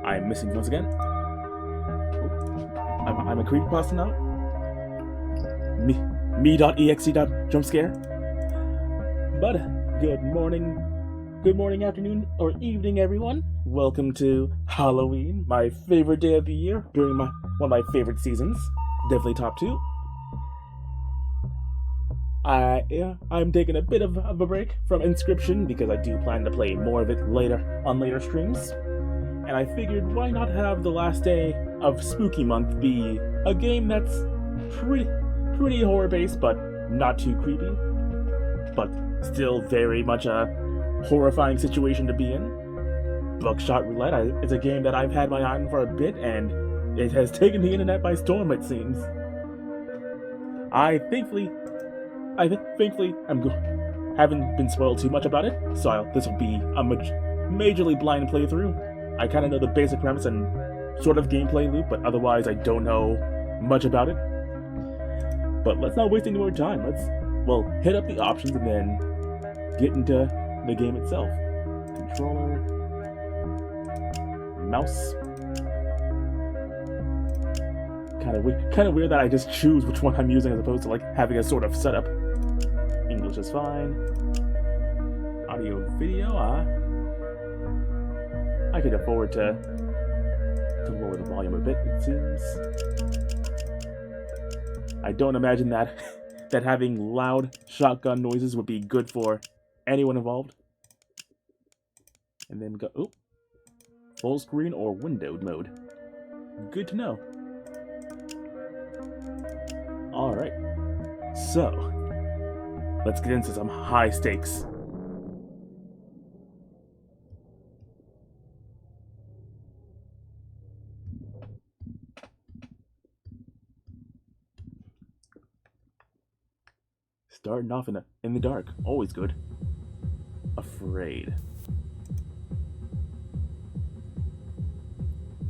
I'm missing once again. I'm a creepypasta now. Me.exe.jumpscare. But good morning, afternoon, or evening, everyone. Welcome to Halloween, my favorite day of the year during one of my favorite seasons. Definitely top 2. I'm taking a bit of a break from Inscription because I do plan to play more of it later streams. And I figured, why not have the last day of Spooky Month be a game that's pretty horror-based, but not too creepy, but still very much a horrifying situation to be in. Buckshot Roulette is a game that I've had my eye on for a bit, and it has taken the internet by storm, it seems. I thankfully haven't been spoiled too much about it, so this will be a majorly blind playthrough. I kind of know the basic premise and sort of gameplay loop, but otherwise I don't know much about it. But let's not waste any more time. Let's, well, hit up the options and then get into the game itself. Controller, mouse. Kind of weird that I just choose which one I'm using as opposed to like having a sort of setup. English is fine. Audio, video. I could afford to lower the volume a bit. It seems. I don't imagine that having loud shotgun noises would be good for anyone involved. And then go, oh, full screen or windowed mode. Good to know. Alright, so let's get into some high stakes. Starting off in the dark, always good. Afraid.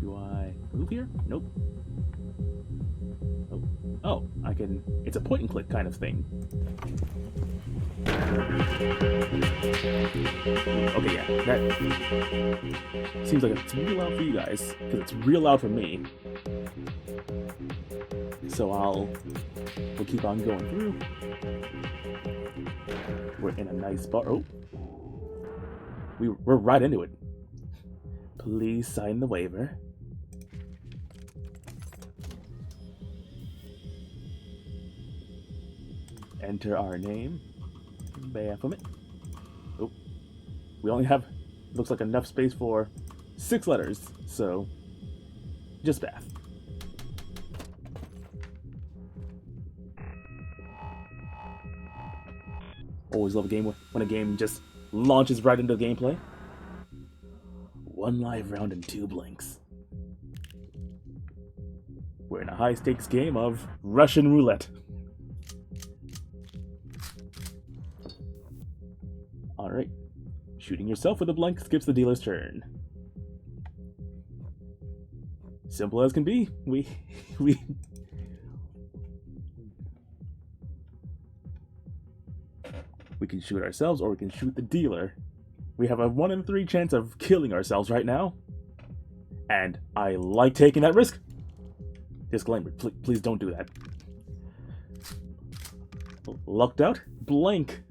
Do I move here? Nope. Oh, I can... It's a point-and-click kind of thing. Okay, yeah, that seems like it's real loud for you guys, because it's real loud for me. So we'll keep on going through. We're in a nice bar. Oh, we're right into it. Please sign the waiver. Enter our name. Baphomet. Oh, we only have, looks like enough space for 6 letters, so just Bath. Always love a game when a game just launches right into the gameplay. 1 live round and 2 blanks. We're in a high-stakes game of Russian roulette. Alright. Shooting yourself with a blank skips the dealer's turn. Simple as can be. We can shoot ourselves or we can shoot the dealer. We have a 1 in 3 chance of killing ourselves right now. And I like taking that risk. Disclaimer, please don't do that. Lucked out? Blank.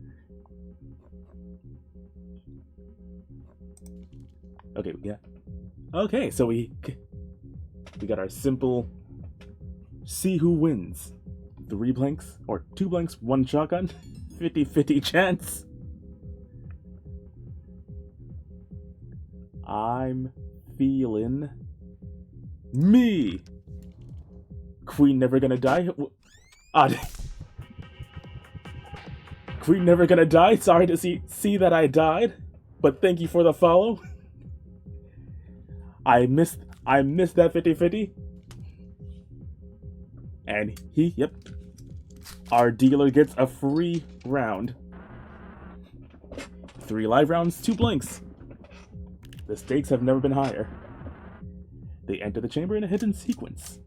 Okay, yeah. Okay, so we got our simple see who wins. 3 blanks, or 2 blanks, 1 shotgun. 50-50 chance. I'm feeling me. Queen never gonna die. Queen never gonna die. Sorry to see that I died, but thank you for the follow. I missed that 50-50. And yep. Our dealer gets a free round. 3 live rounds, 2 blanks. The stakes have never been higher. They enter the chamber in a hidden sequence.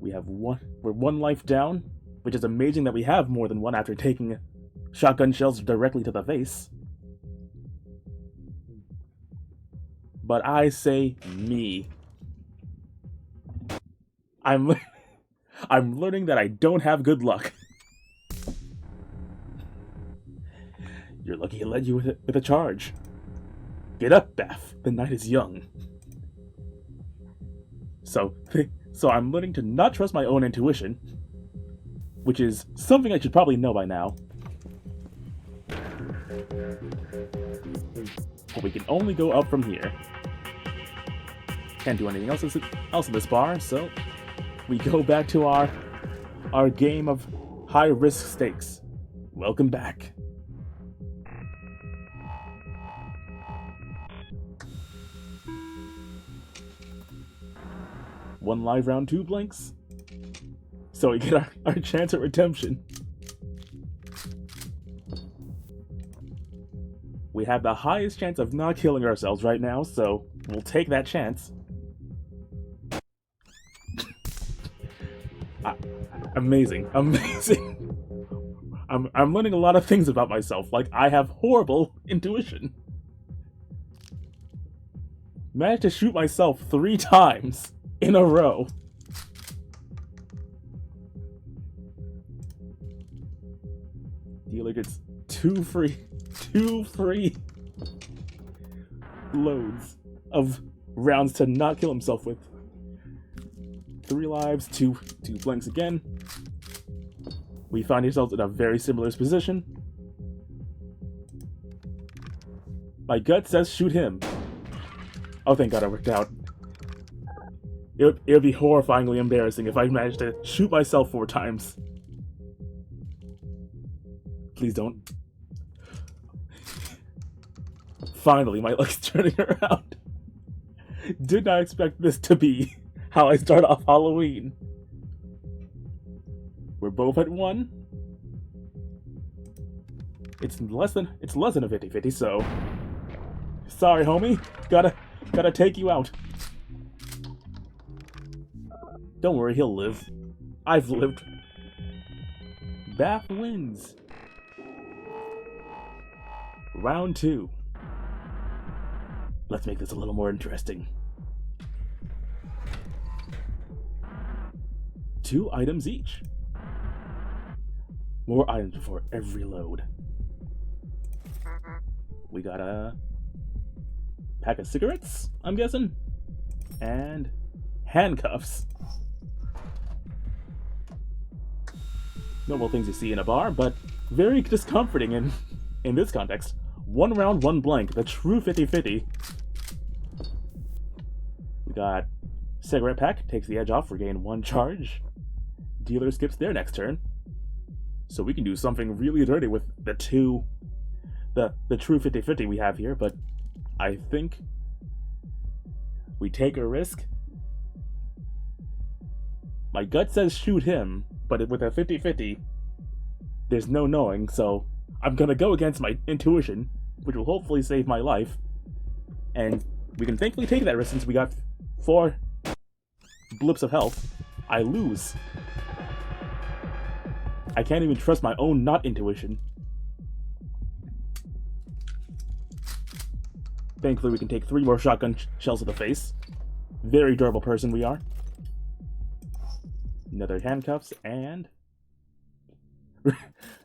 We're 1 life down, which is amazing that we have more than 1 after taking shotgun shells directly to the face. But I say me. I'm learning that I don't have good luck. You're lucky it led you with a charge. Get up, Beth. The night is young. So I'm learning to not trust my own intuition, which is something I should probably know by now. But we can only go up from here. Can't do anything else in this bar, so we go back to our game of high-risk stakes. Welcome back. One live round, 2 blanks. so we get our chance at redemption. We have the highest chance of not killing ourselves right now, so we'll take that chance. Amazing, amazing. I'm learning a lot of things about myself, like I have horrible intuition. Managed to shoot myself 3 times in a row. Dealer gets two free loads of rounds to not kill himself with. 3 lives, two blanks again. We find ourselves in a very similar position. My gut says shoot him. Oh, thank God it worked out. It would be horrifyingly embarrassing if I managed to shoot myself 4 times. Please don't. Finally, my luck's turning around. Did not expect this to be how I start off Halloween. We're both at 1. It's less than a 50-50, so sorry, homie. Gotta take you out. Don't worry, he'll live. I've lived. Bath wins. Round 2. Let's make this a little more interesting. 2 items each. More items before every load. We got a pack of cigarettes, I'm guessing, and handcuffs. Normal things you see in a bar, but very discomforting in this context. 1 round, 1 blank, the true 50-50. We got cigarette pack, takes the edge off, regain 1 charge. Dealer skips their next turn. So we can do something really dirty with the true 50-50 we have here, but I think we take a risk. My gut says shoot him, but with a 50-50, there's no knowing, so I'm gonna go against my intuition, which will hopefully save my life. And we can thankfully take that risk since we got 4 blips of health. I lose. I can't even trust my own not intuition. Thankfully, we can take 3 more shotgun shells to the face. Very durable person we are. Another handcuffs, and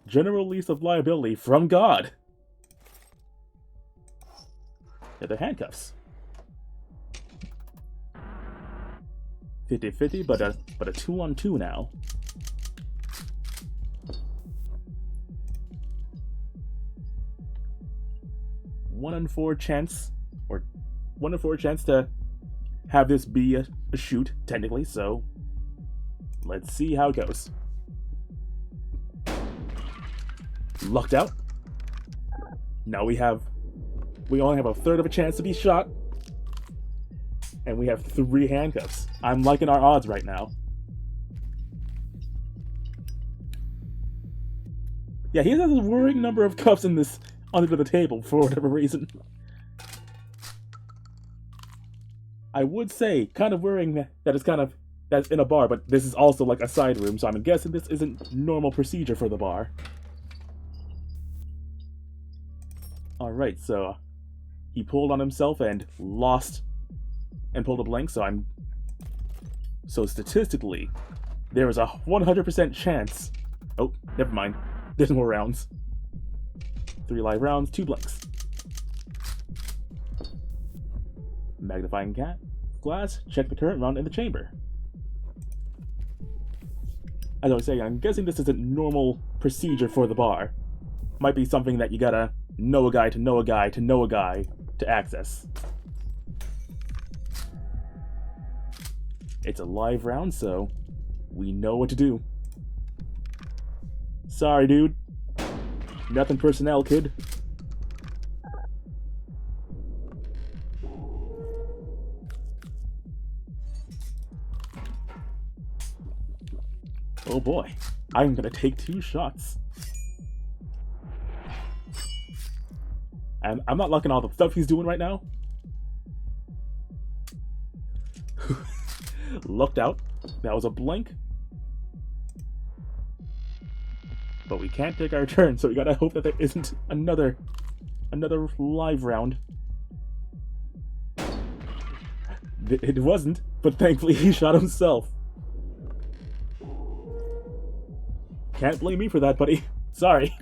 general release of liability from God. Another handcuffs. 50-50, but a 2-on-2 now. 1 in 4 chance, or 1 in 4 chance to have this be a shoot, technically, so let's see how it goes. Lucked out. Now we only have a third of a chance to be shot, and we have 3 handcuffs. I'm liking our odds right now. Yeah, he has a worrying number of cuffs in this under the table for whatever reason. I would say, kind of worrying that it's that's in a bar, but this is also like a side room, so I'm guessing this isn't normal procedure for the bar. Alright, so he pulled on himself and lost and pulled a blank, so statistically, there is a 100% chance. Oh, never mind. There's more rounds. 3 live rounds, 2 blanks. Magnifying glass, check the current round in the chamber. As I was saying, I'm guessing this isn't normal procedure for the bar. Might be something that you gotta know a guy to know a guy to know a guy to access. It's a live round, so we know what to do. Sorry, dude. Nothing personnel, kid. Oh boy, I'm gonna take 2 shots. And I'm not liking all the stuff he's doing right now. Looked out. That was a blink. But we can't take our turn, so we gotta hope that there isn't another live round. It wasn't, but thankfully he shot himself. Can't blame me for that, buddy. Sorry.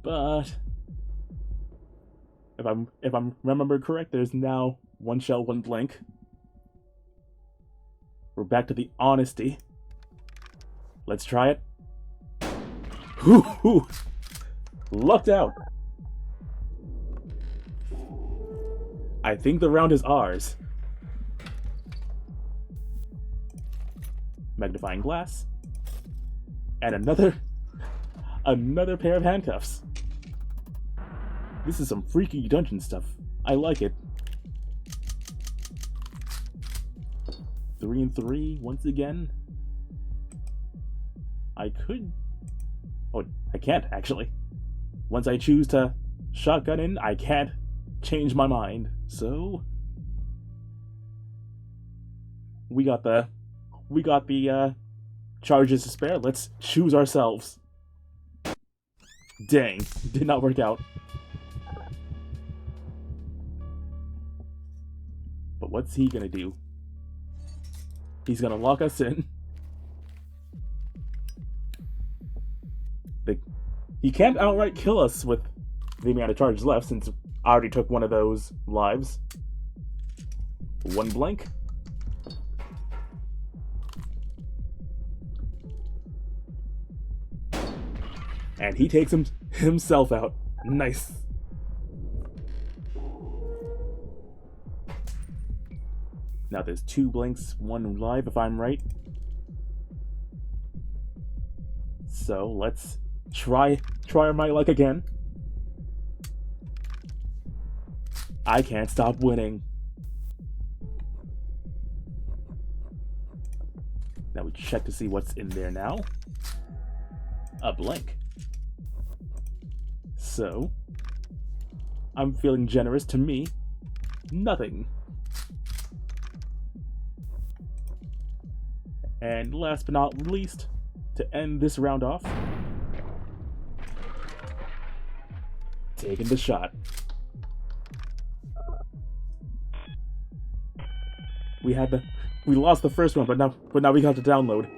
But if I'm remembered correct, there's now 1 shell, 1 blank. We're back to the honesty. Let's try it. Hoo! Lucked out. I think the round is ours. Magnifying glass. And another pair of handcuffs. This is some freaky dungeon stuff. I like it. 3 and 3 once again. I could... Oh, I can't, actually. Once I choose to shotgun in, I can't change my mind. So... We got the charges to spare. Let's choose ourselves. Dang, did not work out. But what's he gonna do? He's gonna lock us in. He can't outright kill us with the amount of charges left, since I already took one of those lives. 1 blank. And he takes himself out. Nice. Now there's 2 blanks, 1 live, if I'm right. So let's try my luck again. I can't stop winning. Now we check to see what's in there now. A blank. So, I'm feeling generous. To me, nothing. And last but not least, to end this round off, taking the shot. We lost the first one, but now we got to download.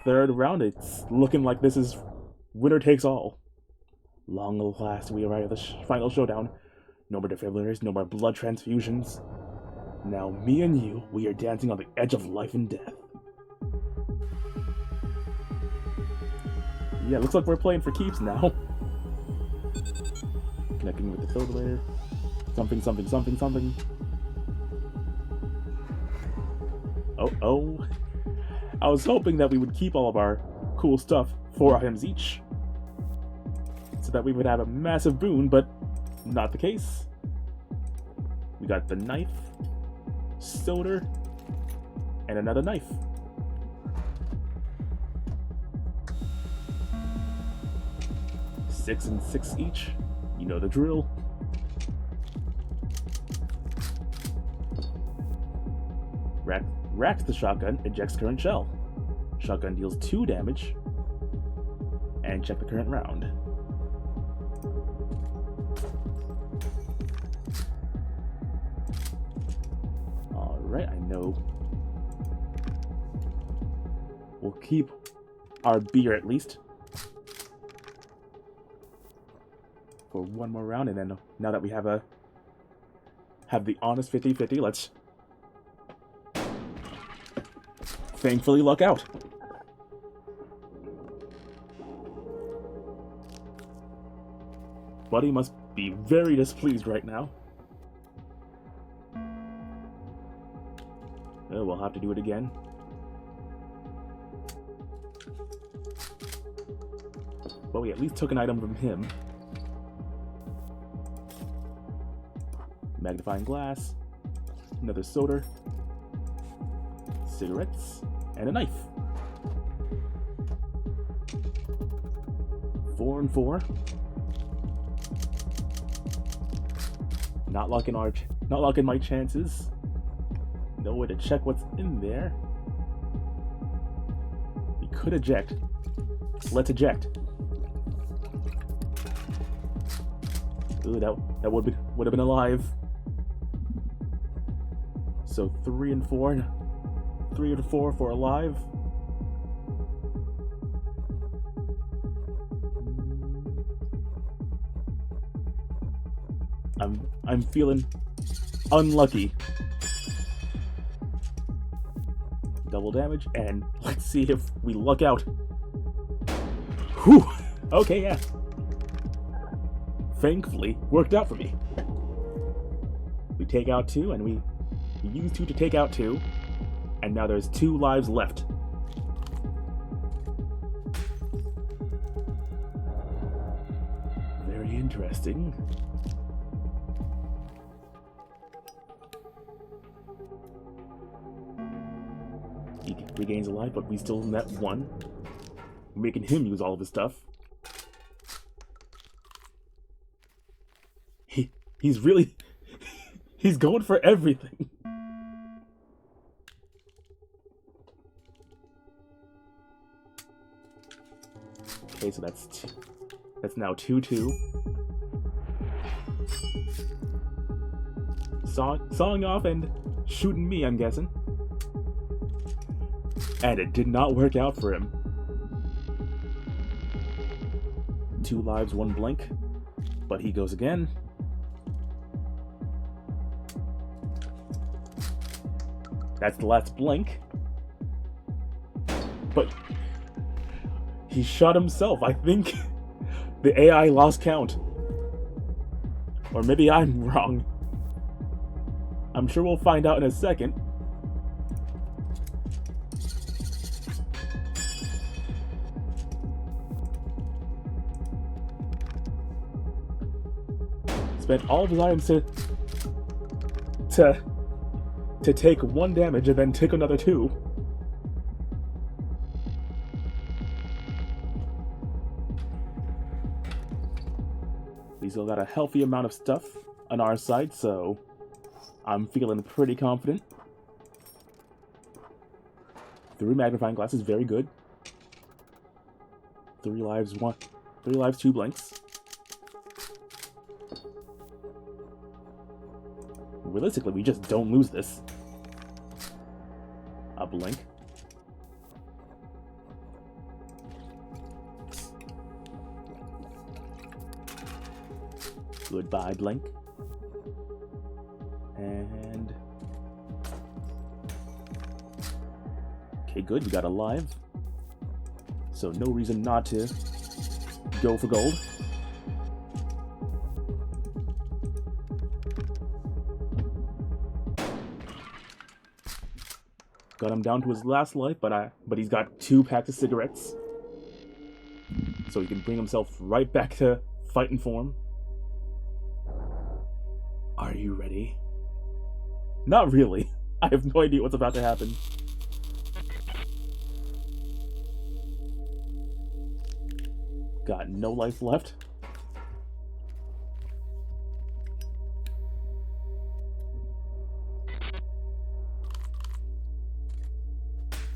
3rd round, it's looking like this is winner takes all. Long last, we arrive at the final showdown. No more defibrillators, no more blood transfusions. Now, me and you, we are dancing on the edge of life and death. Yeah, looks like we're playing for keeps now. Connecting with the defibrillator. Something. Oh. I was hoping that we would keep all of our cool stuff, 4 items each, so that we would have a massive boon, but not the case. We got the knife, soda, and another knife. Six and 6 each. You know the drill. Racks the shotgun, ejects current shell. Shotgun deals 2 damage. And check the current round. Alright, I know. We'll keep our beer at least for 1 more round, and then now that we have the honest 50-50, let's thankfully luck out. Buddy must be very displeased right now. Oh, we'll have to do it again. Well, we at least took an item from him. Magnifying glass. Another soda. Cigarettes. And a knife. 4 and 4. Not locking my chances. No way to check what's in there. We could eject. Let's eject. Ooh, that would have been alive. So 3 and 4. 3 and 4 for alive. I'm feeling unlucky. Double damage, and let's see if we luck out. Whew! Okay, yeah. Thankfully, worked out for me. We take out 2, and we use 2 to take out 2, and now there's 2 lives left. Very interesting. He regains a life, but we still net 1, making him use all of his stuff. He's really... he's going for everything. Okay, so that's now 2-2. Sawing off and shooting me, I'm guessing. And it did not work out for him. 2 lives, 1 blink. But he goes again. That's the last blink. But he shot himself. I think the AI lost count. Or maybe I'm wrong. I'm sure we'll find out in a second. Spent all of his items to take 1 damage and then take another 2. We still got a healthy amount of stuff on our side, so I'm feeling pretty confident. 3 magnifying glasses, very good. 3 lives, 2 blinks. Realistically, we just don't lose this. A blink. Goodbye, blink. And... okay, good, we got a live. So no reason not to go for gold. Got him down to his last life, but he's got 2 packs of cigarettes. So he can bring himself right back to fighting form. Are you ready? Not really. I have no idea what's about to happen. Got no life left.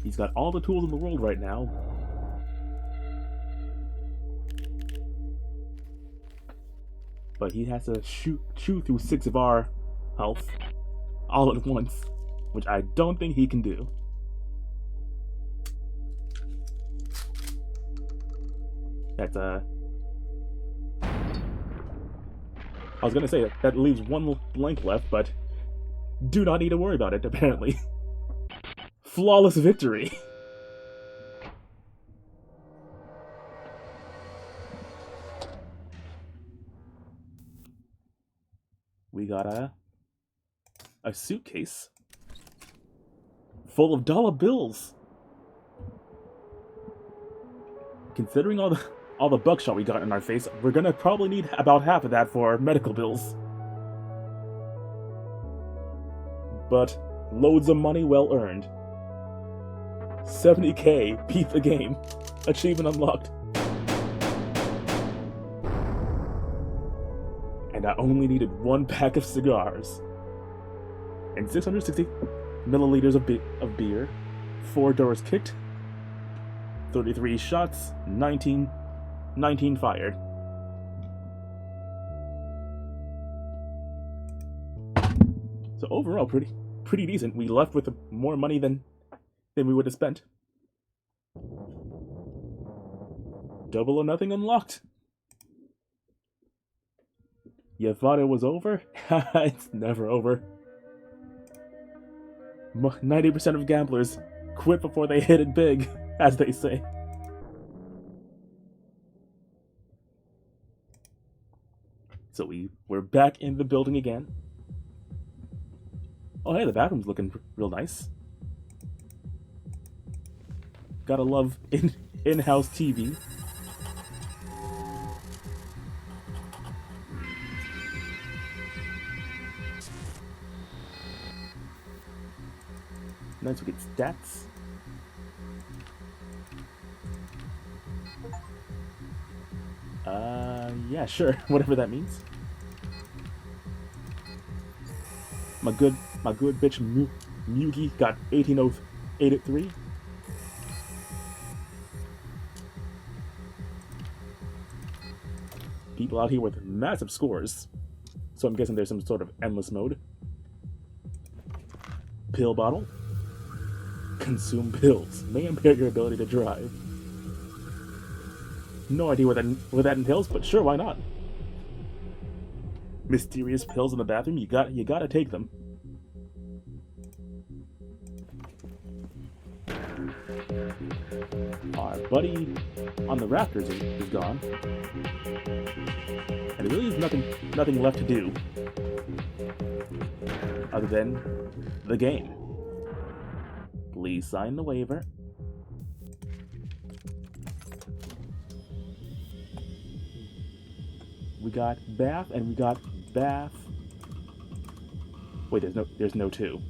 He's got all the tools in the world right now. But he has to chew through 6 of our health all at once, which I don't think he can do. That's I was gonna say that leaves 1 blank left, but do not need to worry about it, apparently. Flawless victory. We got a suitcase full of dollar bills. Considering all the buckshot we got in our face, we're gonna probably need about half of that for medical bills. but loads of money well earned. 70k, beat the game. Achievement unlocked. And I only needed 1 pack of cigars. And 660 milliliters of beer. 4 doors kicked. 33 shots, 19 fired. So overall, pretty decent. We left with more money than we would have spent. Double or nothing unlocked. You thought it was over? It's never over. 90% of gamblers quit before they hit it big, as they say. So we're back in the building again. Oh hey, the bathroom's looking real nice. Gotta love in-house TV. Nice, we get stats. Yeah, sure, whatever that means. My good bitch Mugi got 1808 People out here with massive scores. So I'm guessing there's some sort of endless mode. Pill bottle. Consume pills. May impair your ability to drive. No idea what that entails, but sure, why not? Mysterious pills in the bathroom, you gotta take them. Our buddy on the rafters is gone. And there really is nothing left to do other than the game. Please sign the waiver. We got bath and we got bath. Wait, there's no 2.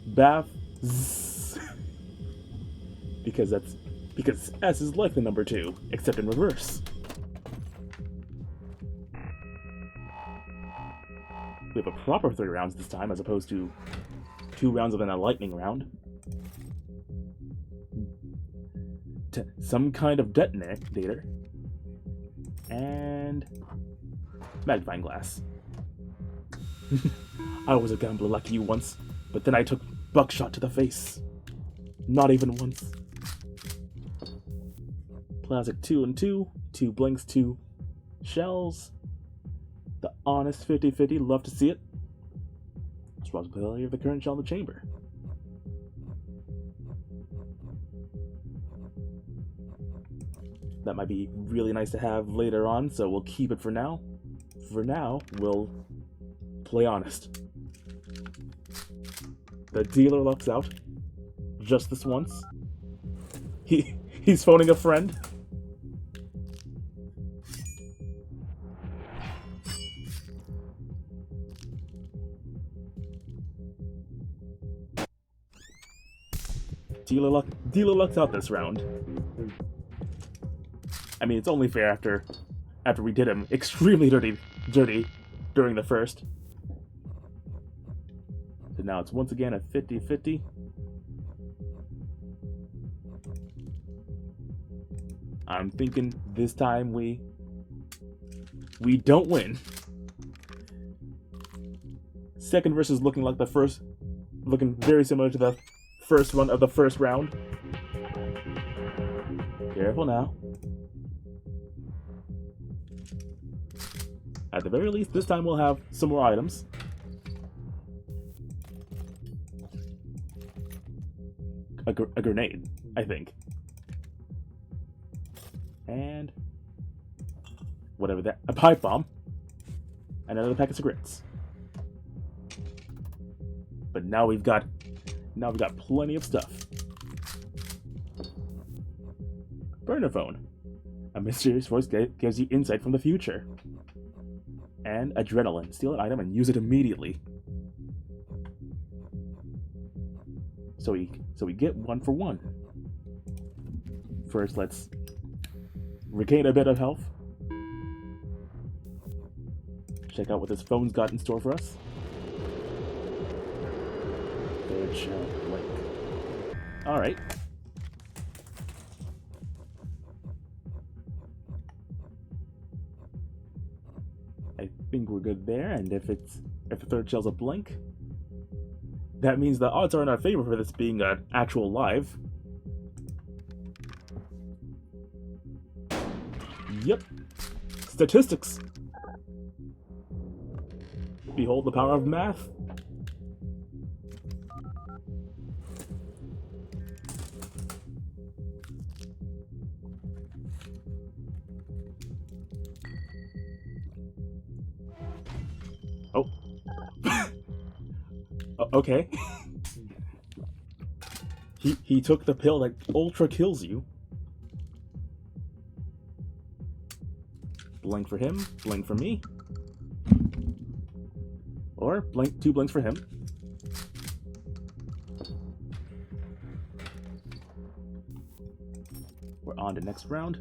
Bath zzz. because S is like the number 2, except in reverse. We have a proper 3 rounds this time, as opposed to 2 rounds of a lightning round. Some kind of detonator. And magnifying glass. I was a gambler like you once, but then I took Buckshot to the face. Not even once. Plastic 2 and 2, 2 blinks, 2 shells. The honest 50-50, love to see it. Responsibility of the current shell in the chamber. That might be really nice to have later on, so we'll keep it for now. For now, we'll play honest. The dealer lucks out. Just this once. He's phoning a friend. Dealer lucks out this round. I mean, it's only fair after we did him extremely dirty during the first. So now it's once again a 50-50. I'm thinking this time we don't win. Second verse is looking like the first, looking very similar to the first one of the first round. Careful now. At the very least, this time we'll have some more items. A grenade, I think. And whatever that, a pipe bomb. Another pack of cigarettes. But now we've got plenty of stuff. Burner phone. A mysterious voice gives you insight from the future. And adrenaline. Steal an item and use it immediately. So we get 1 for 1. First, let's regain a bit of health. Check out what this phone's got in store for us. Third shell blank. Alright. I think we're good there, and if the third shell's a blank, that means the odds are in our favor for this being an actual live. Yep. Statistics. Behold the power of math. Oh. Okay. He took the pill that ultra kills you. Blank for him, blank for me. Or blank, 2 blanks for him. We're on to next round.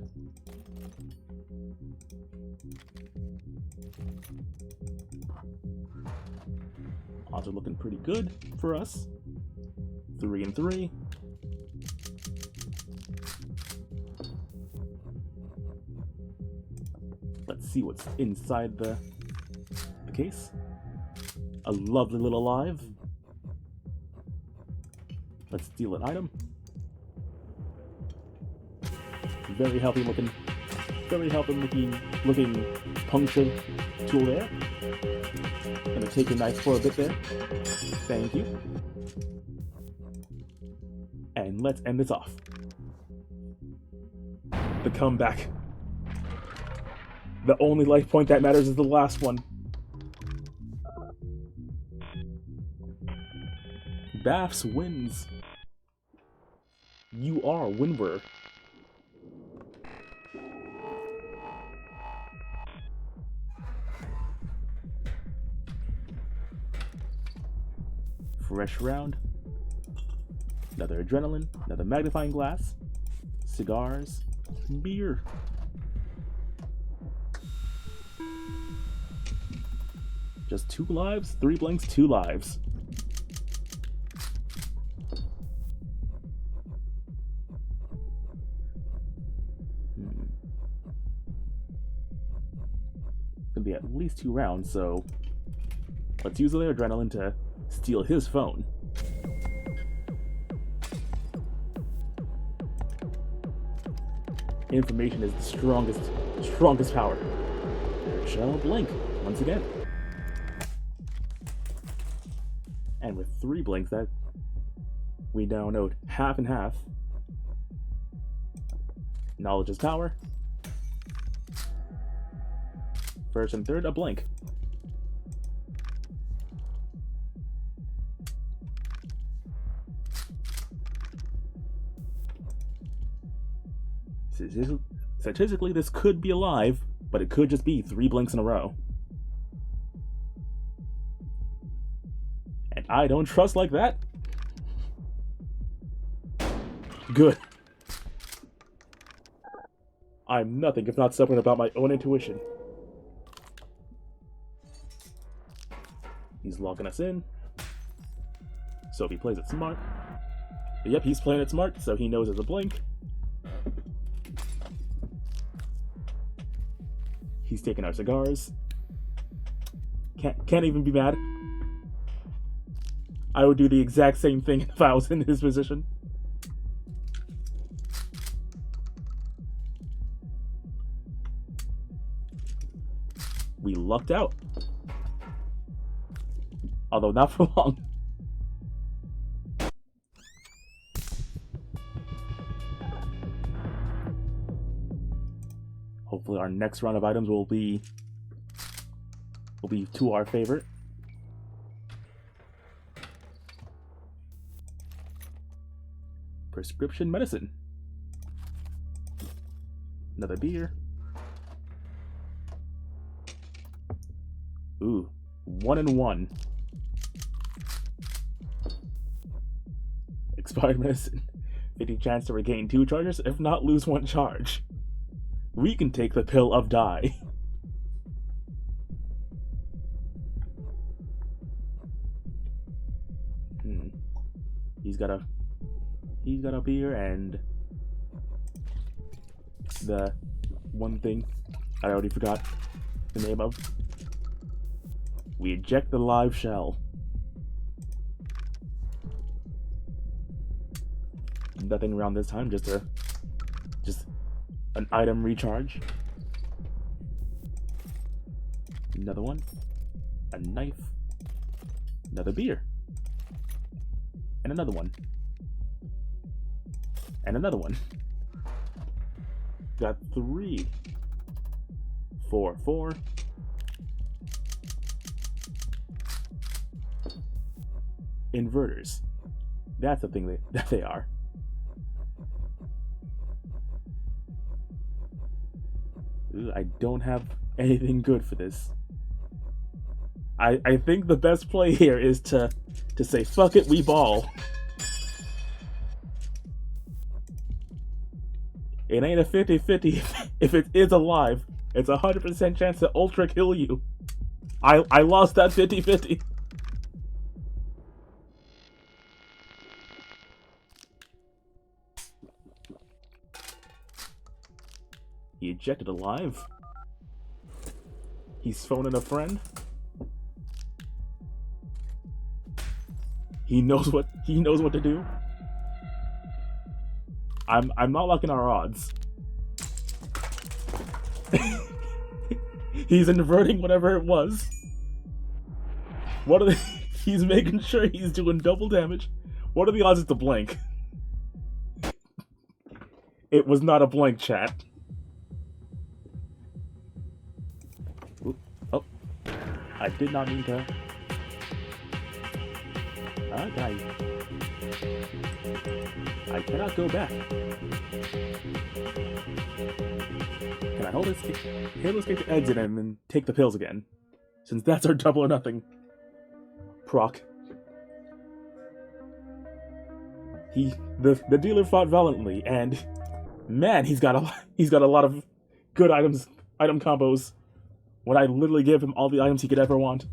Odds are looking pretty good for us. 3 and 3. Let's see what's inside the case. A lovely little live. Let's steal an item. Very healthy looking puncture tool there. Gonna take your knife for a bit there. Thank you. And let's end this off. The comeback. The only life point that matters is the last one. Baths wins. You are winner. Fresh round. Another adrenaline, another magnifying glass, cigars, beer. Just 2 lives, 3 blanks, 2 lives. Gonna be at least 2 rounds, so let's use the adrenaline to steal his phone. Information is the strongest power. There shall blink once again. And with 3 blinks, that we now know half and half. Knowledge is power. First and third, a blank. Statistically, this could be alive, but it could just be 3 blinks in a row. And I don't trust like that. Good. I'm nothing if not stubborn about my own intuition. He's locking us in. So if he plays it smart. Yep, he's playing it smart, so he knows it's a blink. He's taking our cigars. Can't even be mad. I would do the exact same thing if I was in his position. We lucked out. Although not for long. Hopefully our next round of items will be to our favorite. Prescription medicine. Another beer. Ooh, 1 and 1. expired medicine. 50 chance to regain 2 charges, if not lose 1 charge. We can take the pill of die. He's got a beer and the one thing I already forgot the name of. We eject the live shell. Nothing around this time, just an item recharge. Another one. A knife. Another beer. And another one. And another one. Got 3. 4, 4. Inverters. That's the thing that they are. Ooh, I don't have anything good for this. I think the best play here is to say, fuck it, we ball. It ain't a 50-50 if it is alive. It's a 100% chance to ultra kill you. I lost that 50-50. He ejected alive. He's phoning a friend. He knows what to do. I'm not liking our odds. He's inverting whatever it was. What are he's making sure he's doing double damage. What are the odds it's a blank? It was not a blank, chat. Oop. Oh. I did not mean to. I cannot go back. Can I hold this? Here, let's get to exit and then take the pills again. Since that's our double or nothing. Proc. The dealer fought valiantly, and man, he's got a lot of good item combos. When I literally give him all the items he could ever want.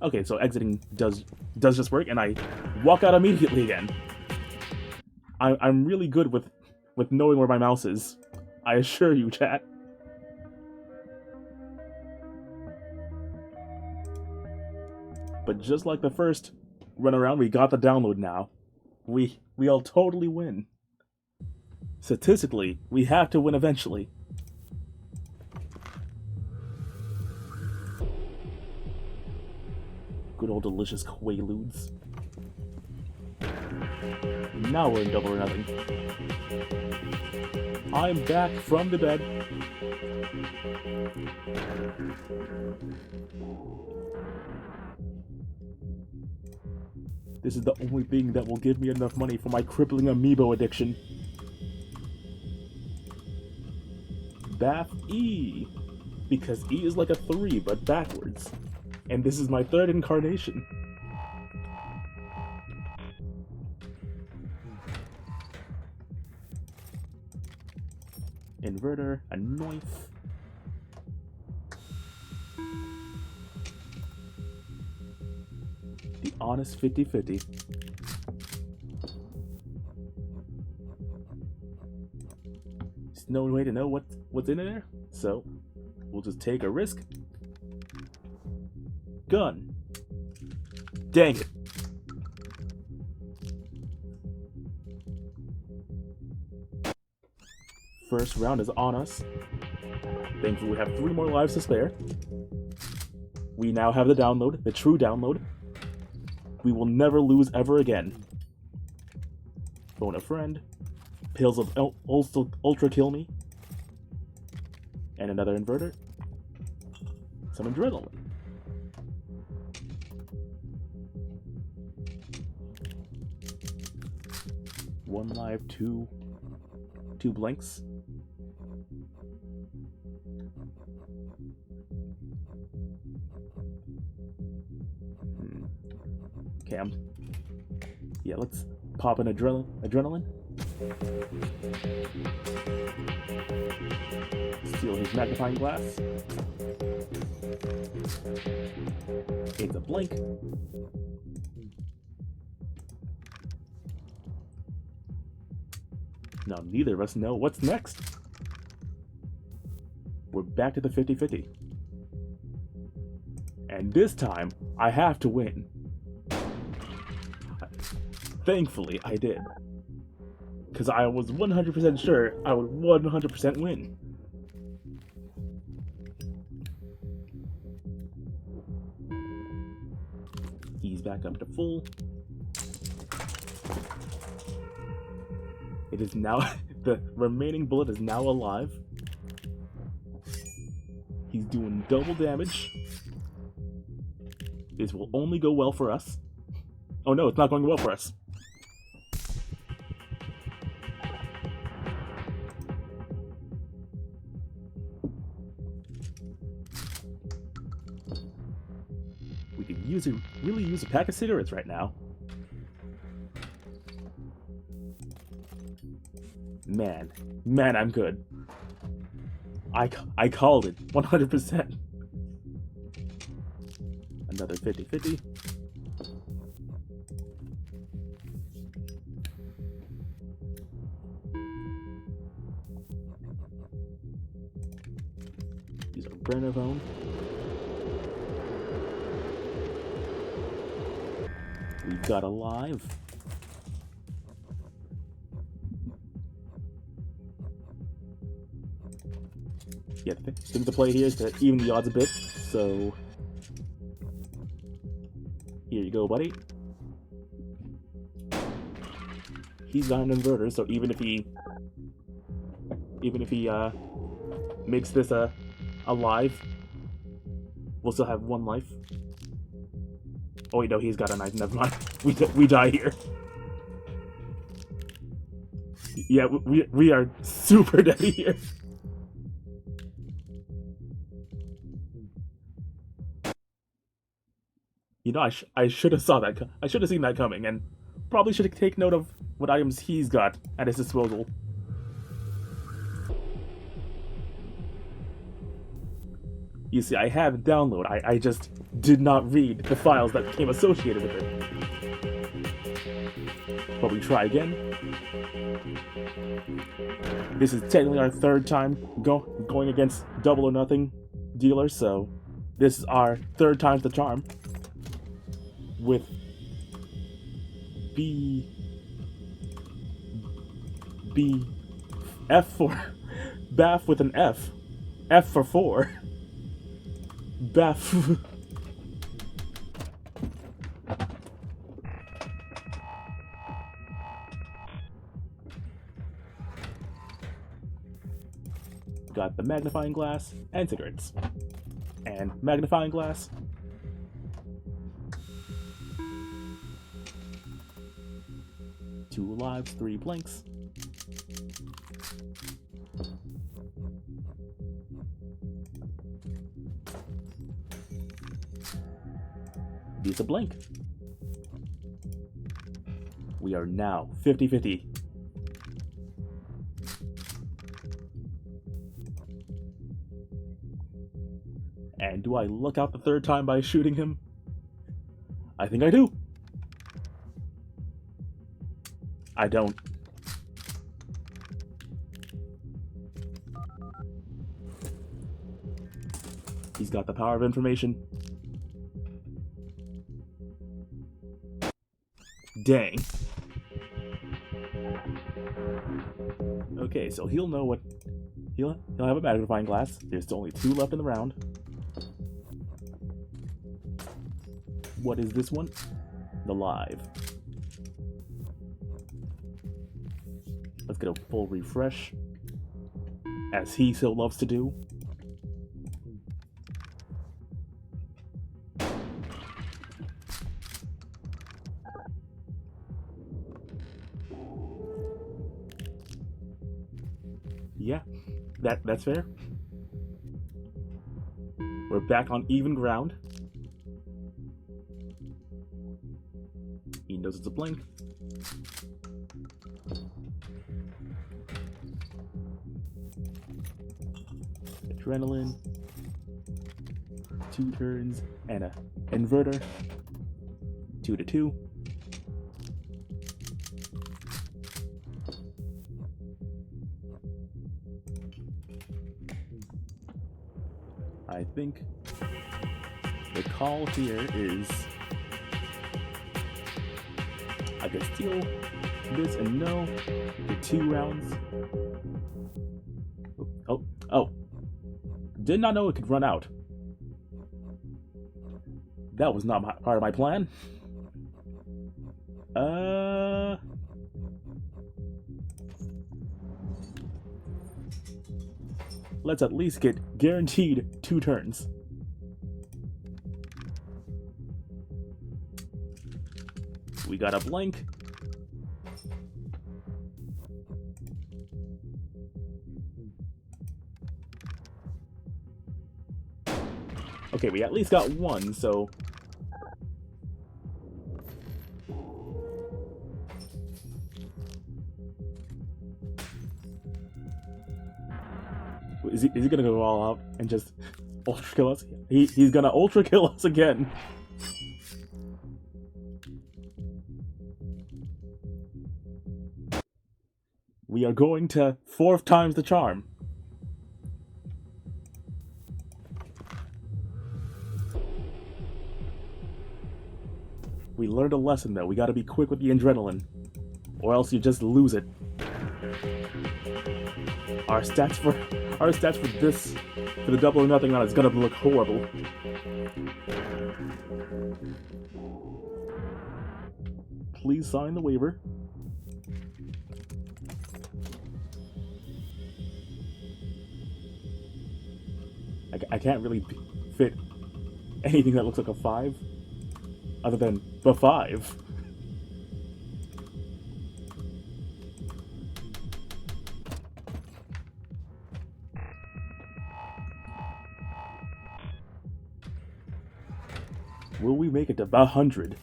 Okay, so exiting does just work, and I walk out immediately again. I'm really good with knowing where my mouse is. I assure you, chat. But just like the first run around, we got the download now. We'll totally win. Statistically, we have to win eventually. Good old delicious Quaaludes. Now we're in double or nothing. I'm back from the bed. This is the only thing that will give me enough money for my crippling amiibo addiction. Bath E. Because E is like a 3, but backwards. And this is my 3rd incarnation. Inverter, a knife. The honest 50-50. There's no way to know what's in there, so we'll just take a risk. Gun. Dang it. First round is on us. Thankfully we have 3 more lives to spare. We now have the download, the true download. We will never lose ever again. Phone a friend. Pills of ultra kill me. And another inverter. Some adrenaline. One live, two blanks. Okay, yeah, let's popping adrenaline. Steal his magnifying glass. It's a blink. Now, neither of us know what's next. We're back to the 50-50. And this time, I have to win. Thankfully, I did. Because I was 100% sure I would 100% win. He's back up to full. It is now... the remaining bullet is now alive. He's doing double damage. This will only go well for us. Oh no, it's not going well for us. We could really use a pack of cigarettes right now. Man, I'm good. I called it 100%. Another 50-50. These are Brennerphone. We got alive. Yeah, the thing to play here is to even the odds a bit, so... Here you go, buddy. He's got an inverter, so even if he makes this alive, we'll still have one life. Oh wait, no, he's got a knife. Never mind. We die here. Yeah, we are super dead here. You know, I should have saw that. I should have seen that coming, and probably should have taken note of what items he's got at his disposal. You see, I had it download. I just did not read the files that came associated with it. But we try again. This is technically our third time going against Double or Nothing dealer, so this is our third time's the charm. With F for Baff with an F. F for 4. Baff. Got the magnifying glass and cigarettes. And magnifying glass. Two lives, 3 blanks. It's a blank. We are now 50-50. And do I look out the third time by shooting him? I think I do. I don't. He's got the power of information. Dang. Okay, so he'll know what... He'll have a magnifying glass. There's only 2 left in the round. What is this one? The live. Let's get a full refresh, as he so loves to do. Yeah, that's fair. We're back on even ground. He knows it's a blink. Adrenaline. 2 turns and a inverter. 2 to 2. I think the call here is I can steal this and no for 2 rounds. Oh. Did not know it could run out. That was not part of my plan. Let's at least get guaranteed 2 turns. We got a blink. Okay, we at least got 1, so... Is he gonna go all out and just ultra kill us? He's gonna ultra kill us again. We are going to 4th times the charm. We learned a lesson though. We gotta be quick with the adrenaline, or else you just lose it. Our stats for this, for the double or nothing on, is gonna look horrible. Please sign the waiver. I can't really fit anything that looks like a 5, other than the 5. Will we make it to 100?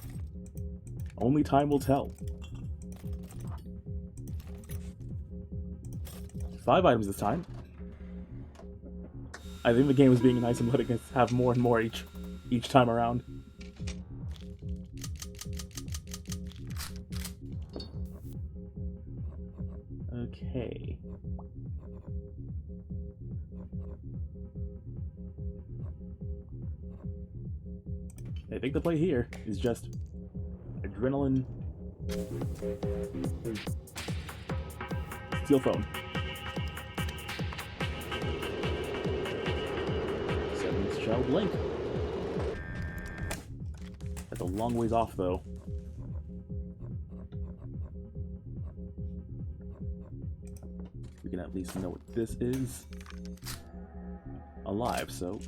Only time will tell. 5 items this time. I think the game is being nice and letting us have more and more each time around. Okay. I think the play here is just adrenaline, steel phone. 7th shell blink. That's a long ways off though. We can at least know what this is. Alive, so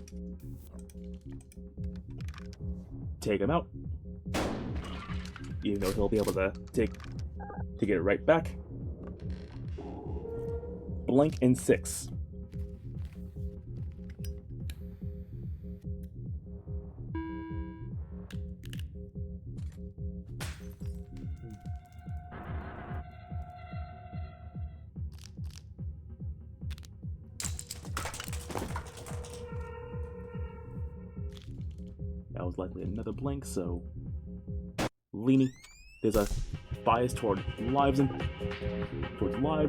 take him out. Even though he'll be able to get it right back. Blink in 6. That was likely another blink, so leaning. There's a bias toward lives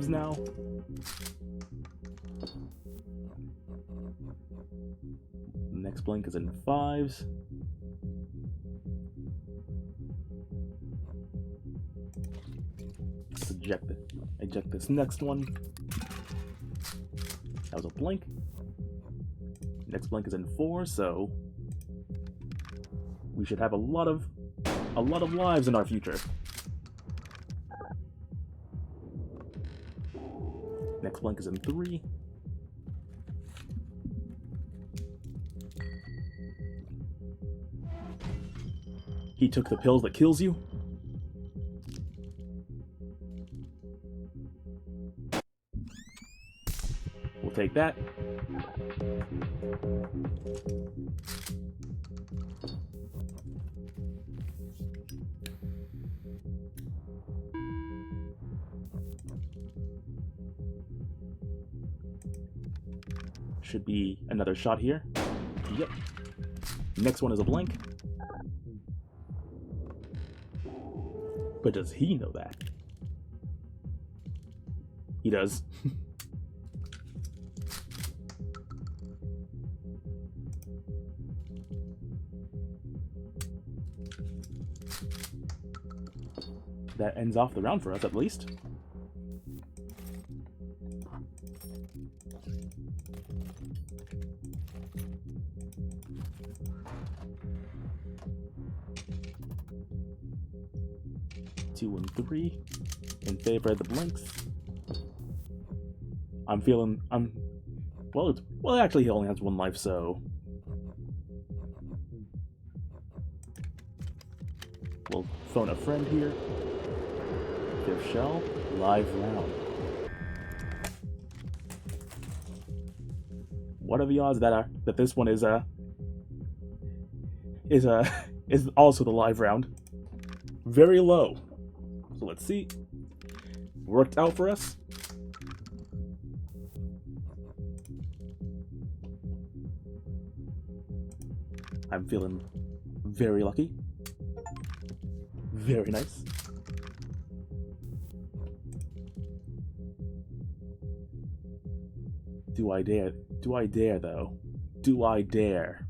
now. Next blink is in 5s. Let's eject this next one. That was a blink. Next blink is in 4, so we should have a lot of lives in our future. Next blink is in 3. He took the pills that kills you. We'll take that. should be another shot here. Yep. Next one is a blank. But does he know that? He does. That ends off the round for us, at least. Two and three in favor of the blanks. Well, actually, he only has one life, so we'll phone a friend here. Fifth shell, live round. What are the odds that this one is also the live round? Very low. So let's see. Worked out for us. I'm feeling very lucky. Very nice. Do I dare? Do I dare, though? Do I dare?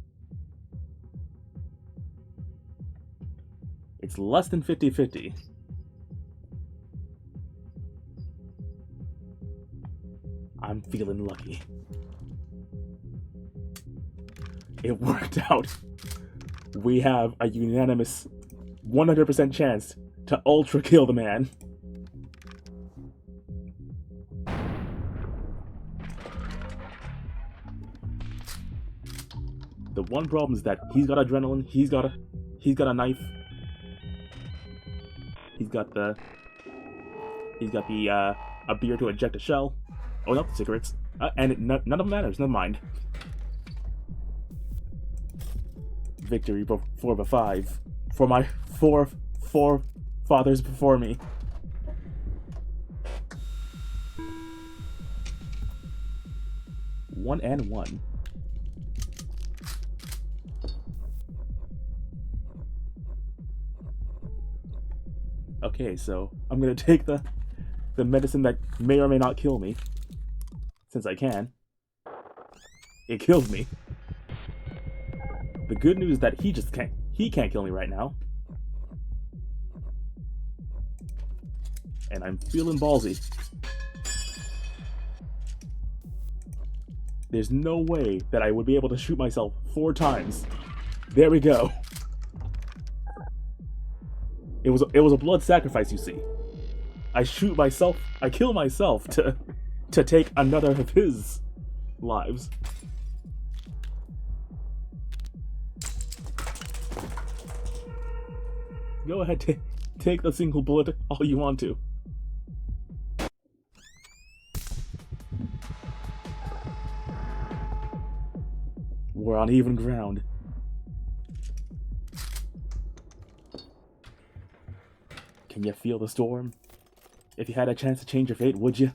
It's less than 50-50. I'm feeling lucky. It worked out. We have a unanimous 100% chance to ultra kill the man. The one problem is that he's got adrenaline, he's got a knife. He's got the a beer to eject a shell. Oh no, cigarettes. None of them matters, never mind. Victory for the 5. For my four fathers before me. One and one. Okay, so I'm gonna take the medicine that may or may not kill me. Since I can. It killed me. The good news is that he can't kill me right now. And I'm feeling ballsy. There's no way that I would be able to shoot myself 4 times. There we go. It was a blood sacrifice, you see. I kill myself to take another of his lives. Go ahead, take the single bullet all you want to. We're on even ground. Can you feel the storm? If you had a chance to change your fate, would you?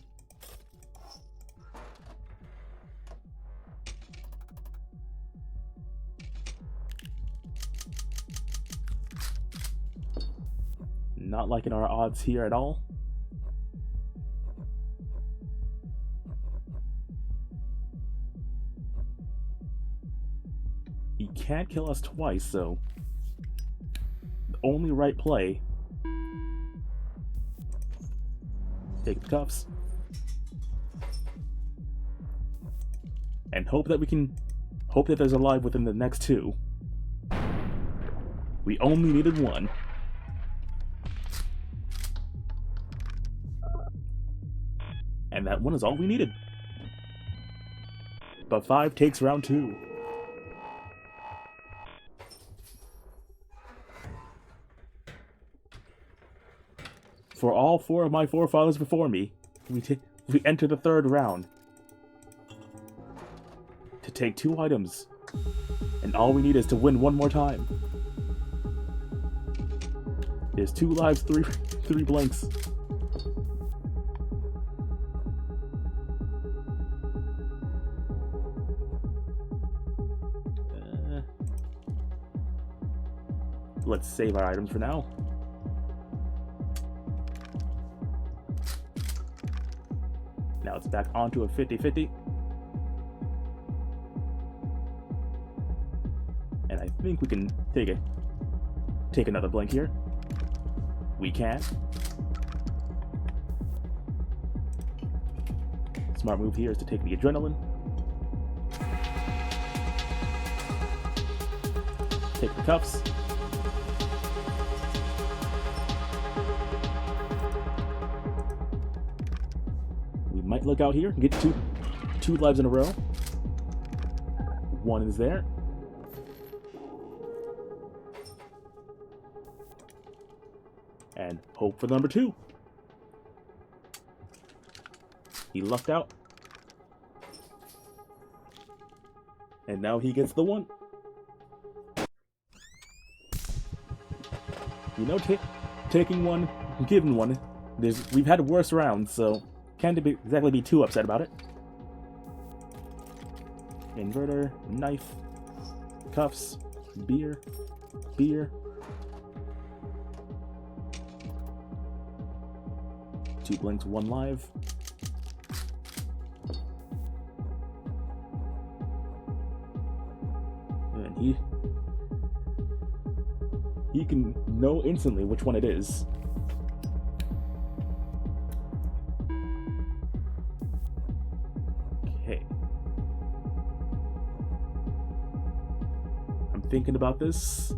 Not liking our odds here at all. He can't kill us twice, so the only right play, take the cuffs and hope that there's a live within the next 2. We only needed 1. And that 1 is all we needed. But 5 takes round 2. For all 4 of my forefathers before me, we enter the 3rd round. To take 2 items. And all we need is to win 1 more time. There's 2 lives, 3 blanks. let's save our items for now. Now it's back onto a 50-50. And I think we can take another blink here. We can. Smart move here is to take the adrenaline. Take the cuffs. We might look out here and get two lives in a row. One is there. And hope for number 2. He lucked out. And now he gets the 1. You know, taking one, giving one, we've had worse rounds, so can't exactly be too upset about it. Inverter, knife, cuffs, beer. 2 blinks, 1 live. And he can know instantly which one it is. Okay. I'm thinking about this.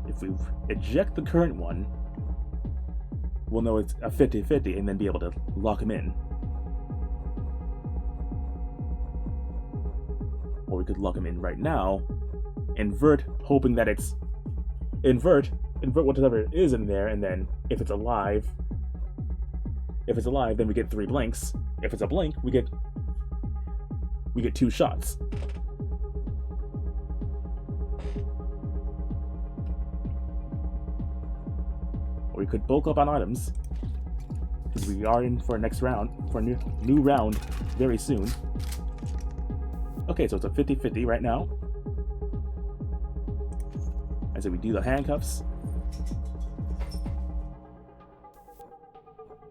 If we eject the current one, we'll know it's a 50-50 and then be able to lock him in. Or we could lock him in right now, invert, hoping that it's invert whatever is in there, and then if it's alive, then we get 3 blinks. If it's a blink, we get 2 shots. Or we could bulk up on items, because we are in for a next round, for a new round very soon. Okay, so it's a 50-50 right now. And so we do the handcuffs.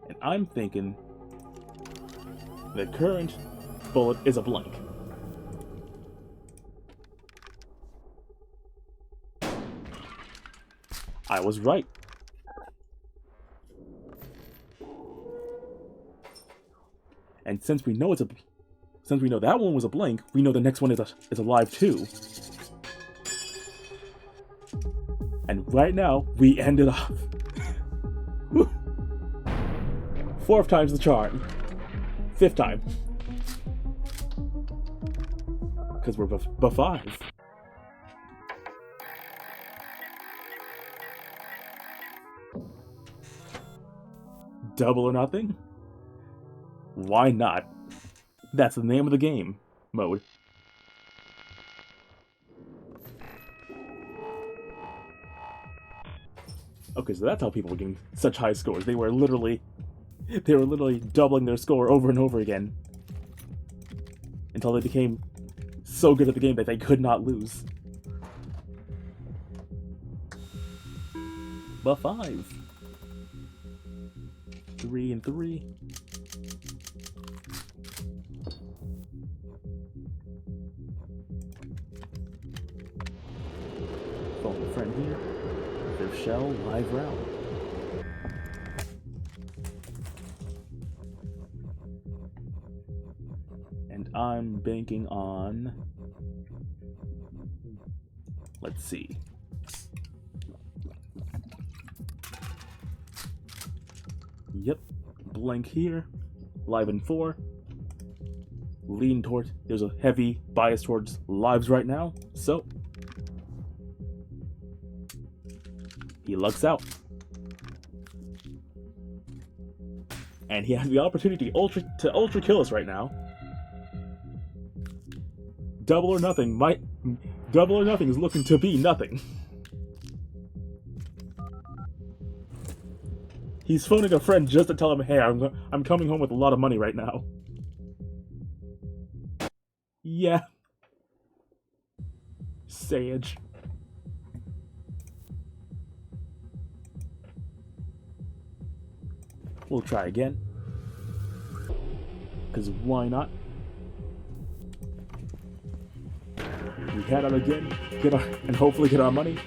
And I'm thinking the current bullet is a blank. I was right. And since we know that one was a blank, we know the next one is alive too. And right now, we ended up 4th time's the charm. 5th time. Because we're buff-5. Double or nothing? Why not? That's the name of the game mode. Okay, so that's how people were getting such high scores. They were literally doubling their score over and over again until they became so good at the game that they could not lose. But 5. 3 and 3. Phone a friend here. Their shell live round. And I'm banking on, let's see. Yep, blank here, live in 4. Lean towards, there's a heavy bias towards lives right now, so he lucks out. And he has the opportunity to ultra kill us right now. Double or nothing is looking to be nothing. He's phoning a friend just to tell him, hey, I'm coming home with a lot of money right now. Yeah. Sage. We'll try again. Because why not? We head out again, and hopefully get our money.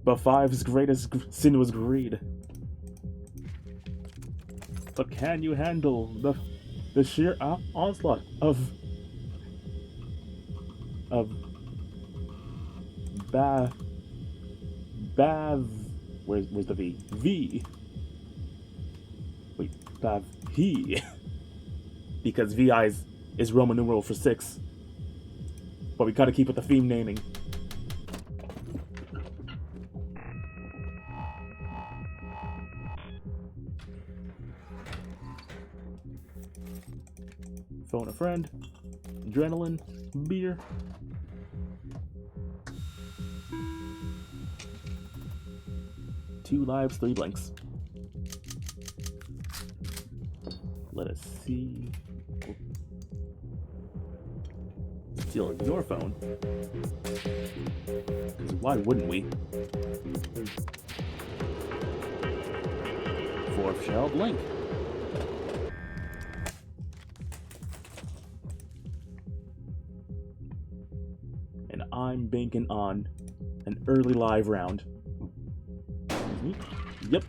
But 5's greatest sin was greed. But can you handle the sheer onslaught of where's the V? V. Wait, he. Because VI is Roman numeral for 6. But we gotta keep with the theme naming. Phone a friend. Adrenaline. Beer. Two lives, 3 blinks. Let us see. Steal your phone. Because why wouldn't we? 4th shell blink. And I'm banking on an early live round. Yep.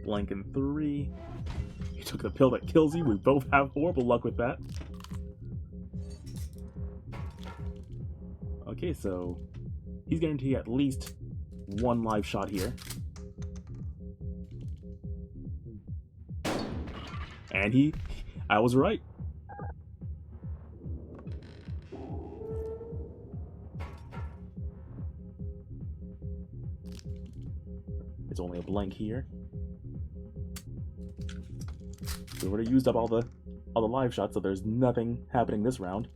Blank in 3. You took the pill that kills you. We both have horrible luck with that. Okay, so he's guaranteed at least 1 live shot here. And I was right. It's only a blank here. We already used up all the live shots, so there's nothing happening this round.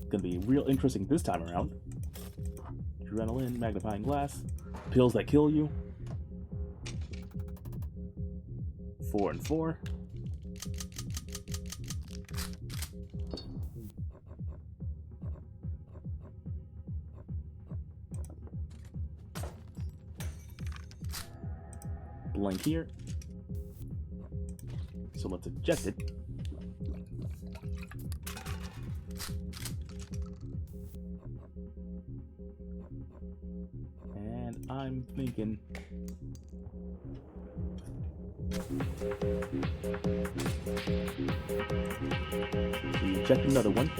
Gonna be real interesting this time around. Adrenaline, magnifying glass, pills that kill you. 4 and 4. Blank here. So let's eject it. And I'm thinking we eject another one.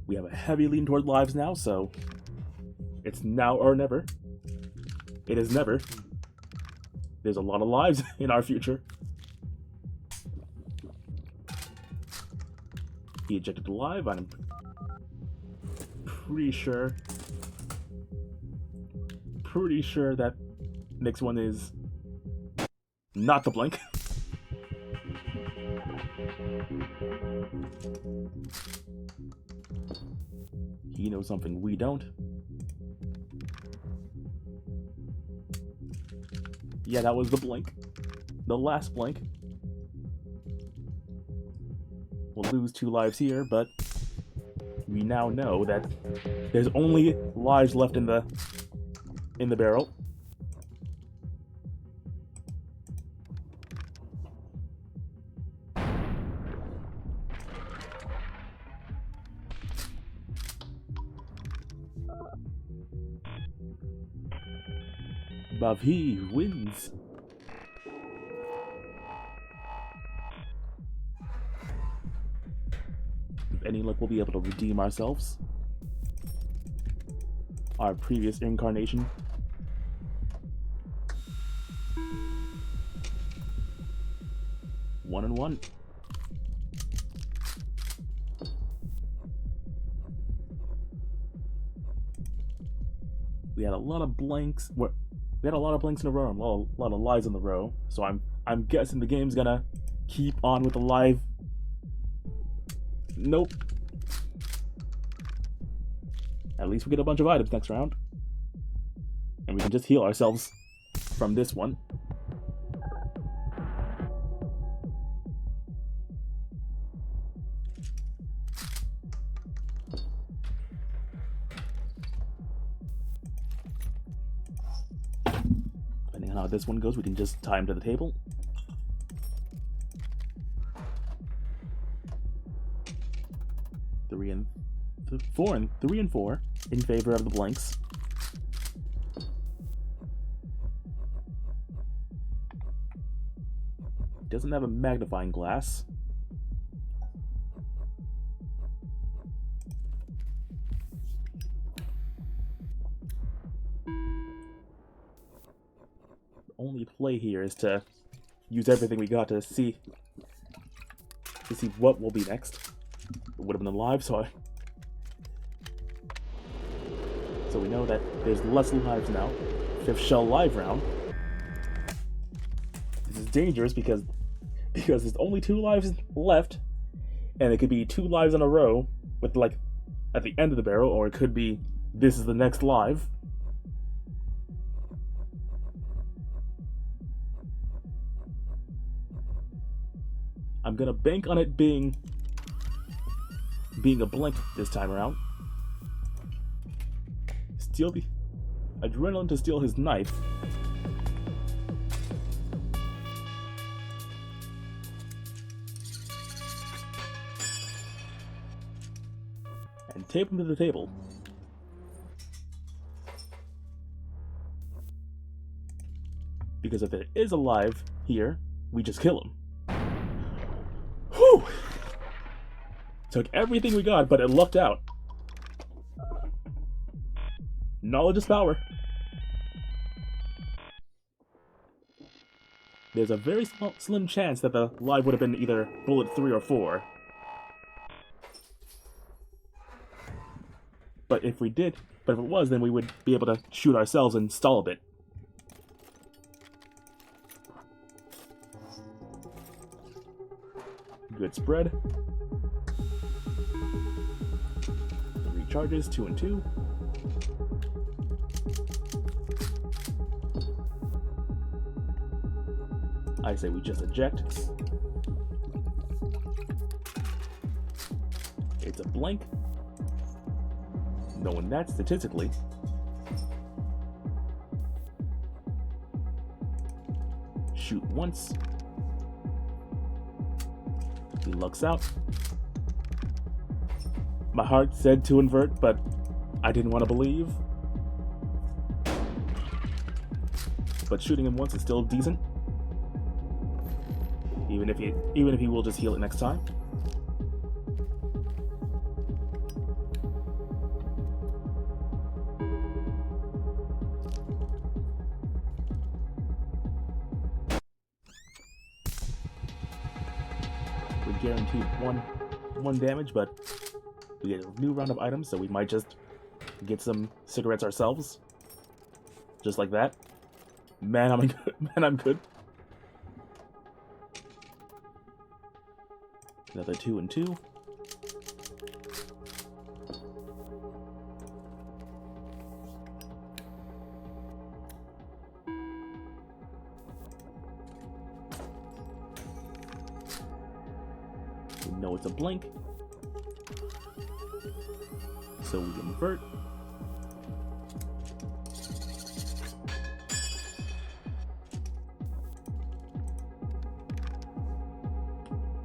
We have a heavy lean toward lives now, so it's now or never. It is never. There's a lot of lives in our future. He ejected alive. I'm pretty sure that next one is not the blink. He knows something we don't. Yeah, that was the blink. The last blink. We'll lose 2 lives here, but we now know that there's only lives left in the barrel. Bavi wins. With any luck, we'll be able to redeem ourselves. Our previous incarnation. One and one. We had a lot of blanks. We had a lot of blanks in a row, and a lot of lives in the row. So I'm guessing the game's gonna keep on with the live. Nope. At least we get a bunch of items next round. And we can just heal ourselves from this one. Depending on how this one goes, we can just tie him to the table. Three and four in favor of the blanks. Doesn't have a magnifying glass. The only play here is to use everything we got to see what will be next. It would have been alive, so we know that there's less lives now. 5th shell live round. This is dangerous because there's only 2 lives left, and it could be 2 lives in a row with, like, at the end of the barrel, or it could be this is the next live. I'm gonna bank on it being a blank this time around. Steal the adrenaline to steal his knife. And tape him to the table. Because if it is alive here, we just kill him. Whew! Took everything we got, but it lucked out. Knowledge is power. There's a very slim chance that the live would have been either bullet 3 or 4. But if it was, then we would be able to shoot ourselves and stall a bit. Good spread. 3 charges, 2 and 2. I say we just eject. It's a blank. Knowing that statistically. Shoot once. He lucks out. My heart said to invert, but I didn't want to believe. But shooting him once is still decent. Even if he will just heal it next time. We're guaranteed one damage, but we get a new round of items, so we might just get some cigarettes ourselves. Just like that. Man, I'm good. Man, I'm good. Another 2 and 2. We know it's a blank. So we invert.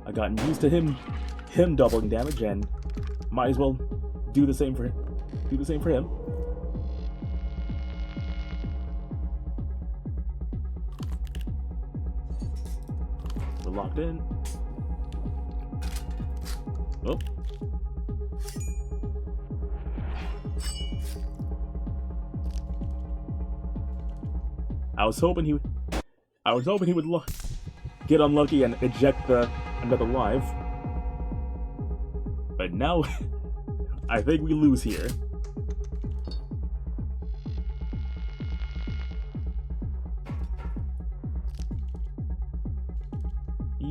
I gotten used to him doubling damage, and might as well do the same for him. We're locked in. Oh. I was hoping he would get unlucky and eject another live. But now, I think we lose here.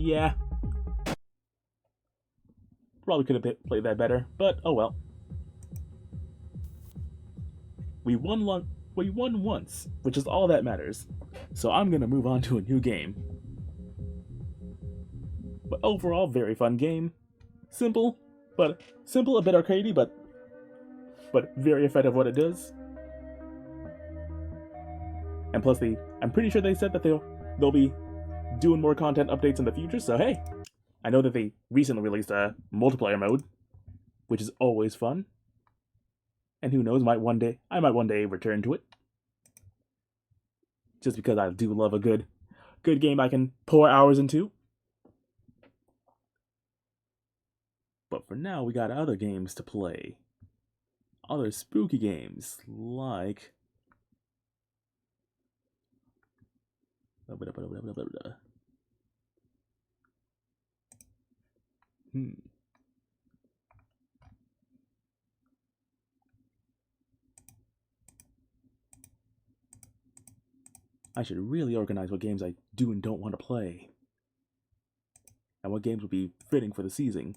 Yeah. Probably could have played that better, but oh well. We won once, which is all that matters. So I'm gonna move on to a new game. But overall, very fun game. Simple, a bit arcadey, but very effective what it does. And plus, I'm pretty sure they said that they'll be doing more content updates in the future. So hey, I know that they recently released a multiplayer mode, which is always fun. And who knows, I might one day return to it. Just because I do love a good game I can pour hours into. But for now, we got other games to play. Other spooky games, like... I should really organize what games I do and don't want to play. And what games would be fitting for the season.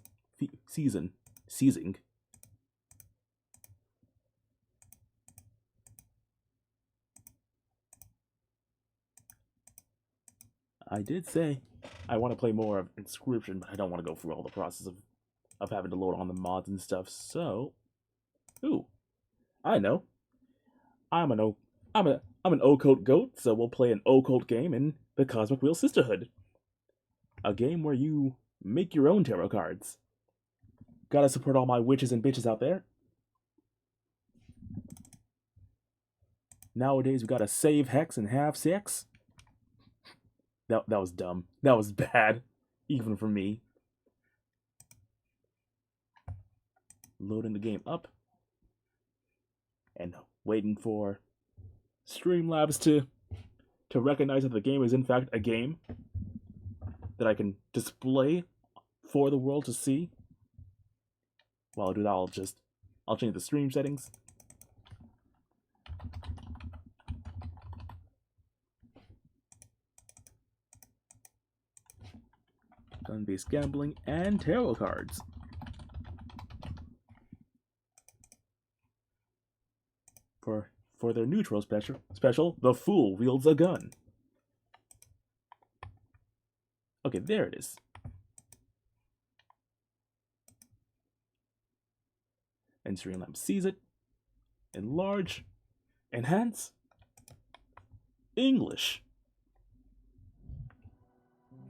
I did say I want to play more of Inscription, but I don't want to go through all the process of having to load on the mods and stuff, so... Ooh, I know. I'm an occult goat, so we'll play an occult game in the Cosmic Wheel Sisterhood. A game where you make your own tarot cards. Gotta support all my witches and bitches out there. Nowadays we gotta save hex and have sex. That was dumb. That was bad. Even for me. Loading the game up. And waiting for Streamlabs to recognize that the game is in fact a game that I can display for the world to see. While I do that, I'll change the stream settings. Gun-based gambling and tarot cards. For their neutral special, the Fool wields a gun. Okay, there it is. And Streamlabs sees it. Enlarge. Enhance. English.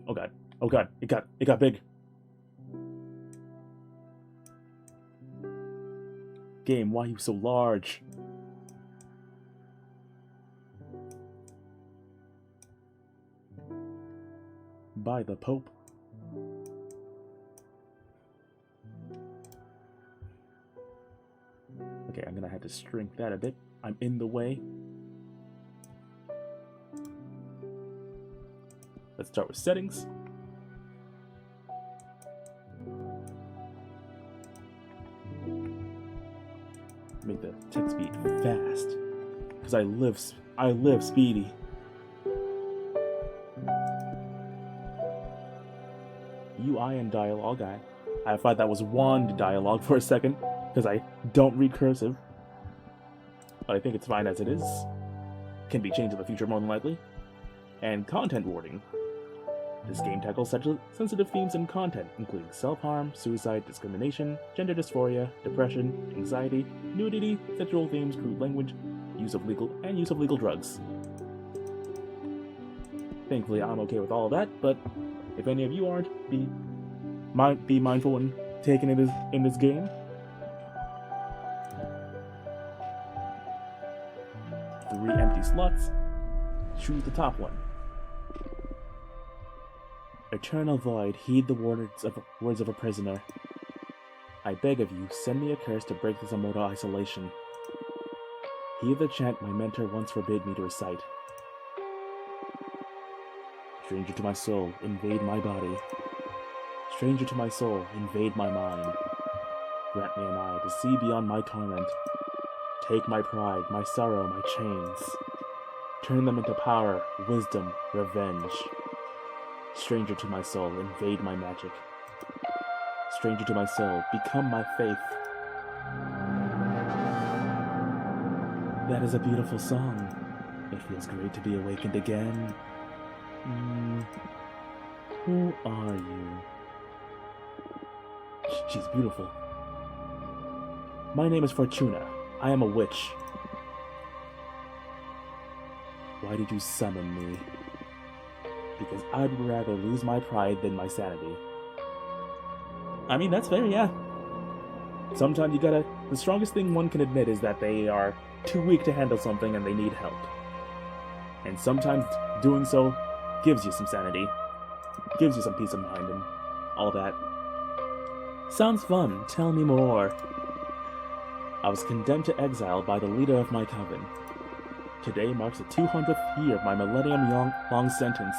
Oh god. Oh god. It got big. Game, why are you so large? By the Pope. Okay, I'm gonna have to shrink that a bit. I'm in the way. Let's start with settings. Make the text speed fast, because I live speedy. UI and dialogue. I thought that was wand dialogue for a second, because I don't read cursive. But I think it's fine as it is. Can be changed in the future more than likely. And content warning. This game tackles sensitive themes and content, including self-harm, suicide, discrimination, gender dysphoria, depression, anxiety, nudity, sexual themes, crude language, use of legal drugs. Thankfully, I'm okay with all of that, but if any of you aren't, be mindful when taking it in this game. 3 empty slots. Choose the top one. Eternal Void, heed the words of a prisoner. I beg of you, send me a curse to break this immortal isolation. Hear the chant my mentor once forbid me to recite. Stranger to my soul, invade my body. Stranger to my soul, invade my mind. Grant me an eye to see beyond my torment. Take my pride, my sorrow, my chains. Turn them into power, wisdom, revenge. Stranger to my soul, invade my magic. Stranger to my soul, become my faith. That is a beautiful song. It feels great to be awakened again. Who are you? She's beautiful. My name is Fortuna. I am a witch. Why did you summon me? Because I'd rather lose my pride than my sanity. I mean, that's fair, yeah. Sometimes you gotta... The strongest thing one can admit is that they are too weak to handle something and they need help. And sometimes doing so gives you some sanity. Gives you some peace of mind and all that. Sounds fun. Tell me more. I was condemned to exile by the leader of my coven. Today marks the 200th year of my millennium-long sentence.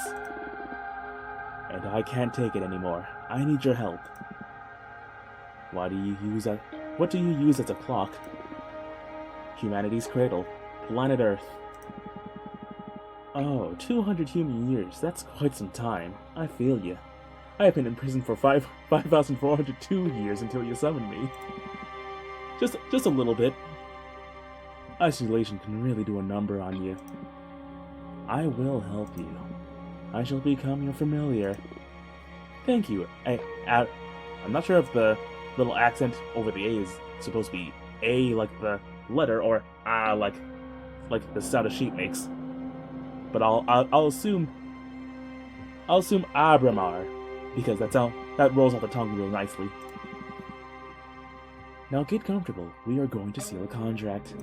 And I can't take it anymore. I need your help. What do you use as a clock? Humanity's cradle. Planet Earth. Oh, 200 human years. That's quite some time. I feel you. I have been in prison for 5,402 years until you summoned me. Just a little bit. Isolation can really do a number on you. I will help you. I shall become your familiar. Thank you. I'm not sure if the little accent over the A is supposed to be A like the letter or A like the sound a sheep makes. But I'll assume Abramar, because that rolls off the tongue real nicely. Now get comfortable. We are going to seal a contract.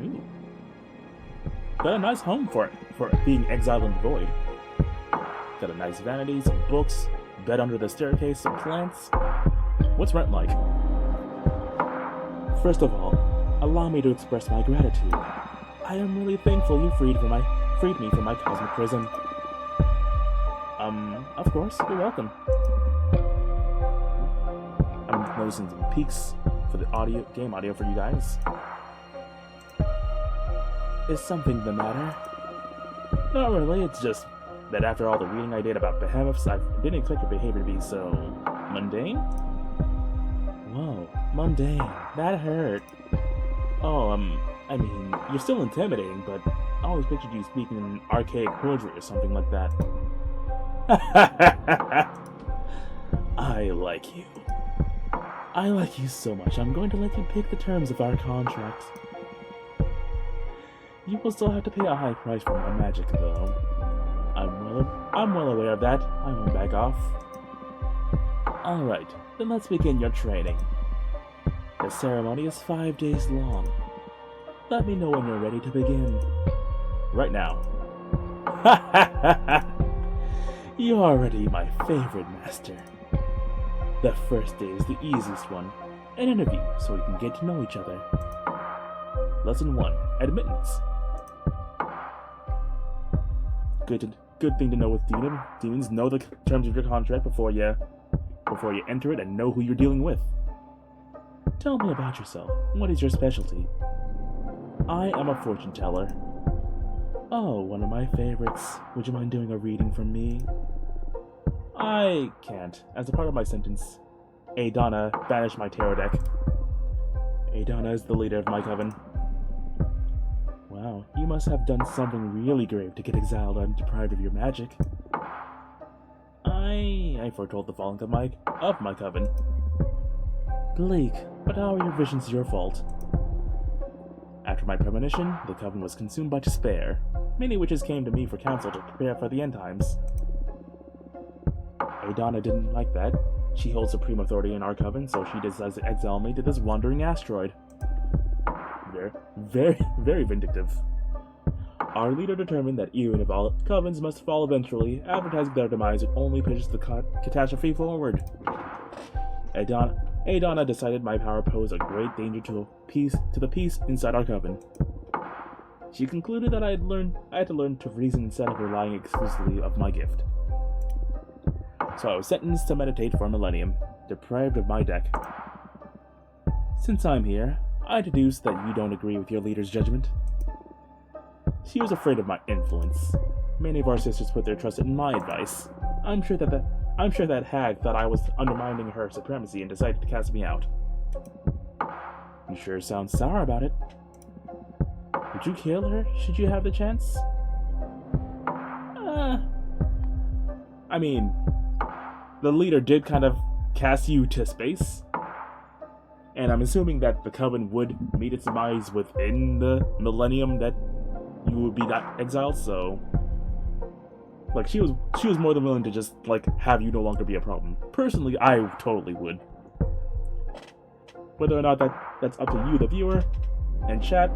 Ooh. Got a nice home for being exiled in the void. Got a nice vanity, some books, bed under the staircase, some plants. What's rent like? First of all, allow me to express my gratitude. I am really thankful you freed me from my cosmic prison. Of course, you're welcome. I'm noticing some peaks for the game audio for you guys. Is something the matter? Not really, it's just that after all the reading I did about behemoths, I didn't expect your behavior to be so... mundane? Whoa, mundane. That hurt. Oh, I mean, you're still intimidating, but I always pictured you speaking in archaic poetry or something like that. I like you. I like you so much, I'm going to let you pick the terms of our contract. You will still have to pay a high price for my magic, though. I'm well aware of that. I won't back off. Alright, then let's begin your training. The ceremony is 5 days long. Let me know when you're ready to begin. Right now. You're already my favorite master. The first day is the easiest one. An interview, so we can get to know each other. Lesson 1. Admittance. Good thing to know with demons. Know the terms of your contract before you enter it and know who you're dealing with. Tell me about yourself. What is your specialty? I am a fortune teller. Oh, one of my favorites. Would you mind doing a reading from me? I can't. As a part of my sentence, Adana banished my tarot deck. Adana is the leader of my coven. Wow, you must have done something really grave to get exiled and deprived of your magic. I foretold the falling of my coven. Bleak, but how are your visions your fault? After my premonition, the coven was consumed by despair. Many witches came to me for counsel to prepare for the end times. Adana didn't like that. She holds supreme authority in our coven, so she decides to exile me to this wandering asteroid. Very vindictive. Our leader determined that even if all covens must fall eventually, advertising their demise would only push the catastrophe forward. Adana decided my power posed a great danger to the peace inside our coven. She concluded that I had to learn to reason instead of relying exclusively of my gift. So I was sentenced to meditate for a millennium, deprived of my deck. Since I'm here, I deduce that you don't agree with your leader's judgment. She was afraid of my influence. Many of our sisters put their trust in my advice. I'm sure that hag thought I was undermining her supremacy and decided to cast me out. You sure sound sour about it. Would you kill her, should you have the chance? I mean, the leader did kind of cast you to space. And I'm assuming that the Coven would meet its demise within the millennium that you would be exiled, so... Like, she was more than willing to just, like, have you no longer be a problem. Personally, I totally would. Whether or not that's up to you, the viewer, and chat,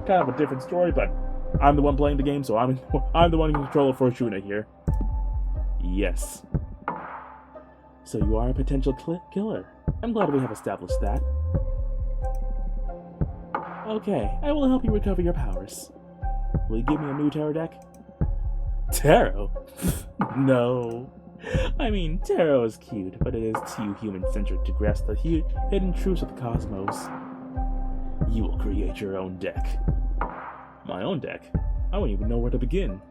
kind of a different story, but I'm the one playing the game, so I'm the one in control of Fortuna here. Yes. So you are a potential killer. I'm glad we have established that. Okay, I will help you recover your powers. Will you give me a new tarot deck? Tarot? No. I mean, tarot is cute, but it is too human-centric to grasp the hidden truths of the cosmos. You will create your own deck. My own deck? I won't even know where to begin.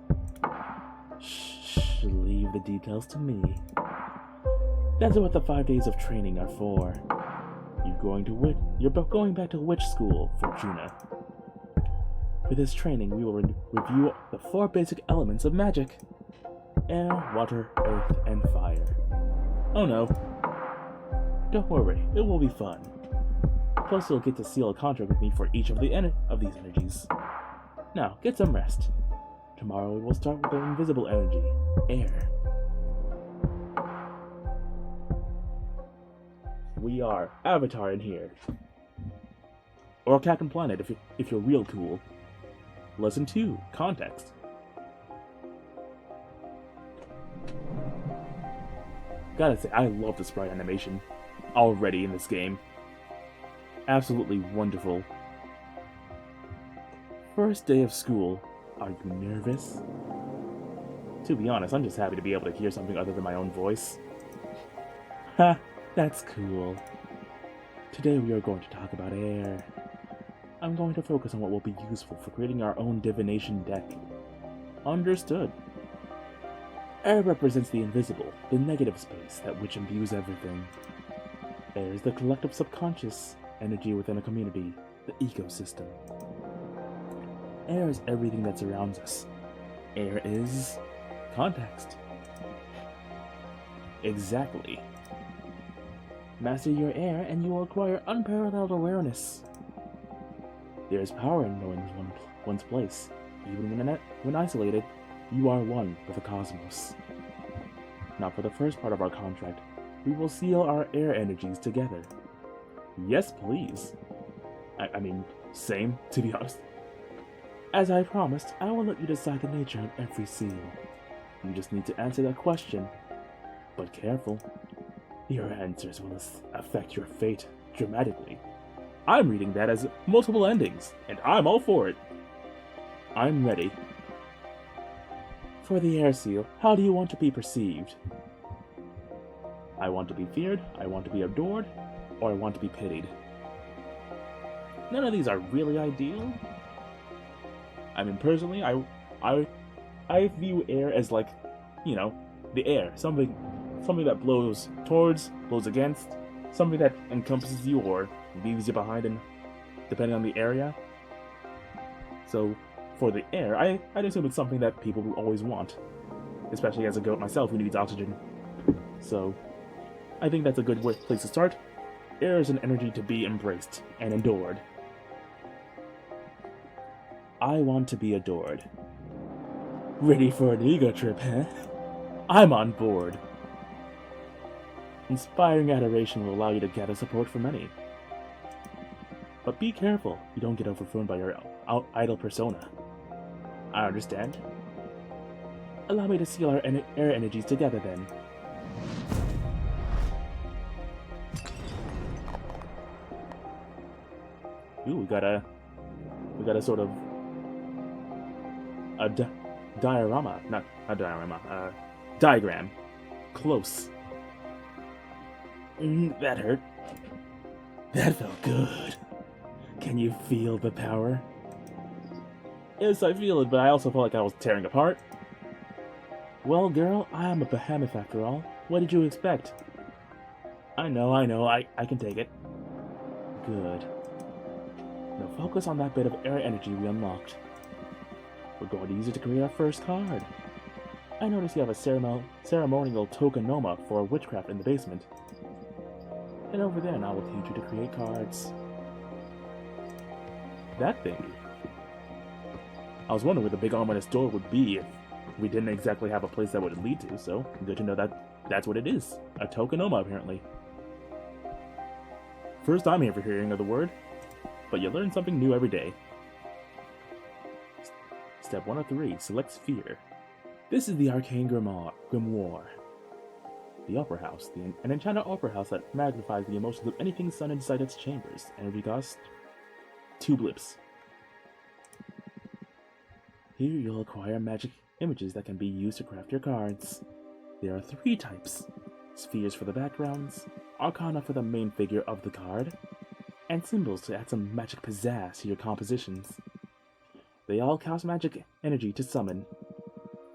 Shh, leave the details to me. That's what the 5 days of training are for. You're going back to witch school, Fortuna. For this training, we will review the 4 basic elements of magic. Air, water, earth, and fire. Oh no. Don't worry, it will be fun. Plus you'll get to seal a contract with me for each of these energies. Now, get some rest. Tomorrow we will start with the invisible energy, air. We are Avatar in here. Or Captain Planet if you're real cool. Lesson 2, Context. Gotta say, I love the sprite animation already in this game. Absolutely wonderful. First day of school. Are you nervous? To be honest, I'm just happy to be able to hear something other than my own voice. Ha, that's cool. Today we are going to talk about air. I'm going to focus on what will be useful for creating our own divination deck. Understood. Air represents the invisible, the negative space that which imbues everything. Air is the collective subconscious energy within a community, the ecosystem. Air is everything that surrounds us. Air is context. Exactly. Master your air and you will acquire unparalleled awareness. There is power in knowing one's place. Even when isolated, you are one with the cosmos. Now for the first part of our contract, we will seal our air energies together. Yes, please. I mean, same, to be honest. As I promised, I will let you decide the nature of every seal. You just need to answer that question. But careful. Your answers will affect your fate dramatically. I'm reading that as multiple endings, and I'm all for it. I'm ready. For the air seal, how do you want to be perceived? I want to be feared, I want to be adored, or I want to be pitied. None of these are really ideal. I mean, personally, I view air as like, you know, the air. Something that blows towards, blows against, something that encompasses you or leaves you behind, and depending on the area. So, for the air, I'd assume it's something that people will always want, especially as a goat myself who needs oxygen. So, I think that's a good place to start. Air is an energy to be embraced and adored. I want to be adored. Ready for an ego trip, huh? I'm on board. Inspiring adoration will allow you to gather support from many. But be careful you don't get overthrown by your idle persona. I understand. Allow me to seal our air energies together then. Ooh, we got a sort of a diorama, not a diorama, diagram. Close. That hurt. That felt good. Can you feel the power? Yes, I feel it, but I also felt like I was tearing apart. Well, girl, I am a behemoth after all. What did you expect? I know, I can take it. Good. Now focus on that bit of air energy we unlocked. We're going to use it to create our first card. I notice you have a ceremonial tokenoma for witchcraft in the basement. Head over there and I will teach you to create cards. That thingy. I was wondering where the big ominous door would be if we didn't exactly have a place that would lead to, so good to know that that's what it is. A tokenoma, apparently. First time ever hearing of the word, but you learn something new every day. Step 1 of 3, select sphere. This is the Arcane Grimoire. The Opera House, an enchanted opera house that magnifies the emotions of anything sun inside its chambers. Energy cost 2 blips. Here you'll acquire magic images that can be used to craft your cards. There are 3 types: spheres for the backgrounds, arcana for the main figure of the card, and symbols to add some magic pizzazz to your compositions. They all cost magic energy to summon.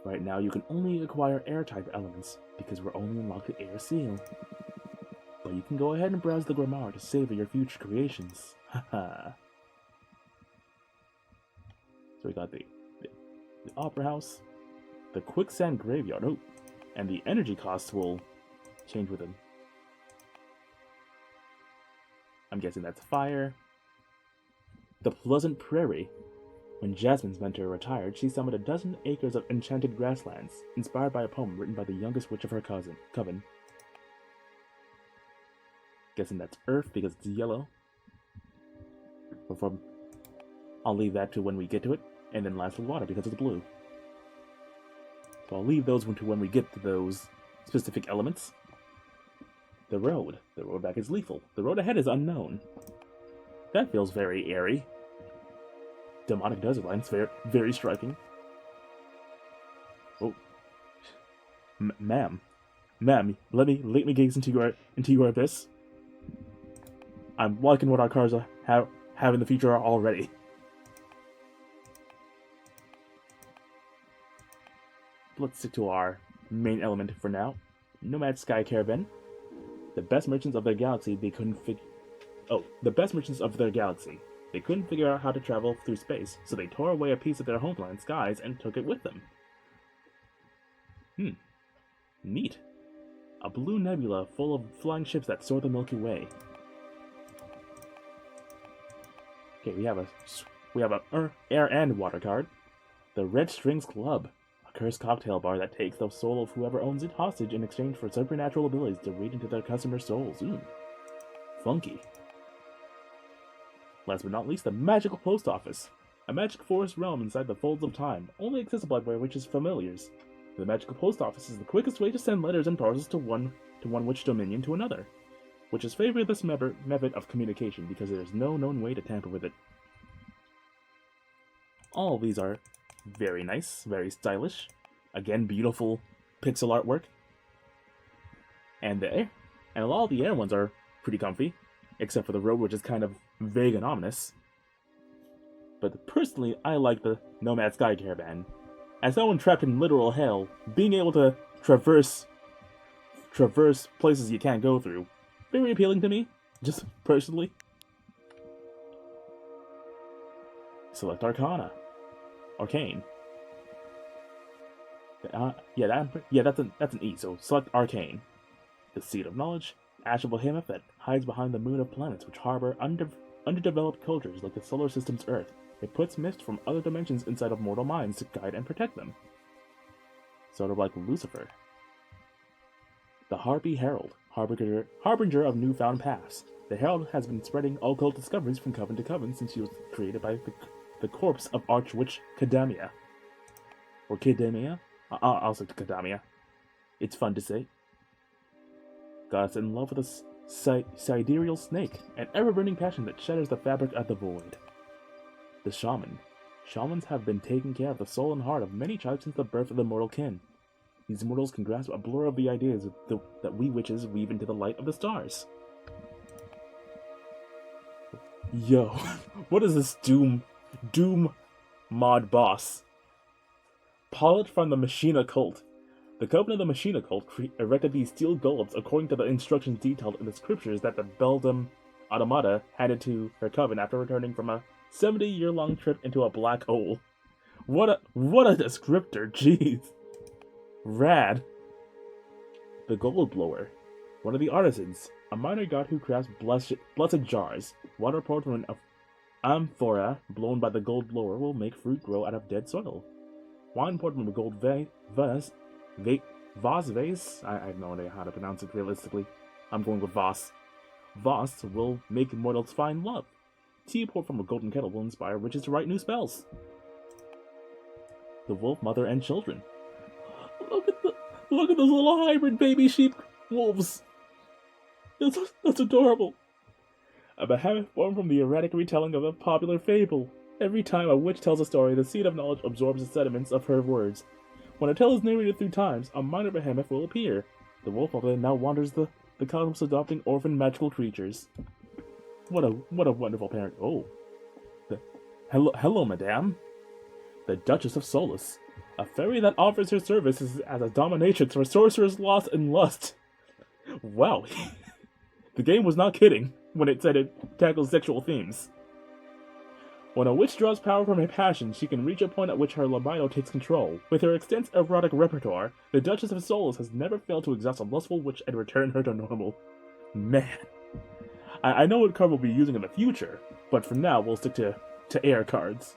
Right now you can only acquire air-type elements, because we're only unlocked the air seal. But you can go ahead and browse the Grimoire to savor your future creations. Haha. So we got the Opera House, the Quicksand Graveyard, and the energy costs will change with them. I'm guessing that's fire. The Pleasant Prairie. When Jasmine's mentor retired, she summoned a dozen acres of enchanted grasslands, inspired by a poem written by the youngest witch of her coven. Guessing that's earth because it's yellow. I'll leave that to when we get to it, and then lastly water because it's blue. So I'll leave those to when we get to those specific elements. The road back is lethal. The road ahead is unknown. That feels very airy. Demonic desert lines, very striking. Oh, ma'am, let me gaze into your abyss. I'm liking what our cars have in the future already. Let's stick to our main element for now. Nomad Sky Caravan. The best merchants of their galaxy, they couldn't figure out how to travel through space, so they tore away a piece of their homeland skies and took it with them. Neat. A blue nebula full of flying ships that soar the Milky Way. Okay, we have a air and water card. The Red Strings Club. A cursed cocktail bar that takes the soul of whoever owns it hostage in exchange for supernatural abilities to read into their customers' souls. Funky. Last but not least, the Magical Post Office. A magic forest realm inside the folds of time, only accessible by witches' familiars. The Magical Post Office is the quickest way to send letters and parcels to one witch dominion to another. Witches favor this method of communication because there is no known way to tamper with it. All of these are very nice, very stylish. Again, beautiful pixel artwork. And a lot of the air ones are pretty comfy, except for the road, which is kind of vague and ominous. But personally, I like the Nomad Sky Caravan. As someone trapped in literal hell, being able to traverse places you can't go through, very appealing to me, just personally. Select Arcana. Arcane. That's an E, so select Arcane. The Seed of Knowledge. Ash of Behemoth that hides behind the moon of planets which harbor underdeveloped cultures like the solar system's Earth. It puts mist from other dimensions inside of mortal minds to guide and protect them. Sort of like Lucifer. The Harpy Herald, harbinger of newfound paths. The Herald has been spreading occult discoveries from coven to coven since she was created by the corpse of Archwitch Kadamia. Or Kadamia? I'll say Kadamia. It's fun to say. Got us in love with a sidereal snake, an ever-burning passion that shatters the fabric of the void. The Shaman. Shamans have been taking care of the soul and heart of many tribes since the birth of the mortal kin. These mortals can grasp a blur of the ideas that we witches weave into the light of the stars. Yo, what is this Doom mod boss? Pilot from the Machina cult. The Coven of the Machina cult erected these steel golems according to the instructions detailed in the scriptures that the Beldam Automata handed to her coven after returning from a 70-year-long trip into a black hole. What a descriptor, jeez. Rad. The Gold Blower. One of the artisans, a minor god who crafts blessed jars. Water poured from an amphora blown by the Gold Blower will make fruit grow out of dead soil. Wine poured from a gold vase. I have no idea how to pronounce it realistically. I'm going with vase. Vase will make mortals find love. Tea poured from a golden kettle will inspire witches to write new spells. The Wolf Mother and Children. Look at those little hybrid baby sheep wolves. That's adorable. A behemoth born from the erratic retelling of a popular fable. Every time a witch tells a story, the seed of knowledge absorbs the sediments of her words. When a tale is narrated through times, a minor behemoth will appear. The Wolf Mother now wanders the cosmos adopting orphan magical creatures. What a wonderful parent. Oh. Hello, madame. The Duchess of Solus. A fairy that offers her services as a dominatrix for sorcerers lost in lust. Wow. The game was not kidding when it said it tackles sexual themes. When a witch draws power from her passion, she can reach a point at which her libido takes control. With her extensive erotic repertoire, the Duchess of Solus has never failed to exhaust a lustful witch and return her to normal. Man. I know what card we'll be using in the future, but for now we'll stick to air cards.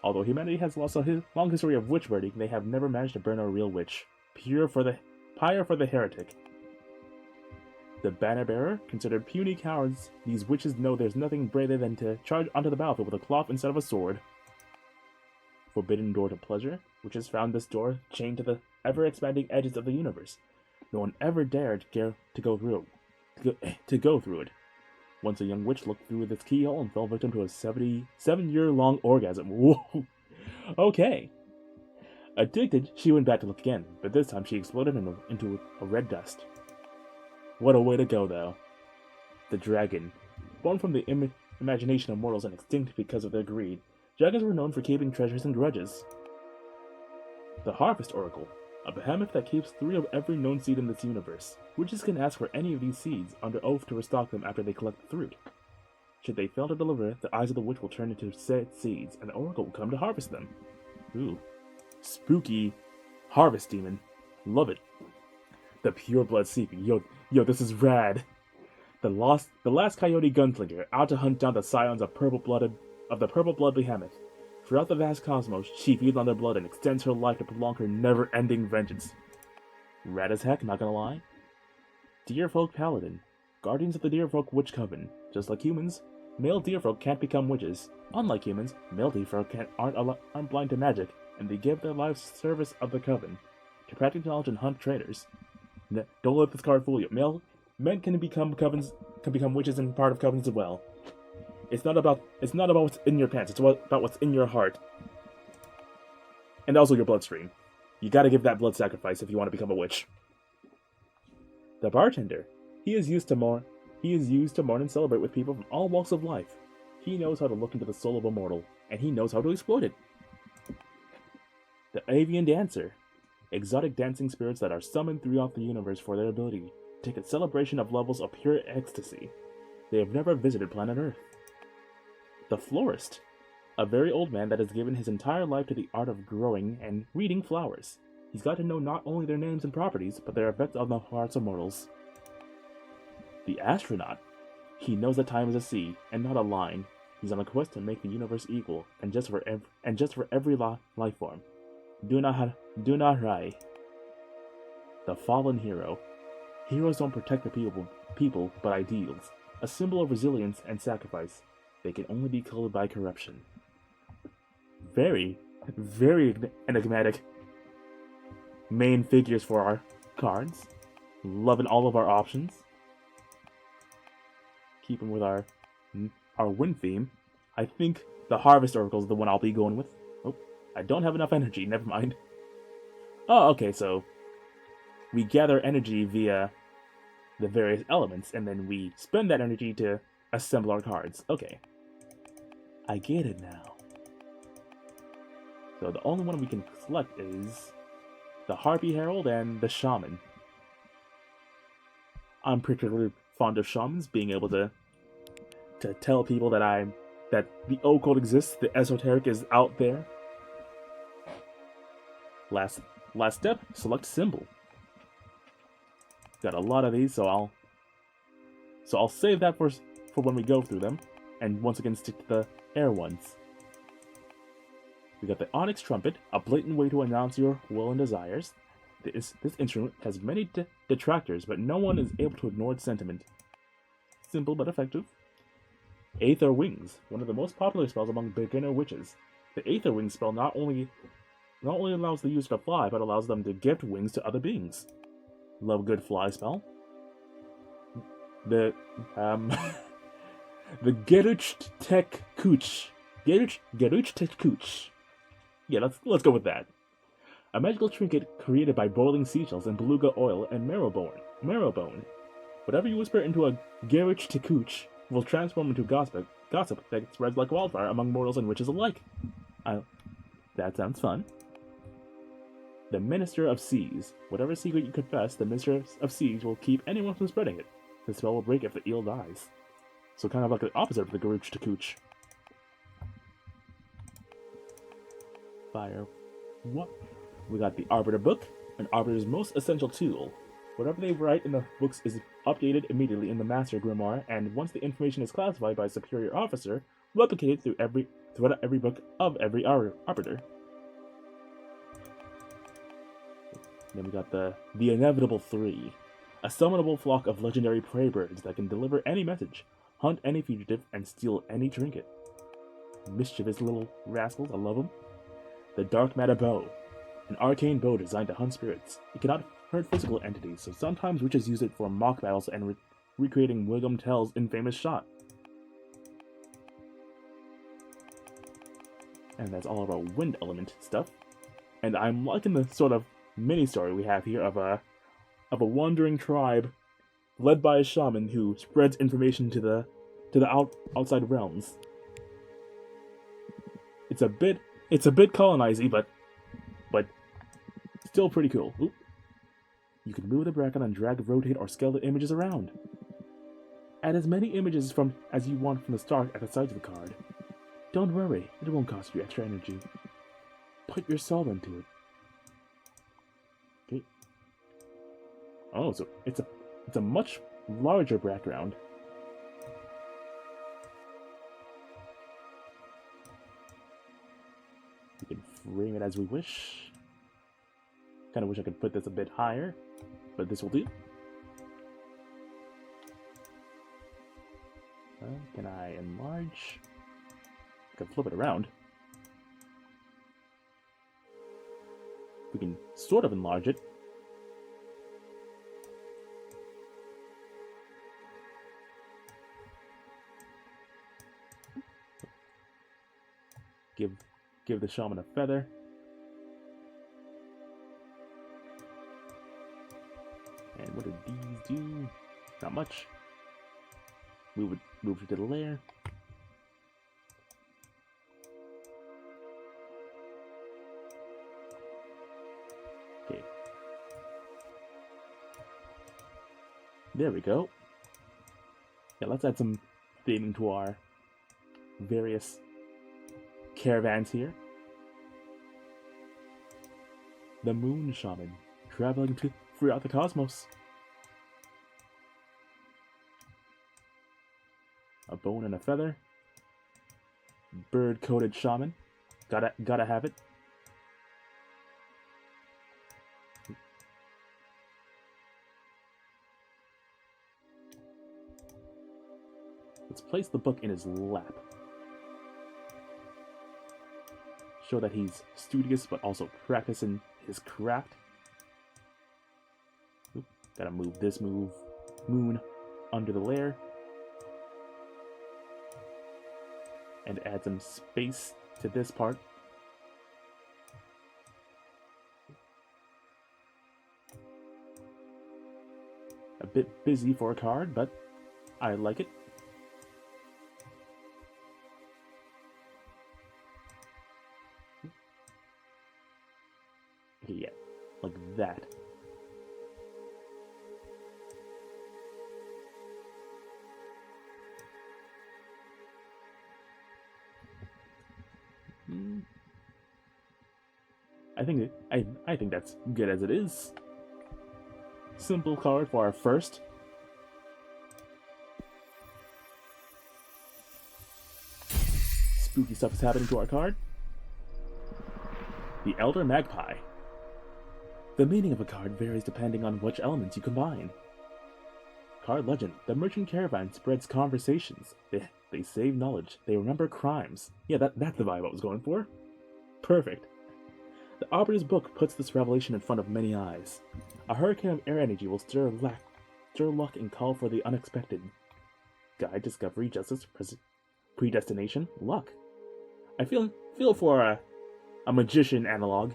Although humanity has lost a long history of witch burning, they have never managed to burn a real witch. Pyre for the heretic. The banner bearer, considered puny cowards, these witches know there's nothing braver than to charge onto the battlefield with a cloth instead of a sword. Forbidden door to pleasure, witches found this door chained to the ever-expanding edges of the universe. No one ever dared to go through it. Once a young witch looked through this keyhole and fell victim to a 77-year-long orgasm. Whoa! Okay. Addicted, she went back to look again, but this time she exploded into a red dust. What a way to go, though. The Dragon. Born from the imagination of mortals and extinct because of their greed, dragons were known for keeping treasures and grudges. The Harvest Oracle. A behemoth that keeps 3 of every known seed in this universe. Witches can ask for any of these seeds under oath to restock them after they collect the fruit. Should they fail to deliver, the eyes of the witch will turn into said seeds, and the oracle will come to harvest them. Ooh. Spooky harvest demon. Love it. The Pureblood Seeking. Yo, this is rad. The last coyote gunslinger, out to hunt down the scions of the purple blood behemoth. Throughout the vast cosmos, she feeds on their blood and extends her life to prolong her never-ending vengeance. Rad as heck, not gonna lie. Deerfolk Paladin. Guardians of the Deerfolk Witch Coven. Just like humans, male Deerfolk can't become witches. Unlike humans, male Deerfolk aren't blind to magic, and they give their lives to service of the Coven, to practice knowledge and hunt traitors. Don't let this card fool you. Men can become witches and part of covens as well. It's not about what's in your pants. It's about what's in your heart, and also your bloodstream. You gotta give that blood sacrifice if you want to become a witch. The Bartender. He is used to mourn and celebrate with people from all walks of life. He knows how to look into the soul of a mortal, and he knows how to exploit it. The Avian Dancer. Exotic dancing spirits that are summoned throughout the universe for their ability to take a celebration of levels of pure ecstasy. They have never visited planet Earth. The Florist. A very old man that has given his entire life to the art of growing and reading flowers. He's got to know not only their names and properties, but their effects on the hearts of mortals. The Astronaut. He knows that time is a sea, and not a line. He's on a quest to make the universe equal, and just for every life form. Do not rai. The Fallen Hero. Heroes don't protect the people, but ideals. A symbol of resilience and sacrifice. They can only be killed by corruption. Very, very enigmatic main figures for our cards. Loving all of our options. Keeping with our win theme. I think the Harvest Oracle is the one I'll be going with. Oh, I don't have enough energy, never mind. Oh, okay, so we gather energy via the various elements, and then we spend that energy to assemble our cards. Okay. I get it now. So the only one we can select is the Harpy Herald, and the Shaman. I'm particularly fond of shamans, being able to tell people that the occult exists, the esoteric is out there. Last step, select symbol. Got a lot of these, so I'll save that for when we go through them, and once again stick to the air ones. We got the Onyx Trumpet, a blatant way to announce your will and desires. This instrument has many detractors, but no one is able to ignore its sentiment. Simple but effective. Aether Wings, one of the most popular spells among beginner witches. The Aether Wings spell not only allows the user to fly, but allows them to gift wings to other beings. Love a good fly spell. The the Gerucht Tech Kuch. Gerucht Tech Kuch. Yeah, let's go with that. A magical trinket created by boiling seashells and beluga oil and marrowbone. Whatever you whisper into a Gerucht Tech Kuch will transform into gossip that spreads like wildfire among mortals and witches alike. That sounds fun. The Minister of Seas. Whatever secret you confess, the Minister of Seas will keep anyone from spreading it. The spell will break if the eel dies. So kind of like the opposite of the Gerucht Tech Kuch. Fire. What? We got the Arbiter book, an Arbiter's most essential tool. Whatever they write in the books is updated immediately in the Master Grimoire, and once the information is classified by a superior officer, replicated throughout every book of every Arbiter. Then we got the Inevitable 3, a summonable flock of legendary prey birds that can deliver any message, hunt any fugitive, and steal any trinket. Mischievous little rascals, I love them. The Dark Matter Bow, an arcane bow designed to hunt spirits. It cannot hurt physical entities, so sometimes witches use it for mock battles and recreating William Tell's infamous shot. And that's all of our wind element stuff. And I'm liking the sort of mini-story we have here of a wandering tribe led by a shaman who spreads information to the outside realms. It's a bit colonizing, but still pretty cool. Oop. You can move the bracket and drag, rotate, or scale the images around. Add as many images as you want from the start at the sides of the card. Don't worry, it won't cost you extra energy. Put your soul into it. Okay. Oh, so it's a much larger background. We can frame it as we wish. Kind of wish I could put this a bit higher, but this will do. Can I enlarge? I can flip it around. We can sort of enlarge it. Give the shaman a feather. And what do these do? Not much. Move it to the layer. Okay. There we go. Yeah, let's add some theming to our various caravans here. The Moon Shaman, traveling throughout the cosmos. A bone and a feather. Bird-coated shaman. Gotta have it. Let's place the book in his lap. Show that he's studious but also practicing his craft. Oop, gotta move this moon under the layer. And add some space to this part. A bit busy for a card, but I like it. Okay, yeah. like that. I think that's good as it is. Simple card for our first. Spooky stuff is happening to our card. The Elder Magpie. The meaning of a card varies depending on which elements you combine. Card legend. The merchant caravan spreads conversations. They save knowledge. They remember crimes. Yeah, that's the vibe I was going for. Perfect. The Arbitor's book puts this revelation in front of many eyes. A hurricane of air energy will stir luck and call for the unexpected. Guide, discovery, justice, predestination, luck. I feel for a magician analog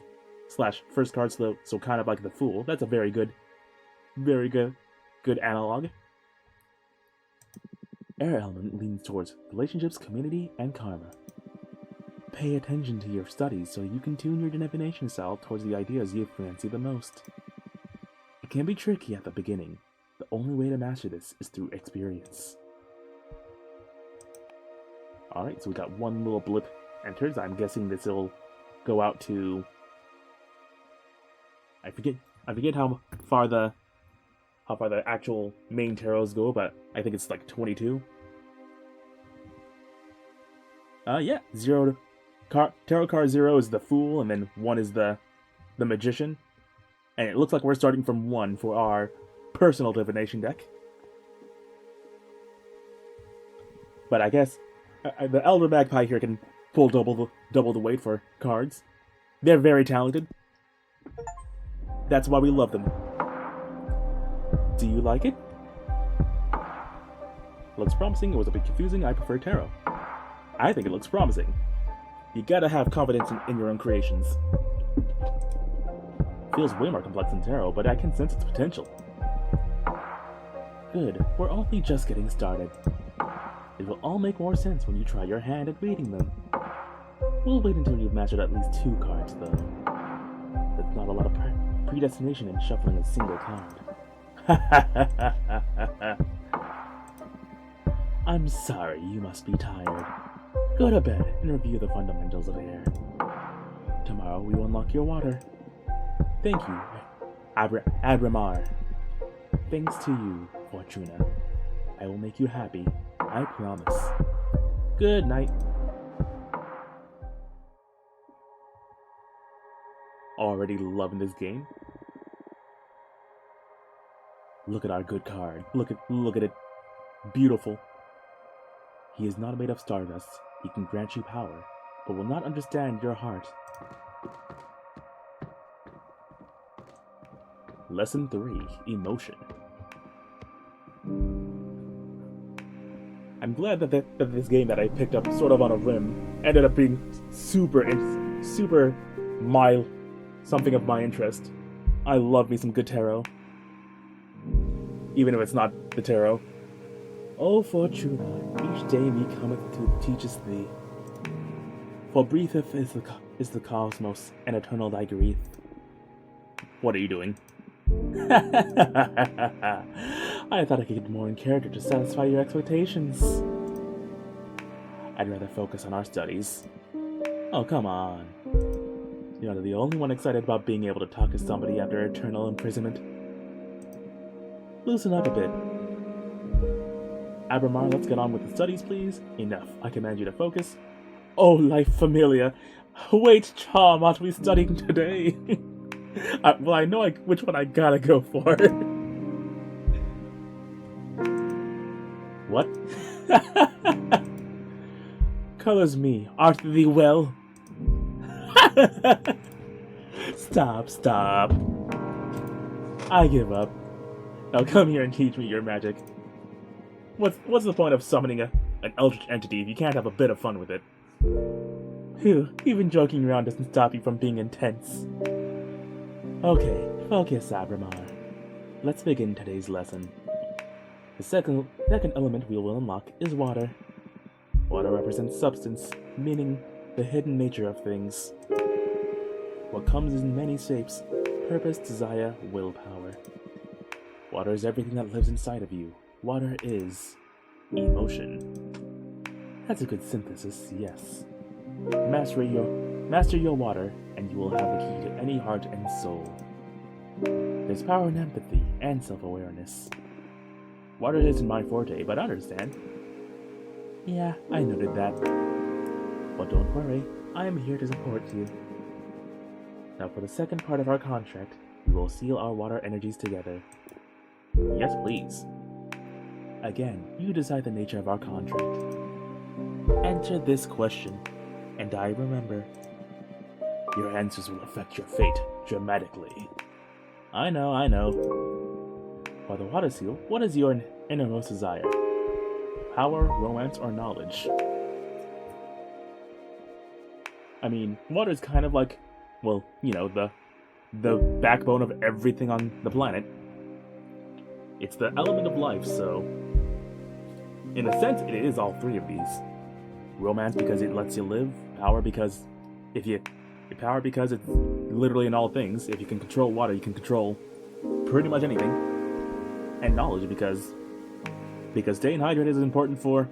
/ first card so kind of like the Fool. That's a very good analog. Air element leans towards relationships, community, and karma. Pay attention to your studies so you can tune your divination style towards the ideas you fancy the most. It can be tricky at the beginning. The only way to master this is through experience. Alright, so we got one little blip enters. I'm guessing this will go out to... I forget how far the actual main tarots go, but I think it's like 22. Yeah, tarot card 0 is the Fool, and then 1 is the Magician. And it looks like we're starting from 1 for our personal divination deck. But I guess the Elder Magpie here can pull double the weight for cards. They're very talented. That's why we love them. Do you like it? Looks promising. It was a bit confusing. I prefer tarot. I think it looks promising. You gotta have confidence in your own creations. Feels way more complex than tarot, but I can sense its potential. Good. We're only just getting started. It will all make more sense when you try your hand at reading them. We'll wait until you've mastered at least 2 cards, though. That's not a lot of predestination in shuffling a single card. I'm sorry, you must be tired. Go to bed and review the fundamentals of air. Tomorrow we will unlock your water. Thank you, Abramar. Thanks to you, Fortuna. I will make you happy. I promise. Good night. Already loving this game. Look at our good card. Look at it. Beautiful. He is not made of stardust. He can grant you power, but will not understand your heart. Lesson 3. Emotion. I'm glad that this game that I picked up sort of on a whim ended up being super something of my interest. I love me some good tarot. Even if it's not the tarot. O Fortuna, each day me cometh to teach us thee. For breatheth is the cosmos, and eternal thy grief. What are you doing? I thought I could get more in character to satisfy your expectations. I'd rather focus on our studies. Oh, come on. You're not the only one excited about being able to talk to somebody after eternal imprisonment. Loosen up a bit. Abramar, let's get on with the studies, please. Enough. I command you to focus. Oh, life familia. Wait, charm, aren't we studying today? Well, I know which one I gotta go for. What? Colors me, art thee well? Stop. I give up. Now come here and teach me your magic. What's the point of summoning an eldritch entity if you can't have a bit of fun with it? Phew, even joking around doesn't stop you from being intense. Okay, focus, Abramar. Let's begin today's lesson. The second element we will unlock is water. Water represents substance, meaning the hidden nature of things. What comes in many shapes, purpose, desire, willpower. Water is everything that lives inside of you. Water is emotion. That's a good synthesis, yes. Master your water, and you will have the key to any heart and soul. There's power in empathy and self-awareness. Water isn't my forte, but I understand. Yeah, I noted that. But don't worry, I am here to support you. Now for the second part of our contract, we will seal our water energies together. Yes, please. Again, you decide the nature of our contract. Enter this question, and I remember. Your answers will affect your fate dramatically. I know. For the water seal, what is your innermost desire? Power, romance, or knowledge? I mean, water is kind of like, well, you know, the backbone of everything on the planet. It's the element of life, so in a sense, it is all three of these. Romance because it lets you live, power because power because it's literally in all things. If you can control water, you can control pretty much anything. And knowledge because staying hydrated is important for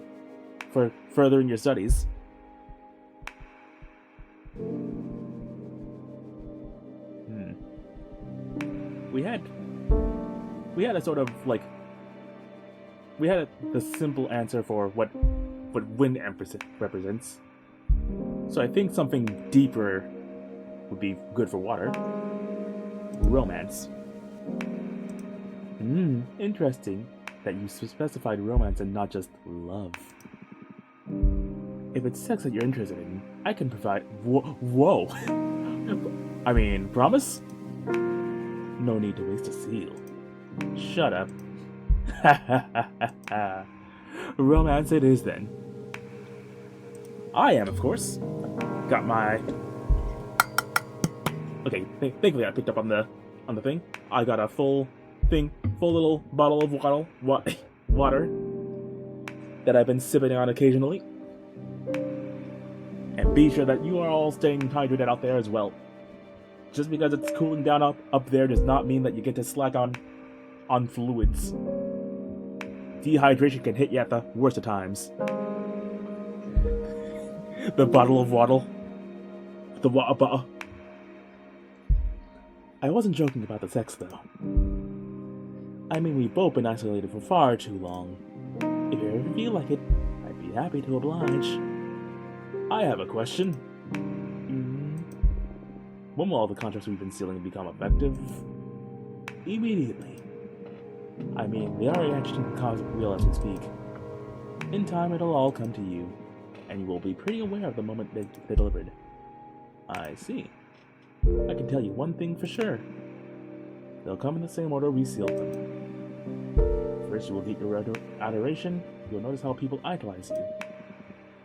furthering your studies. We had a sort of like the simple answer for what wind represents. So I think something deeper would be good for water. Romance. Interesting that you specified romance and not just love. If it's sex that you're interested in, I can provide. Whoa! I mean, promise? No need to waste a seal. Shut up. Romance it is then. I am, of course. Got my. Okay, thankfully I picked up on the thing. I got a full little bottle of water that I've been sipping on occasionally. And be sure that you are all staying hydrated out there as well. Just because it's cooling down up there does not mean that you get to slack on fluids. Dehydration can hit you at the worst of times. The bottle of waddle. The water bottle. I wasn't joking about the sex, though. I mean, we've both been isolated for far too long. If you ever feel like it, I'd be happy to oblige. I have a question. When will all the contracts we've been sealing become effective? Immediately. I mean, they are etched in the cosmic wheel as we speak. In time, it'll all come to you, and you will be pretty aware of the moment they're delivered. I see. I can tell you one thing for sure. They'll come in the same order we sealed them. First, you will get your adoration. You'll notice how people idolize you.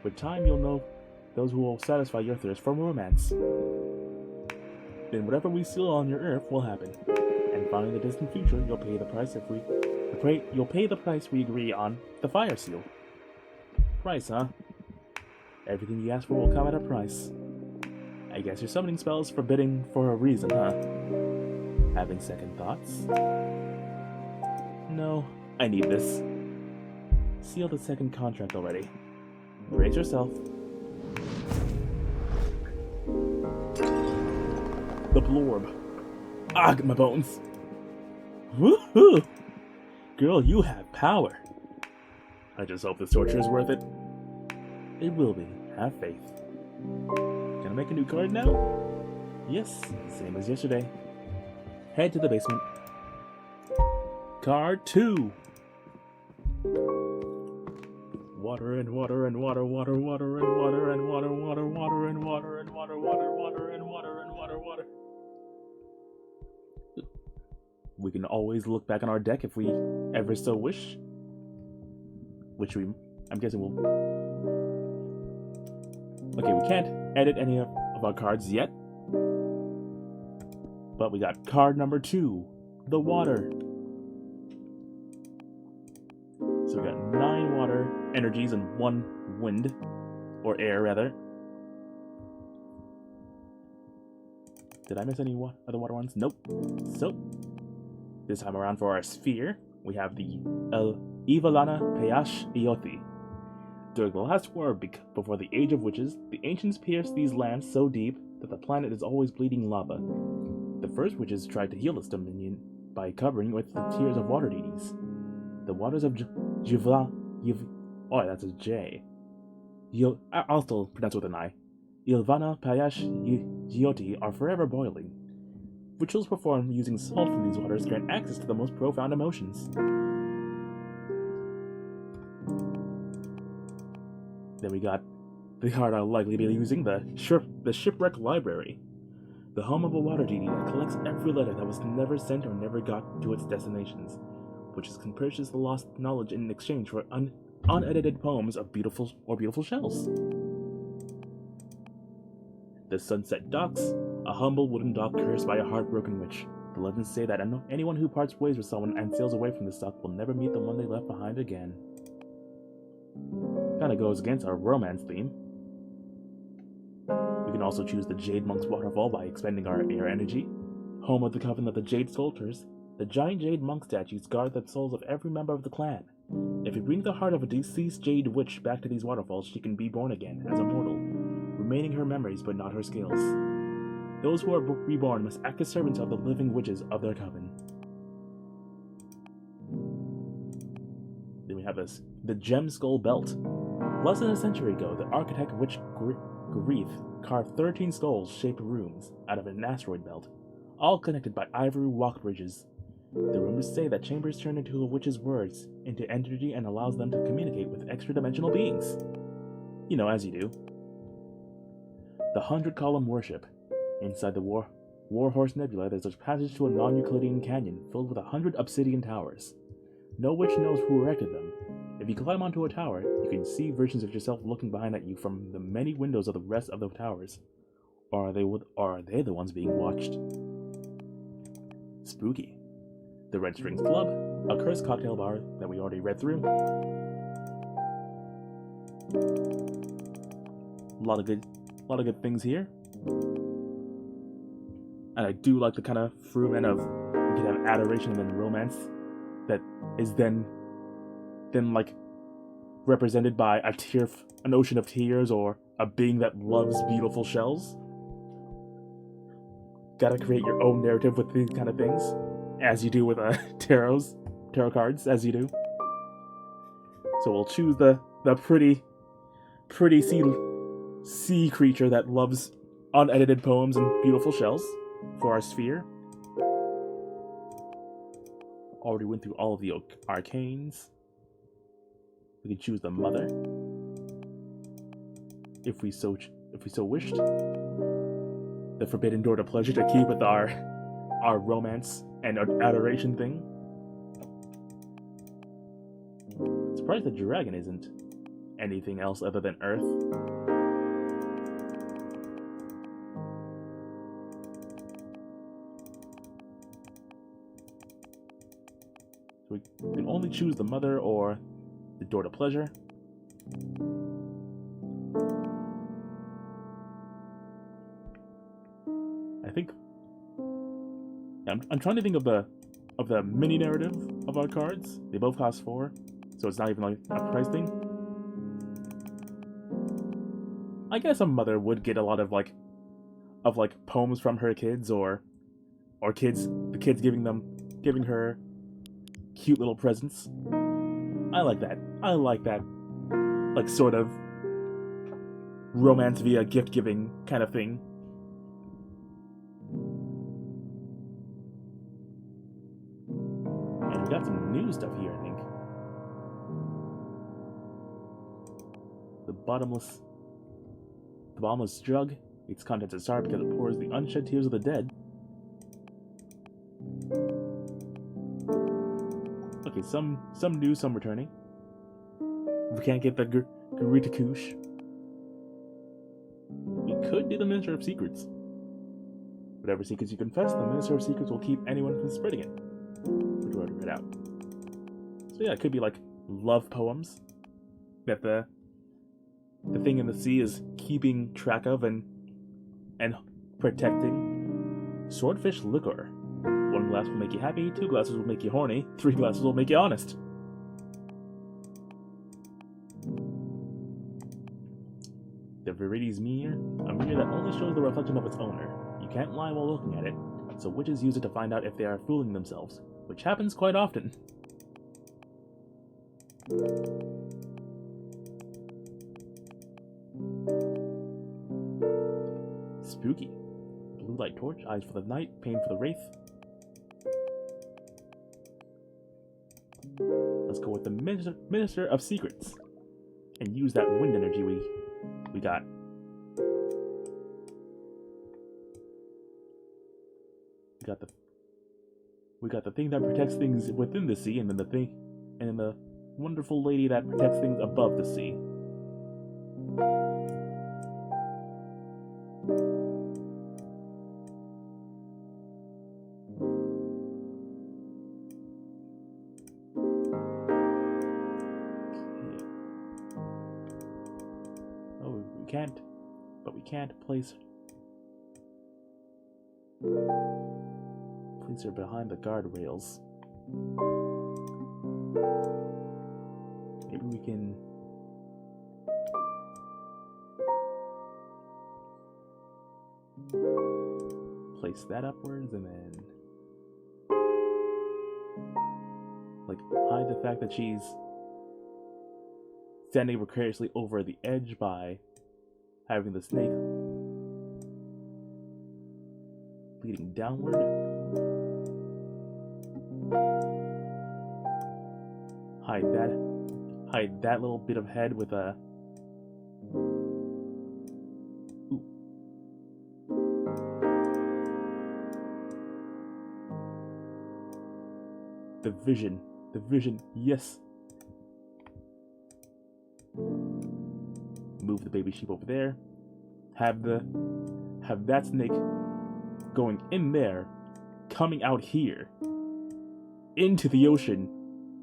With time, you'll know those who will satisfy your thirst for romance. Then whatever we seal on your earth will happen. And finally, in the distant future, you'll pay the price we agree on the fire seal. Price, huh? Everything you ask for will come at a price. I guess your summoning spell is forbidden for a reason, huh? Having second thoughts? No, I need this. Seal the second contract already. Brace yourself. The blorb. Ah, my bones. Woohoo! Girl, you have power. I just hope this torture is worth it. It will be. Have faith. Can I make a new card now? Yes, same as yesterday. Head to the basement. Card 2. Water and water and water, water, water and water and water, water, water and water and water, water, water and water and water, water. We can always look back on our deck if we ever so wish. I'm guessing we'll. Okay, we can't edit any of our cards yet. But we got card number 2, the water. So we got 9 water energies and 1 wind, or air rather. Did I miss any other water ones? Nope. So, this time around for our sphere, we have the Ivalana Peyash Ioti. During the last war before the Age of Witches, the ancients pierced these lands so deep that the planet is always bleeding lava. The first witches tried to heal this dominion by covering with the tears of water deities. The waters of that's a J. I'll still pronounce with an I. Ilvana Payash Gioti are forever boiling. Rituals performed using salt from these waters grant access to the most profound emotions. Then we got the card I'll likely be using, the Shipwreck Library. The home of a water deity that collects every letter that was never sent or never got to its destinations, which can purchase the lost knowledge in exchange for unedited poems of beautiful shells. The Sunset Docks, a humble wooden dock cursed by a heartbroken witch. The legends say that anyone who parts ways with someone and sails away from this dock will never meet the one they left behind again. Kinda goes against our romance theme. We can also choose the Jade Monk's Waterfall by expending our air energy. Home of the Coven of the Jade Soldiers, the giant Jade Monk statues guard the souls of every member of the clan. If you bring the heart of a deceased Jade Witch back to these waterfalls, she can be born again as a mortal, remaining her memories but not her skills. Those who are reborn must act as servants of the living witches of their coven. Then we have the Gem Skull Belt. Less than a century ago, the architect Witch Greeth carved 13 skull-shaped rooms out of an asteroid belt, all connected by ivory walk bridges. The rumors say that chambers turn into a witch's words into energy and allows them to communicate with extra-dimensional beings. You know, as you do. The 100-column worship. Inside the Warhorse Nebula, there's a passage to a non-Euclidean canyon filled with 100 obsidian towers. No witch knows who erected them. If you climb onto a tower, you can see versions of yourself looking behind at you from the many windows of the rest of the towers. Or are they the ones being watched? Spooky. The Red Strings Club, a cursed cocktail bar that we already read through. A lot of good things here. And I do like the kind of frument of you can have adoration and then romance that is then like represented by an ocean of tears or a being that loves beautiful shells. Gotta create your own narrative with these kind of things, as you do with tarot cards, as you do. So we'll choose the pretty sea creature that loves unedited poems and beautiful shells for our sphere. Already went through all of the arcanes. We can choose the mother, if we so wished. The forbidden door to pleasure to keep with our romance and adoration thing. Surprised the dragon isn't anything else other than Earth. So we can only choose the mother or the door to pleasure. I think I'm trying to think of the mini narrative of our cards. They both cost 4, so it's not even like a price thing. I guess a mother would get a lot of poems from her kids or the kids giving her cute little presents. I like that. Like sort of romance via gift giving kind of thing. And we got some new stuff here, I think. The bottomless jug. Its contents are sour because it pours the unshed tears of the dead. Okay, some new, some returning. We can't get the Garita Koosh. We could do the Minister of Secrets. Whatever secrets you confess, the Minister of Secrets will keep anyone from spreading it. Which we already read out. So yeah, it could be like love poems that the thing in the sea is keeping track of and protecting. Swordfish liquor. 1 glass will make you happy, 2 glasses will make you horny, 3 glasses will make you honest. The Viridi's mirror, a mirror that only shows the reflection of its owner. You can't lie while looking at it, so witches use it to find out if they are fooling themselves, which happens quite often. Spooky. Blue light torch, eyes for the night, pain for the wraith. Let's go with the Minister of Secrets and use that wind energy we got. We got the thing that protects things within the sea, and then the wonderful lady that protects things above the sea. We can't place her behind the guardrails. Maybe we can place that upwards and then like hide the fact that she's standing precariously over the edge by having the snake leading downward. Hide that little bit of head with a The vision, yes. Move the baby sheep over there. Have that snake going in there, coming out here into the ocean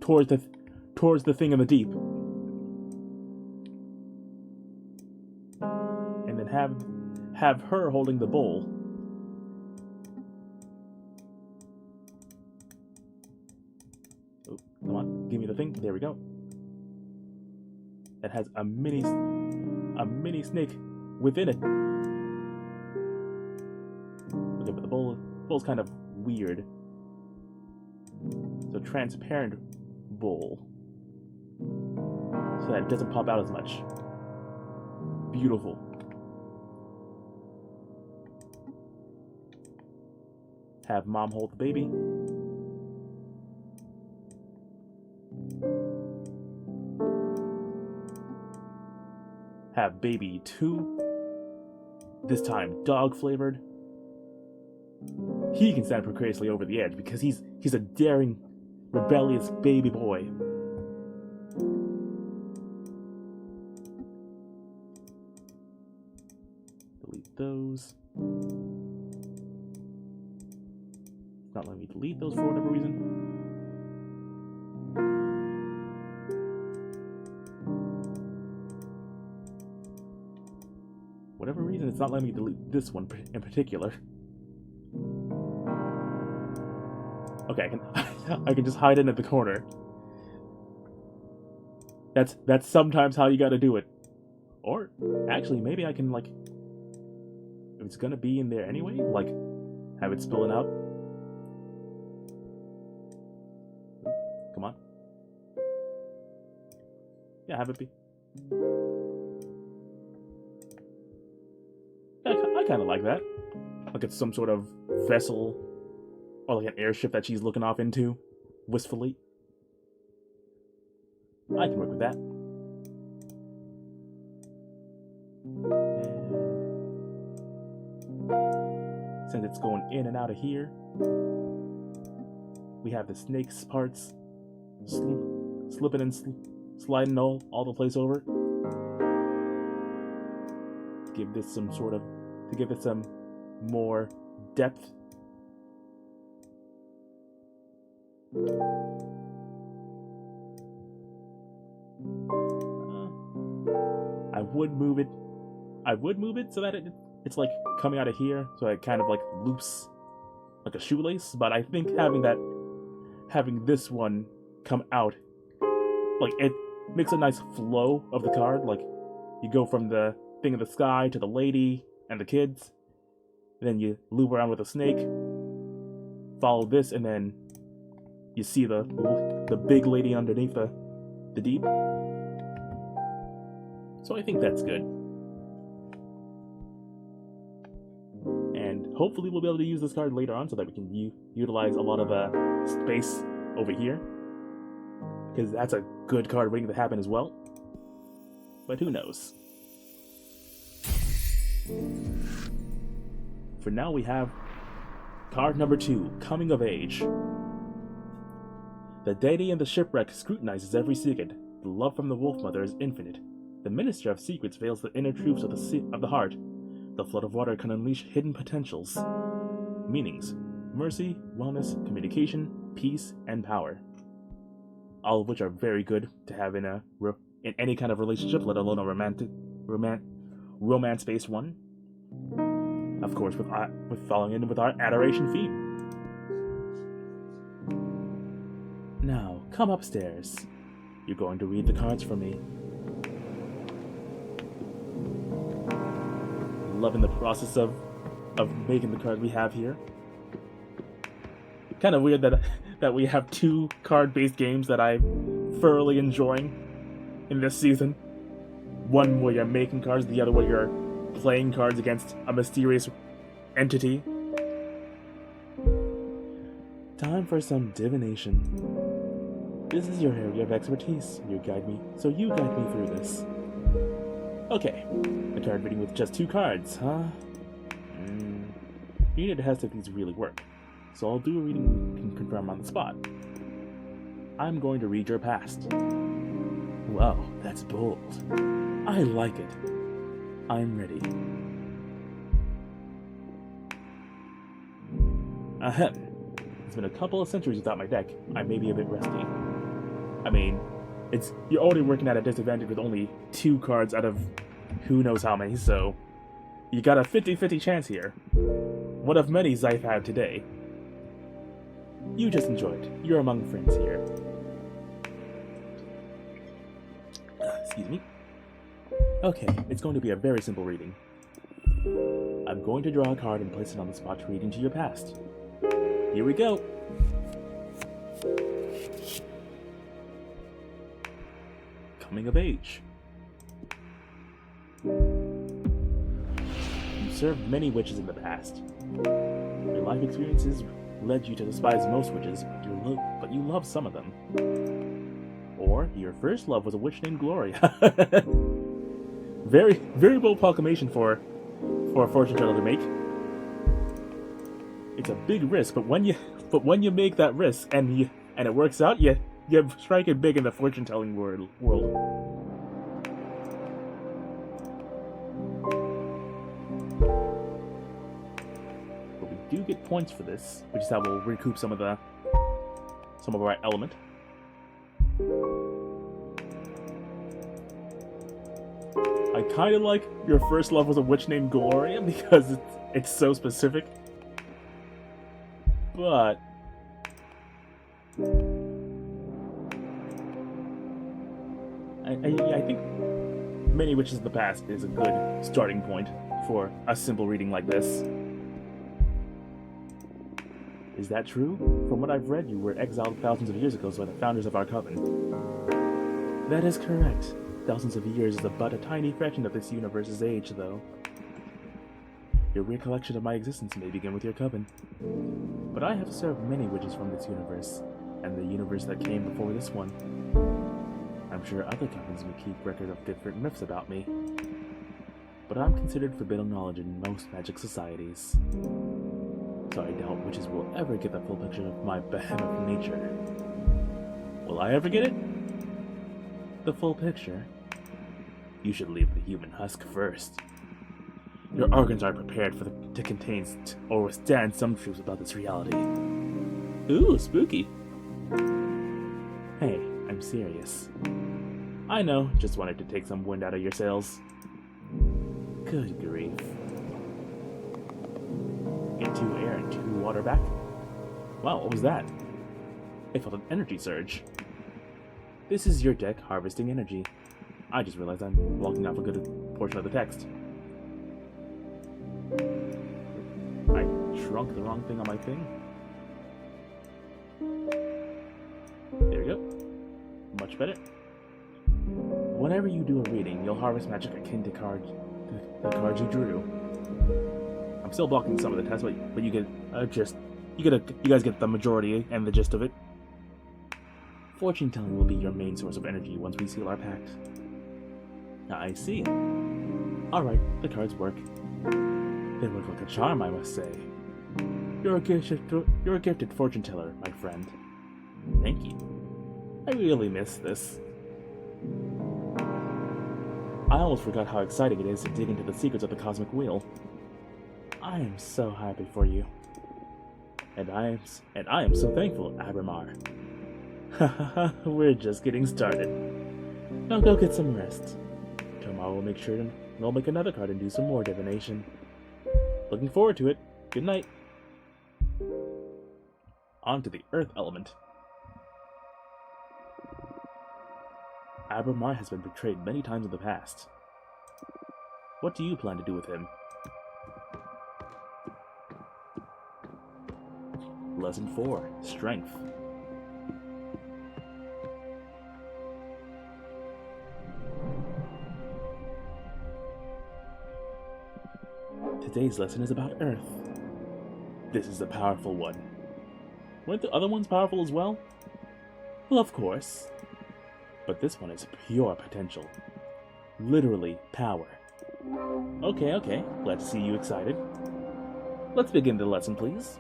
towards the thing in the deep, and then have her holding the bowl. Oh, come on, give me the thing. There we go. That has a mini snake within it. Okay, but the bowl's kind of weird. It's a transparent bowl, so that it doesn't pop out as much. Beautiful. Have mom hold the baby. Have baby 2. This time dog flavored. He can stand precariously over the edge because he's a daring, rebellious baby boy. Delete those. It's not letting me delete those for whatever reason. Whatever reason, it's not letting me delete this one in particular. Okay, I can just hide in at the corner. That's sometimes how you gotta do it. Or actually, maybe I can, like, if it's gonna be in there anyway, like, have it spilling out. Come on. Yeah, have it be. I kind of like that. Like it's some sort of vessel or like an airship that she's looking off into wistfully. I can work with that. And since it's going in and out of here, we have the snake's parts slipping and sliding all the place over. Give this some sort of, to give it some more depth. I would move it so that it's like coming out of here, so it kind of like loops like a shoelace, but I think having this one come out, like, it makes a nice flow of the card. Like, you go from the thing in the sky to the lady and the kids, then you loop around with a snake, follow this, and then you see the big lady underneath the deep. So I think that's good. And hopefully we'll be able to use this card later on so that we can utilize a lot of space over here. Because that's a good card waiting to happen as well. But who knows? For now we have card number 2, Coming of Age. The deity in the shipwreck scrutinizes every secret. The love from the Wolf Mother is infinite. The Minister of Secrets veils the inner truths of the heart. The flood of water can unleash hidden potentials. Meanings: mercy, wellness, communication, peace, and power. All of which are very good to have in any kind of relationship, let alone a romance-based one. Of course, with following in with our adoration theme. Now, come upstairs. You're going to read the cards for me. Loving the process of making the card we have here. Kind of weird that we have 2 card-based games that I'm thoroughly enjoying in this season. One where you're making cards, the other where you're playing cards against a mysterious entity. Time for some divination. This is your area of expertise. You guide me through this. Okay, a card reading with just 2 cards, huh? You need to test if these really work. So I'll do a reading and confirm on the spot. I'm going to read your past. Wow, that's bold. I like it. I'm ready. Ahem. It's been a couple of centuries without my deck. I may be a bit rusty. I mean, you're already working at a disadvantage with only 2 cards out of who knows how many, so you got a 50-50 chance here. One of many Zyph have today. You just enjoy it. You're among friends here. Excuse me. Okay, it's going to be a very simple reading. I'm going to draw a card and place it on the spot to read into your past. Here we go. Coming of Age. You served many witches in the past. Your life experiences led you to despise most witches, but you love some of them. Or your first love was a witch named Gloria. Very, very bold proclamation for a fortune teller to make. It's a big risk, but when you make that risk and it works out, you strike it big in the fortune telling world. But we do get points for this, which is how we'll recoup some of our element. I kind of like your first love was a witch named Gloria because it's so specific. But I think many witches in the past is a good starting point for a simple reading like this. Is that true? From what I've read, you were exiled thousands of years ago by the founders of our coven. That is correct. Thousands of years is but a tiny fraction of this universe's age, though. Your recollection of my existence may begin with your coven. But I have served many witches from this universe, and the universe that came before this one. I'm sure other covens may keep record of different myths about me. But I'm considered forbidden knowledge in most magic societies. So I doubt witches will ever get the full picture of my behemoth nature. Will I ever get it? The full picture? You should leave the human husk first. Your organs are prepared to contain or withstand some truths about this reality. Ooh, spooky. Hey, I'm serious. I know, just wanted to take some wind out of your sails. Good grief. Get 2 air and 2 water back. Wow, what was that? I felt an energy surge. This is your deck harvesting energy. I just realized I'm blocking off a good portion of the text. I shrunk the wrong thing on my thing. There we go. Much better. Whenever you do a reading, you'll harvest magic akin to the cards you drew. I'm still blocking some of the text, but you get you guys get the majority and the gist of it. Fortune telling will be your main source of energy once we seal our pact. I see. Alright, the cards work. They work like a charm, I must say. You're a gifted fortune teller, my friend. Thank you. I really miss this. I almost forgot how exciting it is to dig into the secrets of the cosmic wheel. I am so happy for you. And I am so thankful, Abramar. Hahaha, we're just getting started. Now go get some rest. Tomorrow we'll make another card and do some more divination. Looking forward to it. Good night. On to the earth element. Abramar has been betrayed many times in the past. What do you plan to do with him? Lesson 4. Strength. Today's lesson is about Earth. This is a powerful one. Weren't the other ones powerful as well? Well, of course. But this one is pure potential. Literally power. Okay, glad to see you excited. Let's begin the lesson, please.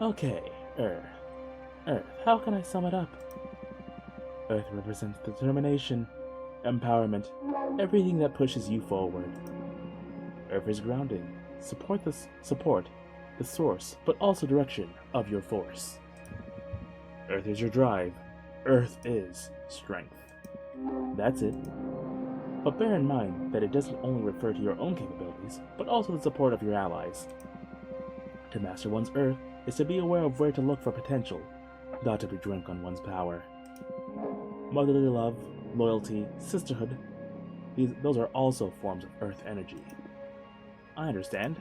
Okay, Earth. Earth, how can I sum it up? Earth represents determination, empowerment, everything that pushes you forward. Earth is grounding, support, the source, but also direction of your force. Earth is your drive. Earth is strength. That's it. But bear in mind that it doesn't only refer to your own capabilities, but also the support of your allies. To master one's Earth is to be aware of where to look for potential, not to be drunk on one's power. Motherly love, loyalty, sisterhood, those are also forms of Earth energy. I understand.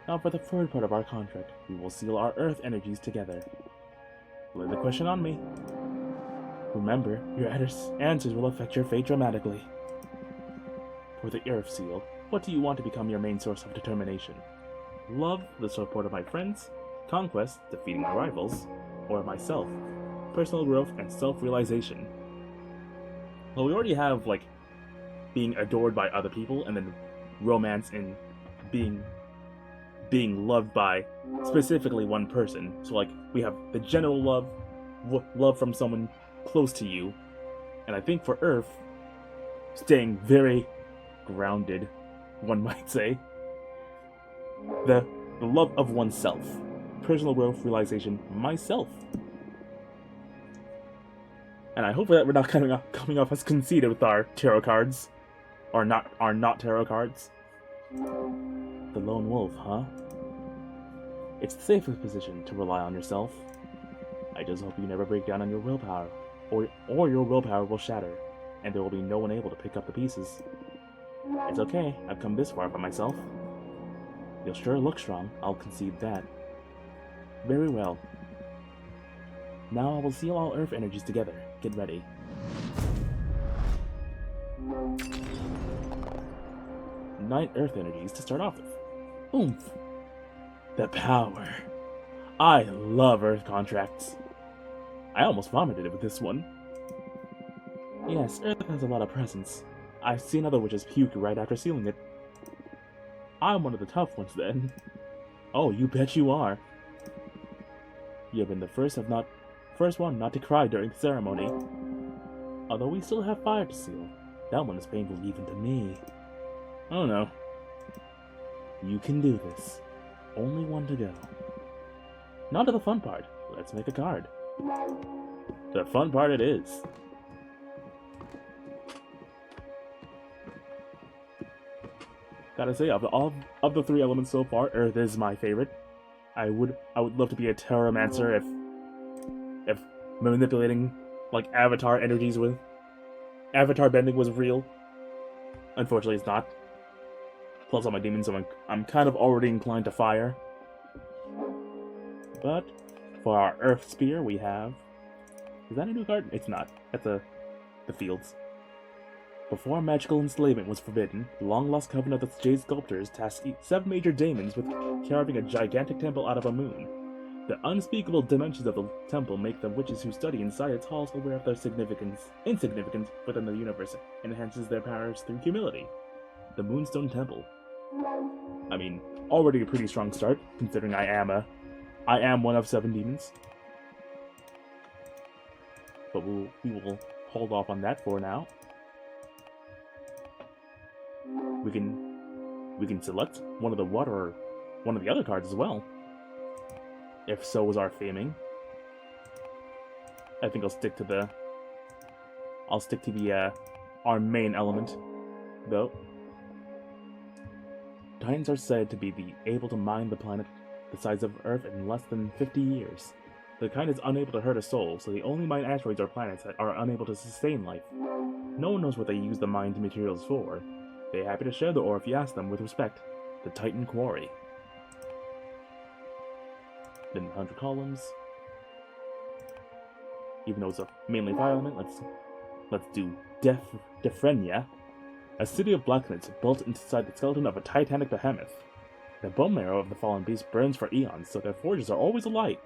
Now for the third part of our contract, we will seal our Earth energies together. Lay the question on me. Remember, your answers will affect your fate dramatically. For the Earth seal, what do you want to become your main source of determination? Love, the support of my friends, conquest, defeating my rivals, or myself, personal growth and self-realization. Well, we already have, like, being adored by other people, and then romance in being loved by specifically one person. So, like, we have the general love from someone close to you, and I think for Earth, staying very grounded, one might say, the love of oneself, personal growth, realization, myself. And I hope that we're not coming off as conceited with our tarot cards, or not tarot cards. The lone wolf, huh? It's the safest position to rely on yourself. I just hope you never break down on your willpower, or your willpower will shatter, and there will be no one able to pick up the pieces. It's okay, I've come this far by myself. You'll sure look strong, I'll concede that. Very well. Now I will seal all Earth energies together. Get ready. 9 Earth energies to start off with. Oomph! The power. I love Earth contracts. I almost vomited with this one. Yes, Earth has a lot of presence. I've seen other witches puke right after sealing it. I'm one of the tough ones then. Oh, you bet you are. You have been the first one not to cry during the ceremony. Although we still have fire to seal, that one is painful even to me. Oh no. You can do this. Only one to go. Now to the fun part. Let's make a card. The fun part it is. Gotta say, of the three elements so far, Earth is my favorite. I would love to be a Terramancer if manipulating like Avatar energies with Avatar bending was real. Unfortunately, it's not. Plus, all my demons, so I'm kind of already inclined to fire. But for our Earth Spear, we have. Is that a new card? It's not. That's the fields. Before magical enslavement was forbidden, the long-lost coven of the Jade Sculptors tasked 7 major daemons with carving a gigantic temple out of a moon. The unspeakable dimensions of the temple make the witches who study inside its halls aware of their insignificance within the universe, and enhances their powers through humility. The Moonstone Temple. I mean, already a pretty strong start, considering I am one of 7 demons. But we will hold off on that for now. We can select one of the water or one of the other cards as well. If so is our theming. I think I'll stick to the our main element, though. Titans are said to be able to mine the planet the size of Earth in less than 50 years. The kind is unable to hurt a soul, so they only mine asteroids or planets that are unable to sustain life. No one knows what they use the mined materials for. They're happy to share the ore if you ask them with respect. The Titan Quarry. Then 100 columns. Even though it's a mainly fire element, let's do Defrenia, a city of blacksmiths built inside the skeleton of a titanic behemoth. The bone marrow of the fallen beast burns for eons, so their forges are always alight.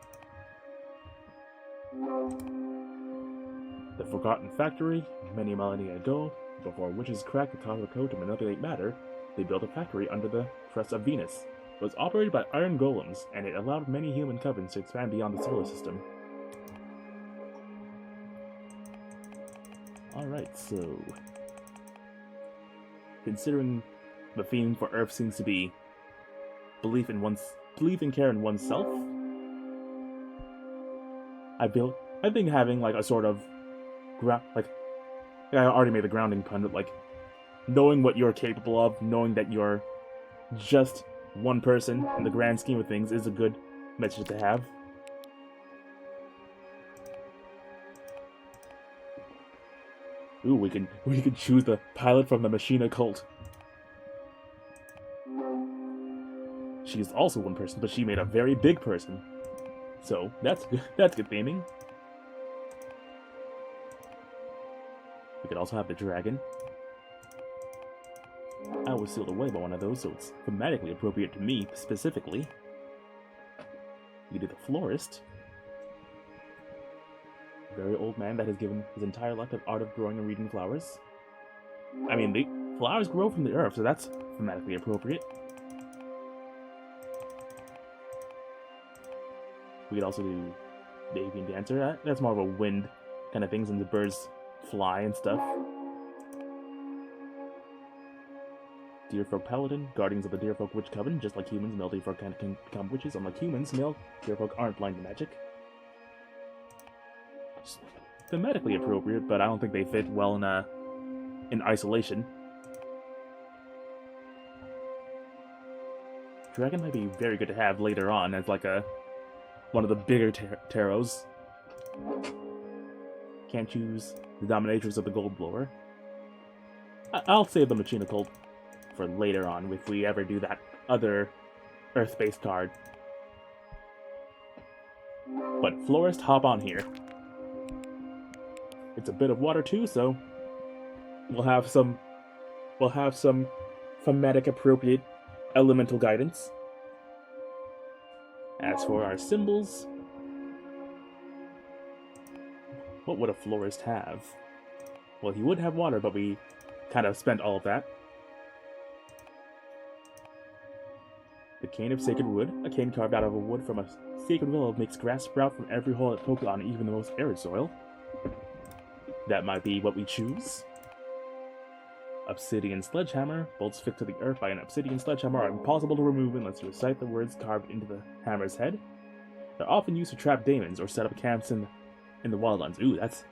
The Forgotten Factory. Many millennia ago, before witches cracked the copper code to manipulate matter, they built a factory under the crest of Venus. It was operated by iron golems, and it allowed many human covens to expand beyond the solar system. Alright, so considering the theme for Earth seems to be belief and care in oneself, I think having like a sort of I already made the grounding pun, but like knowing what you're capable of, knowing that you're just one person in the grand scheme of things is a good message to have. Ooh, we can choose the pilot from the Machina cult. She is also one person, but she made a very big person. So that's good theming. We could also have the dragon. I was sealed away by one of those, so it's thematically appropriate to me specifically. We could do the florist. A very old man that has given his entire life to the art of growing and reading flowers. I mean, the flowers grow from the earth, so that's thematically appropriate. We could also do the avian dancer. That's more of a wind kind of thing, since the birds fly and stuff. Deerfolk Paladin, Guardians of the Deerfolk Witch Coven. Just like humans, male Deerfolk can become witches. Unlike humans, male Deerfolk aren't blind to magic. Just thematically appropriate, but I don't think they fit well in isolation. Dragon might be very good to have later on as like one of the bigger tarots. Can't choose the Dominatrix of the Gold Blower. I'll save the Machina Cult for later on if we ever do that other Earth-based card. But Florist, hop on here. It's a bit of water too, so we'll have some thematic appropriate elemental guidance. As for our symbols, what would a florist have? Well, he would have water, but we kind of spent all of that. The Cane of Sacred Wood. A cane carved out of a wood from a sacred willow makes grass sprout from every hole it pokes on even the most arid soil. That might be what we choose. Obsidian Sledgehammer. Bolts fixed to the earth by an obsidian sledgehammer are impossible to remove unless you recite the words carved into the hammer's head. They're often used to trap daemons or set up camps in the wildlands. Ooh, that's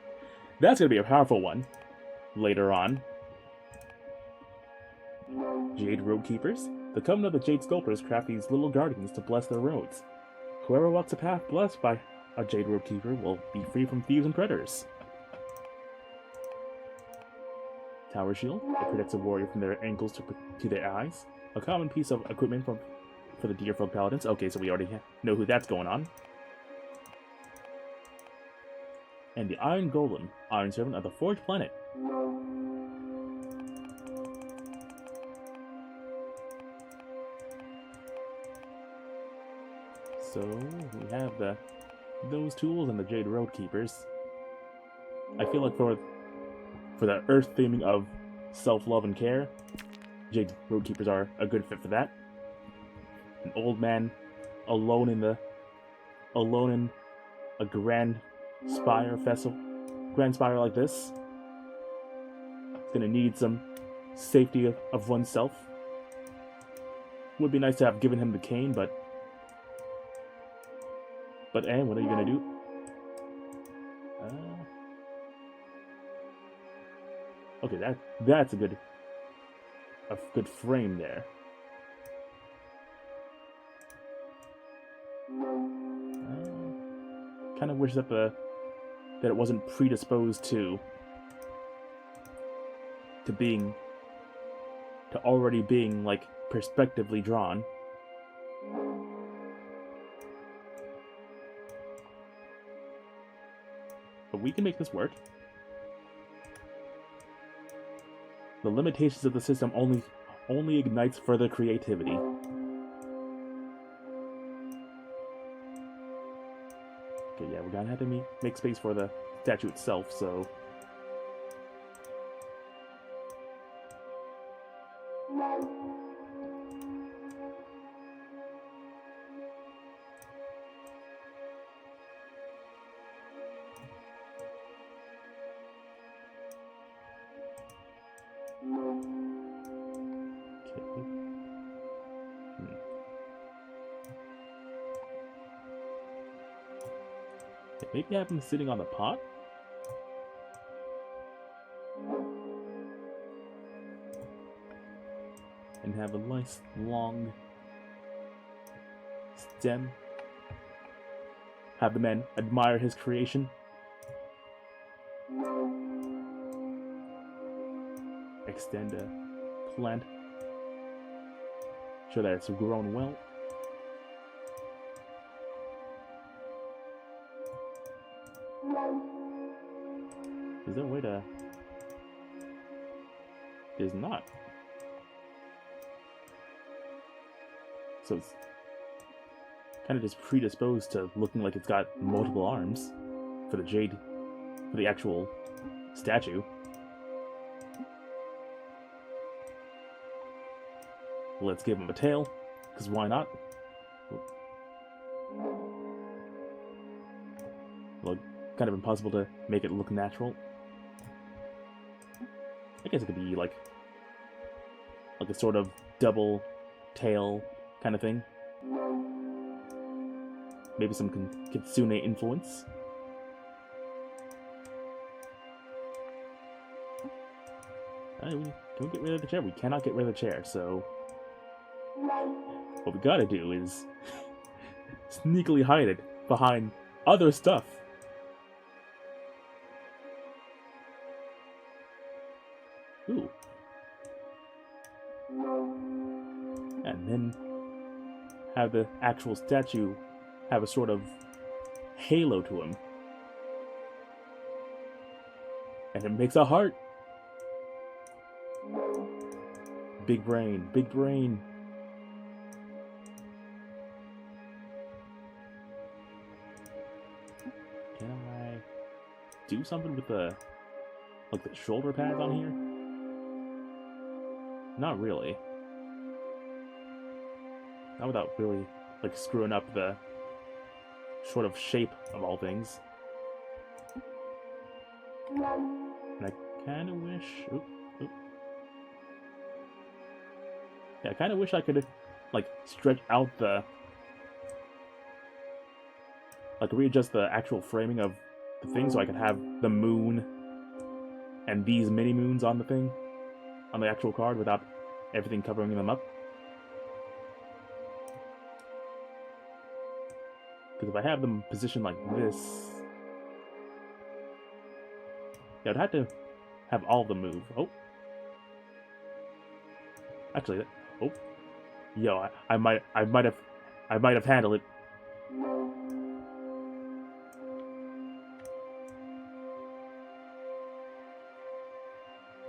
gonna be a powerful one later on. Jade Road Keepers. The Covenant of the Jade Sculptors craft these little guardians to bless their roads. Whoever walks a path blessed by a Jade Road Keeper will be free from thieves and predators. Tower Shield. It protects a warrior from their ankles to their eyes. A common piece of equipment for the Deerfolk Paladins. Okay, so we already know who that's going on. And the Iron Golem, Iron Servant of the Forged Planet. So we have those tools and the Jade Road Keepers. I feel like for the Earth theming of self-love and care, Jade Road Keepers are a good fit for that. An old man alone in a grand spire like this. It's gonna need some safety of oneself. Would be nice to have given him the cane, but what are you gonna do? Okay, that's a good frame there. Kind of wish that it wasn't predisposed to already being like perspectively drawn. But we can make this work. The limitations of the system only ignites further creativity. Okay, yeah, we're gonna have to make space for the statue itself, so... Maybe have him sitting on the pot? And have a nice long stem. Have the men admire his creation. Extend a plant. Show that it's grown well. Is there a way to... There's not. So it's kind of just predisposed to looking like it's got multiple arms for the actual statue. Let's give him a tail, because why not? Well, kind of impossible to make it look natural. I guess it could be like a sort of double tail kind of thing. Maybe some kitsune influence. Can we get rid of the chair? We cannot get rid of the chair, so what we gotta do is sneakily hide it behind other stuff. Ooh. And then have the actual statue have a sort of halo to him. And it makes a heart. Big brain, big brain. Can I do something with the shoulder pads on here? Not really. Not without really screwing up the sort of shape of all things. And I kind of wish... Yeah, I kind of wish I could, stretch out the... readjust the actual framing of the thing so I could have the moon and these mini-moons on the thing, on the actual card, without everything covering them up. Because if I have them positioned like this, yeah, I'd have to have all of them move. Oh, actually, oh, yo, I might have handled it.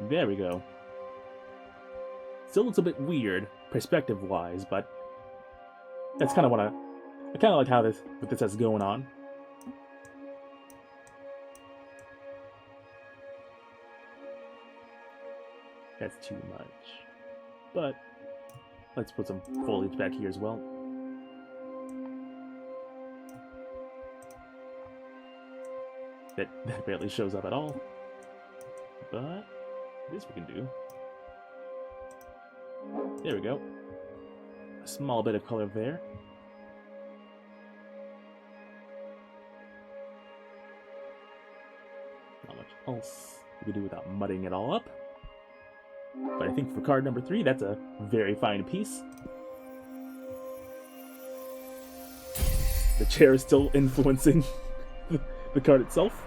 There we go. Still looks a bit weird, perspective-wise, but that's kind of what I kind of like how this has going on. That's too much. But let's put some foliage back here as well. That barely shows up at all. But this we can do. There we go. A small bit of color there. Not much else we can do without mudding it all up. But I think for card number 3, that's a very fine piece. The chair is still influencing the card itself.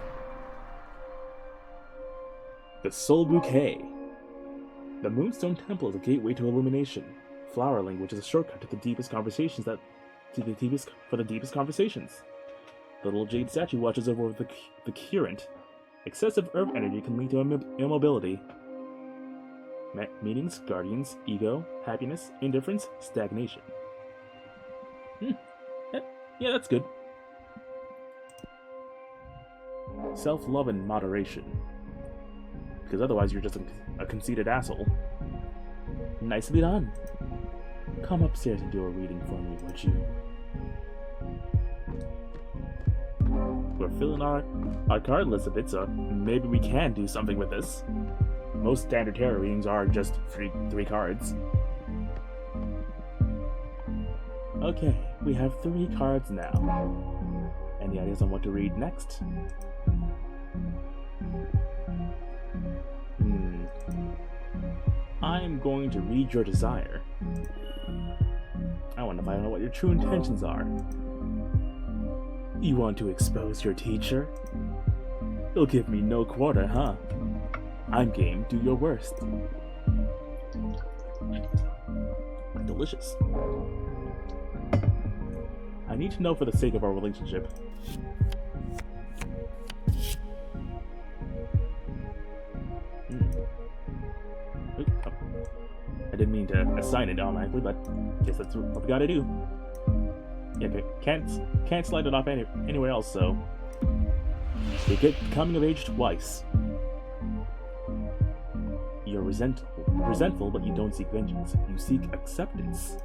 The Soul Bouquet. The Moonstone Temple is a gateway to illumination. Flowerling, which is a shortcut to the deepest conversations for the deepest conversations. The little jade statue watches over the current. Excessive earth energy can lead to immobility. Meanings, guardians, ego, happiness, indifference, stagnation. Yeah, that's good. Self-love and moderation. Because otherwise you're just a conceited asshole. Nicely done. Come upstairs and do a reading for me, would you? We're filling our card list a bit, so maybe we can do something with this. Most standard tarot readings are just three cards. Okay, we have 3 cards now. Any ideas on what to read next? I'm going to read your desire. I want to find out what your true intentions are. You want to expose your teacher? You'll give me no quarter, huh? I'm game, do your worst. Delicious. I need to know for the sake of our relationship. I didn't mean to assign it automatically, but guess that's what we gotta do. Yeah, okay. Can't slide it off anywhere else, so you get coming of age twice. You're resentful, but you don't seek vengeance. You seek acceptance.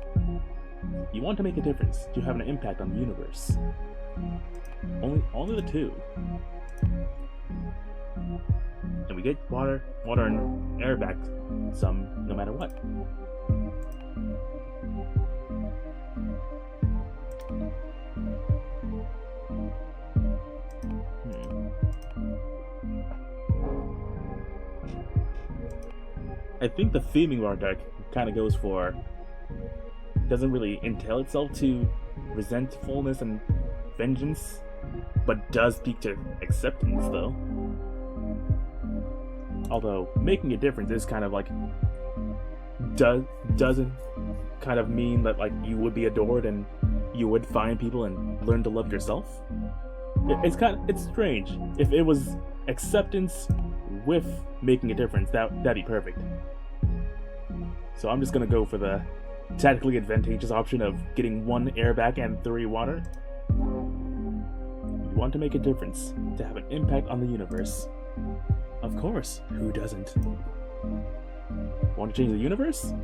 You want to make a difference, to have an impact on the universe. Only the 2. And we get water and air back some, no matter what. I think the theming of our deck kind of goes for, doesn't really entail itself to resentfulness and vengeance, but does speak to acceptance though. Although making a difference is kind of like doesn't kind of mean that like you would be adored and you would find people and learn to love yourself. It's strange. If it was acceptance with making a difference, that'd be perfect. So I'm just gonna go for the tactically advantageous option of getting 1 air back and 3 water. You want to make a difference, to have an impact on the universe. Of course, who doesn't? Want to change the universe?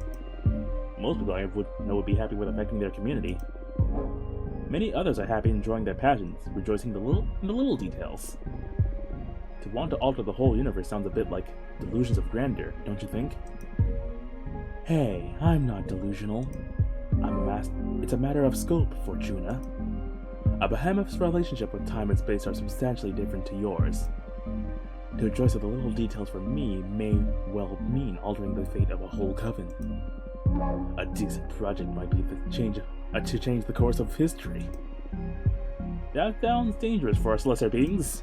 Most people I would be happy with affecting their community. Many others are happy enjoying their passions, rejoicing in the little details. To want to alter the whole universe sounds a bit like delusions of grandeur, don't you think? Hey, I'm not delusional. It's a matter of scope, Fortuna. A behemoth's relationship with time and space are substantially different to yours. To adjust to the little details for me may well mean altering the fate of a whole coven. A decent project might be to change the course of history. That sounds dangerous for us lesser beings.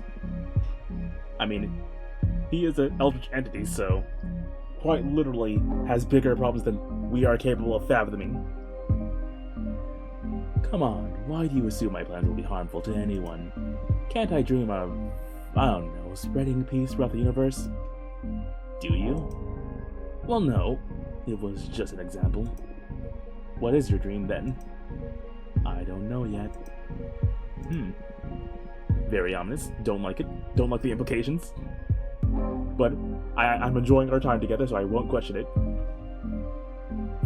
I mean, he is an eldritch entity, so quite literally has bigger problems than we are capable of fathoming. Come on, why do you assume my plans will be harmful to anyone? Can't I dream of, I don't know, spreading peace throughout the universe? Do you? Well, no. It was just an example. What is your dream, then? I don't know yet. Very ominous. Don't like it. Don't like the implications. But I'm enjoying our time together, so I won't question it.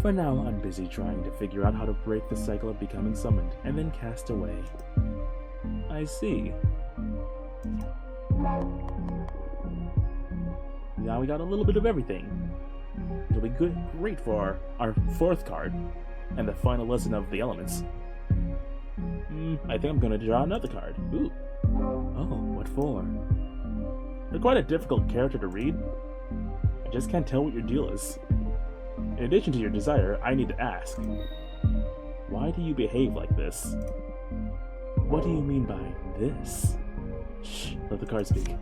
For now, I'm busy trying to figure out how to break the cycle of becoming summoned and then cast away. I see. Now we got a little bit of everything. It'll be great for our fourth card and the final lesson of the elements. I think I'm gonna draw another card. Ooh. Oh, what for? You're quite a difficult character to read. I just can't tell what your deal is. In addition to your desire, I need to ask. Why do you behave like this? What do you mean by this? Shh, let the card speak.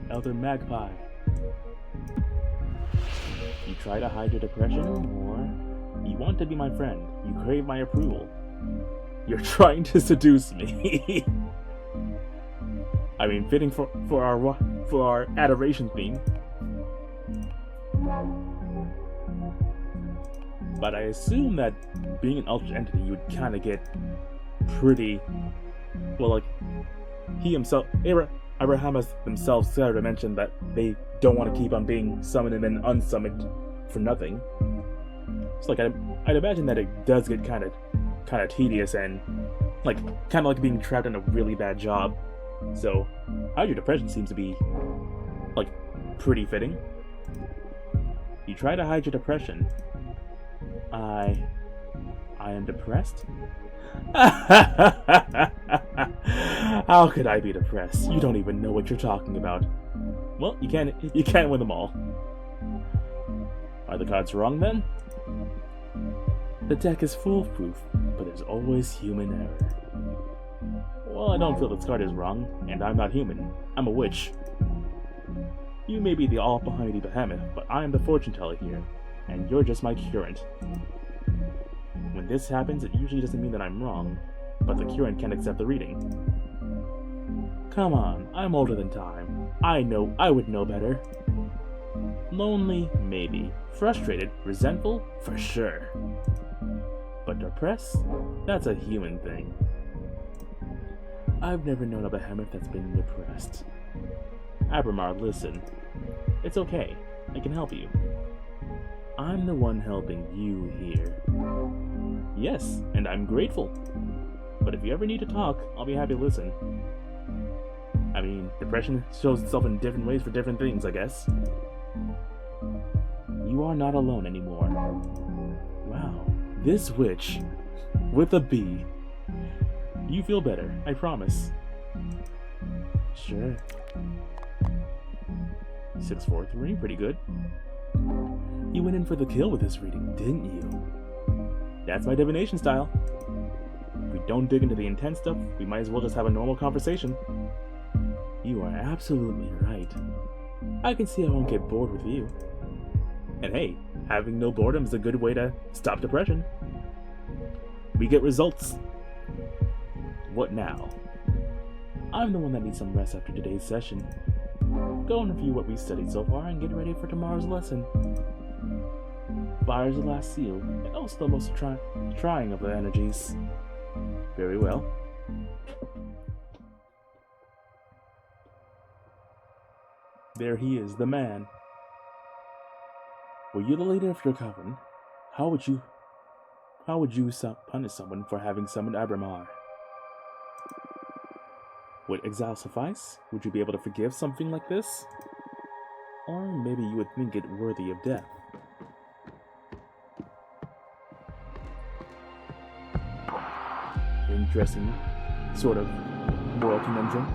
Elder Magpie. You try to hide your depression, or you want to be my friend. You crave my approval. You're trying to seduce me. I mean, fitting for our adoration theme. But I assume that being an ultra entity, you would kind of get pretty, well, like, he himself, Abraham has themselves started to mention that they don't want to keep on being summoned and then unsummoned for nothing. It's like, I'd imagine that it does get kind of tedious and, like, kind of like being trapped in a really bad job. So, hide your depression seems to be, like, pretty fitting. You try to hide your depression. I am depressed? How could I be depressed? You don't even know what you're talking about. Well, you can't win them all. Are the cards wrong then? The deck is foolproof, but there's always human error. Well, I don't feel this card is wrong, and I'm not human. I'm a witch. You may be the all-behind behemoth, but I am the fortune teller here, and you're just my current. When this happens, it usually doesn't mean that I'm wrong, but the current can't accept the reading. Come on, I'm older than time. I would know better. Lonely, maybe. Frustrated, resentful, for sure. But depressed? That's a human thing. I've never known a behemoth that's been depressed. Abramar, listen. It's okay. I can help you. I'm the one helping you here. Yes, and I'm grateful. But if you ever need to talk, I'll be happy to listen. I mean, depression shows itself in different ways for different things, I guess. You are not alone anymore. Wow, this witch, with a B. You feel better, I promise. Sure. 643, pretty good. You went in for the kill with this reading, didn't you? That's my divination style. If we don't dig into the intense stuff, we might as well just have a normal conversation. You are absolutely right. I can see I won't get bored with you. And hey, having no boredom is a good way to stop depression. We get results. What now? I'm the one that needs some rest after today's session. Go and review what we studied so far and get ready for tomorrow's lesson. Fire's the last seal, and also the most trying of the energies. Very well. There he is, the man. Were you the leader of your coven? How would you punish someone for having summoned Abramar? Would exile suffice? Would you be able to forgive something like this? Or maybe you would think it worthy of death. Interesting sort of moral conundrum.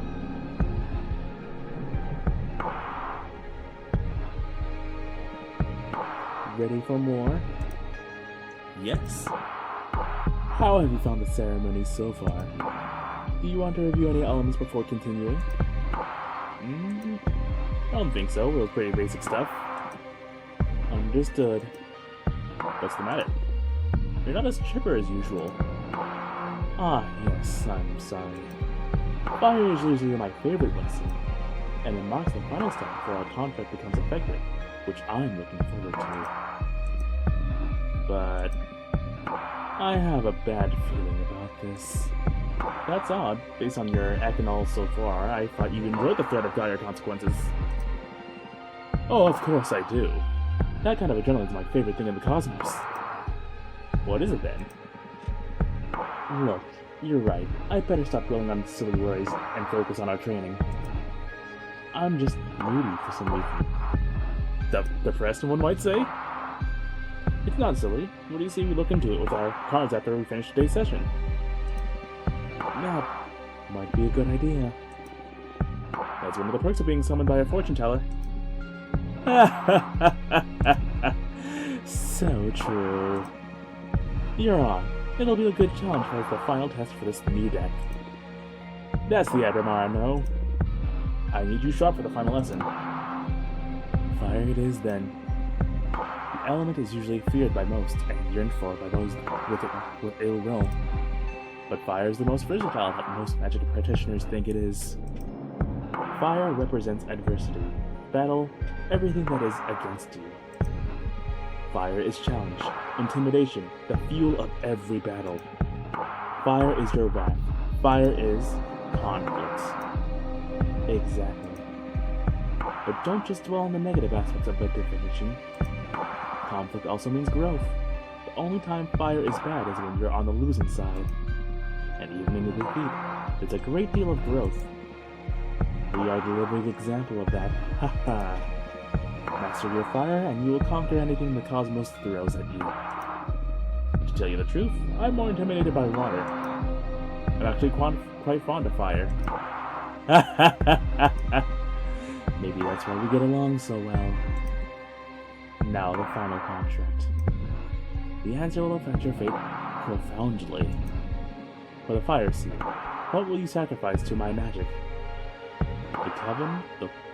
Ready for more? Yes. How have you found the ceremony so far? Do you want to review any elements before continuing? I don't think so. It was pretty basic stuff. Understood. What's the matter? You're not as chipper as usual. Ah, yes, I'm sorry. Fire is usually my favorite lesson, and it marks the final step before our contract becomes effective, which I'm looking forward to. But I have a bad feeling about this. That's odd. Based on your acting all so far, I thought you enjoyed the threat of dire consequences. Oh, of course I do. That kind of adrenaline is my favorite thing in the cosmos. What is it then? Look, you're right. I better stop dwelling on silly worries and focus on our training. I'm just moody for some reason. Depressed, one might say? It's not silly. What do you say we look into it with our cards after we finish today's session? That might be a good idea. That's one of the perks of being summoned by a fortune teller. So true. You're on. It'll be a good challenge as the final test for this new deck. That's the Abramar, no. I need you sharp for the final lesson. Fire it is then. The element is usually feared by most and yearned for by those with ill will. But fire is the most versatile that most magic practitioners think it is. Fire represents adversity, battle, everything that is against you. Fire is challenge, intimidation, the fuel of every battle. Fire is your wrath. Fire is conflict. Exactly. But don't just dwell on the negative aspects of that definition. Conflict also means growth. The only time fire is bad is when you're on the losing side. And even in the defeat, there's a great deal of growth. We are the living example of that. Haha. Master your fire, and you will conquer anything the cosmos throws at you. To tell you the truth, I'm more intimidated by water. I'm actually quite fond of fire. Maybe that's why we get along so well. Now the final contract. The answer will affect your fate profoundly. For the fire seed, what will you sacrifice to my magic? The coven,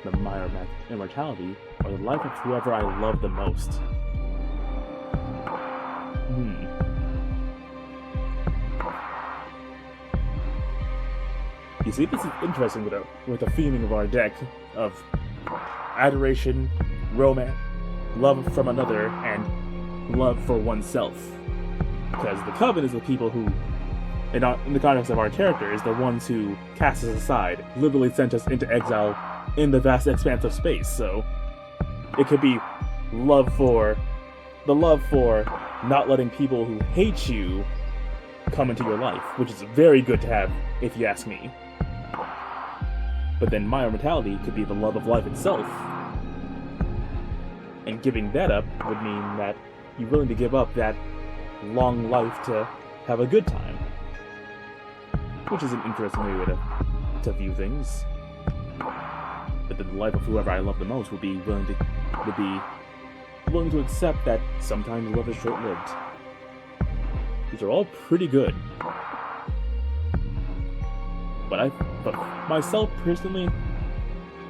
the mire immortality, or the life of whoever I love the most? You see, this is interesting with the theming of our deck of adoration, romance, love from another, and love for oneself. Because the coven is the people who, in the context of our character, is the ones who cast us aside, literally sent us into exile in the vast expanse of space. So it could be the love for not letting people who hate you come into your life, which is very good to have, if you ask me. But then my immortality could be the love of life itself. And giving that up would mean that you're willing to give up that long life to have a good time. Which is an interesting way to view things. But the life of whoever I love the most would be willing to accept that sometimes love is short-lived. These are all pretty good. But myself personally,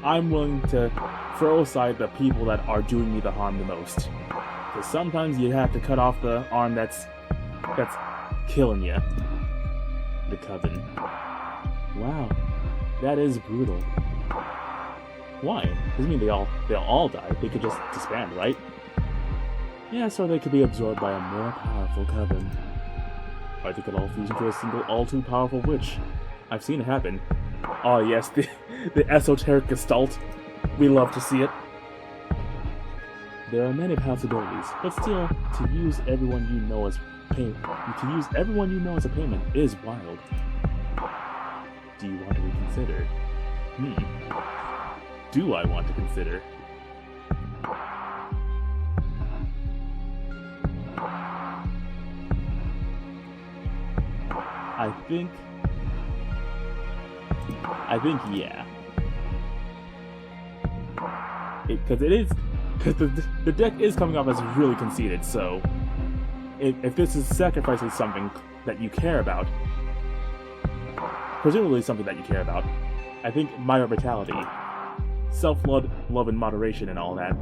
I'm willing to throw aside the people that are doing me the harm the most. Because sometimes you have to cut off the arm that's killing you. The coven. Wow, that is brutal. Why? Doesn't mean they'll all die. They could just disband, right? Yes, or they could be absorbed by a more powerful coven. Or they could all fuse into a single, all-too-powerful witch. I've seen it happen. Oh yes, the esoteric gestalt. We love to see it. There are many possibilities, but still, to use everyone you know as a payment is wild. Do you want to reconsider? Do I want to consider? I think I think, yeah. Because the deck is coming off as really conceited, so if this is sacrificing something that you care about, presumably something that you care about, I think my orbitality, self-love, love and moderation and all that.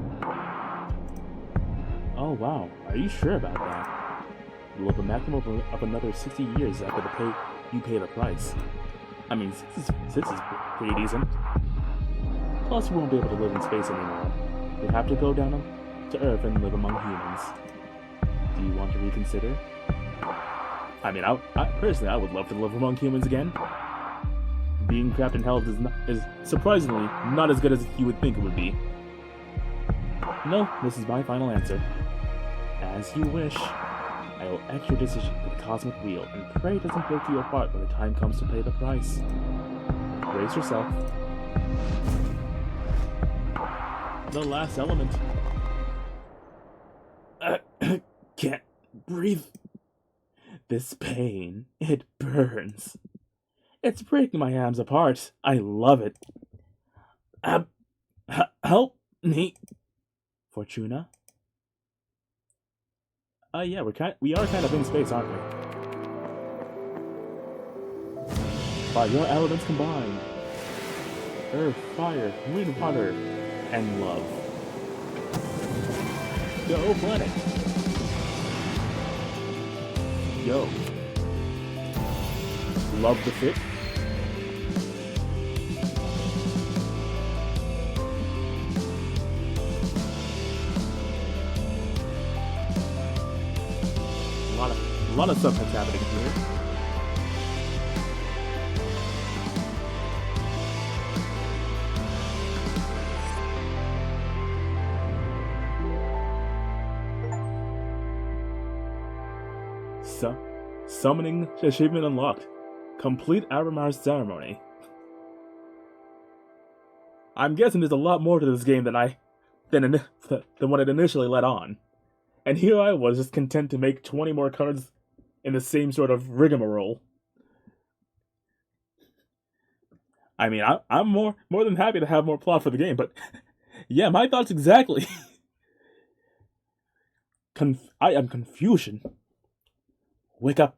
Oh wow, are you sure about that? You'll live a maximum of another 60 years after you pay the price. I mean, 6 is pretty decent. Plus, you won't be able to live in space anymore. You'll have to go down to Earth and live among humans. Do you want to reconsider? I mean, personally, I would love to live among humans again. Being trapped in hell is surprisingly not as good as you would think it would be. No, this is my final answer. As you wish. I will X your decision with the cosmic wheel, and pray it doesn't break you apart when the time comes to pay the price. Brace yourself. The last element. Can't breathe. This pain, it burns. It's breaking my arms apart. I love it. Help me. Fortuna? Yeah, we are kind of in space, aren't we? By your elements combined. Earth, fire, wind, water, and love. Go, planet! Yo. Love the fit? A lot of stuff that's happening here. Summoning achievement unlocked. Complete Aramar's ceremony. I'm guessing there's a lot more to this game than what it initially let on. And here I was, just content to make 20 more cards in the same sort of rigmarole. I mean, I'm more than happy to have more plot for the game, but yeah, my thoughts exactly. I am confusion. Wake up.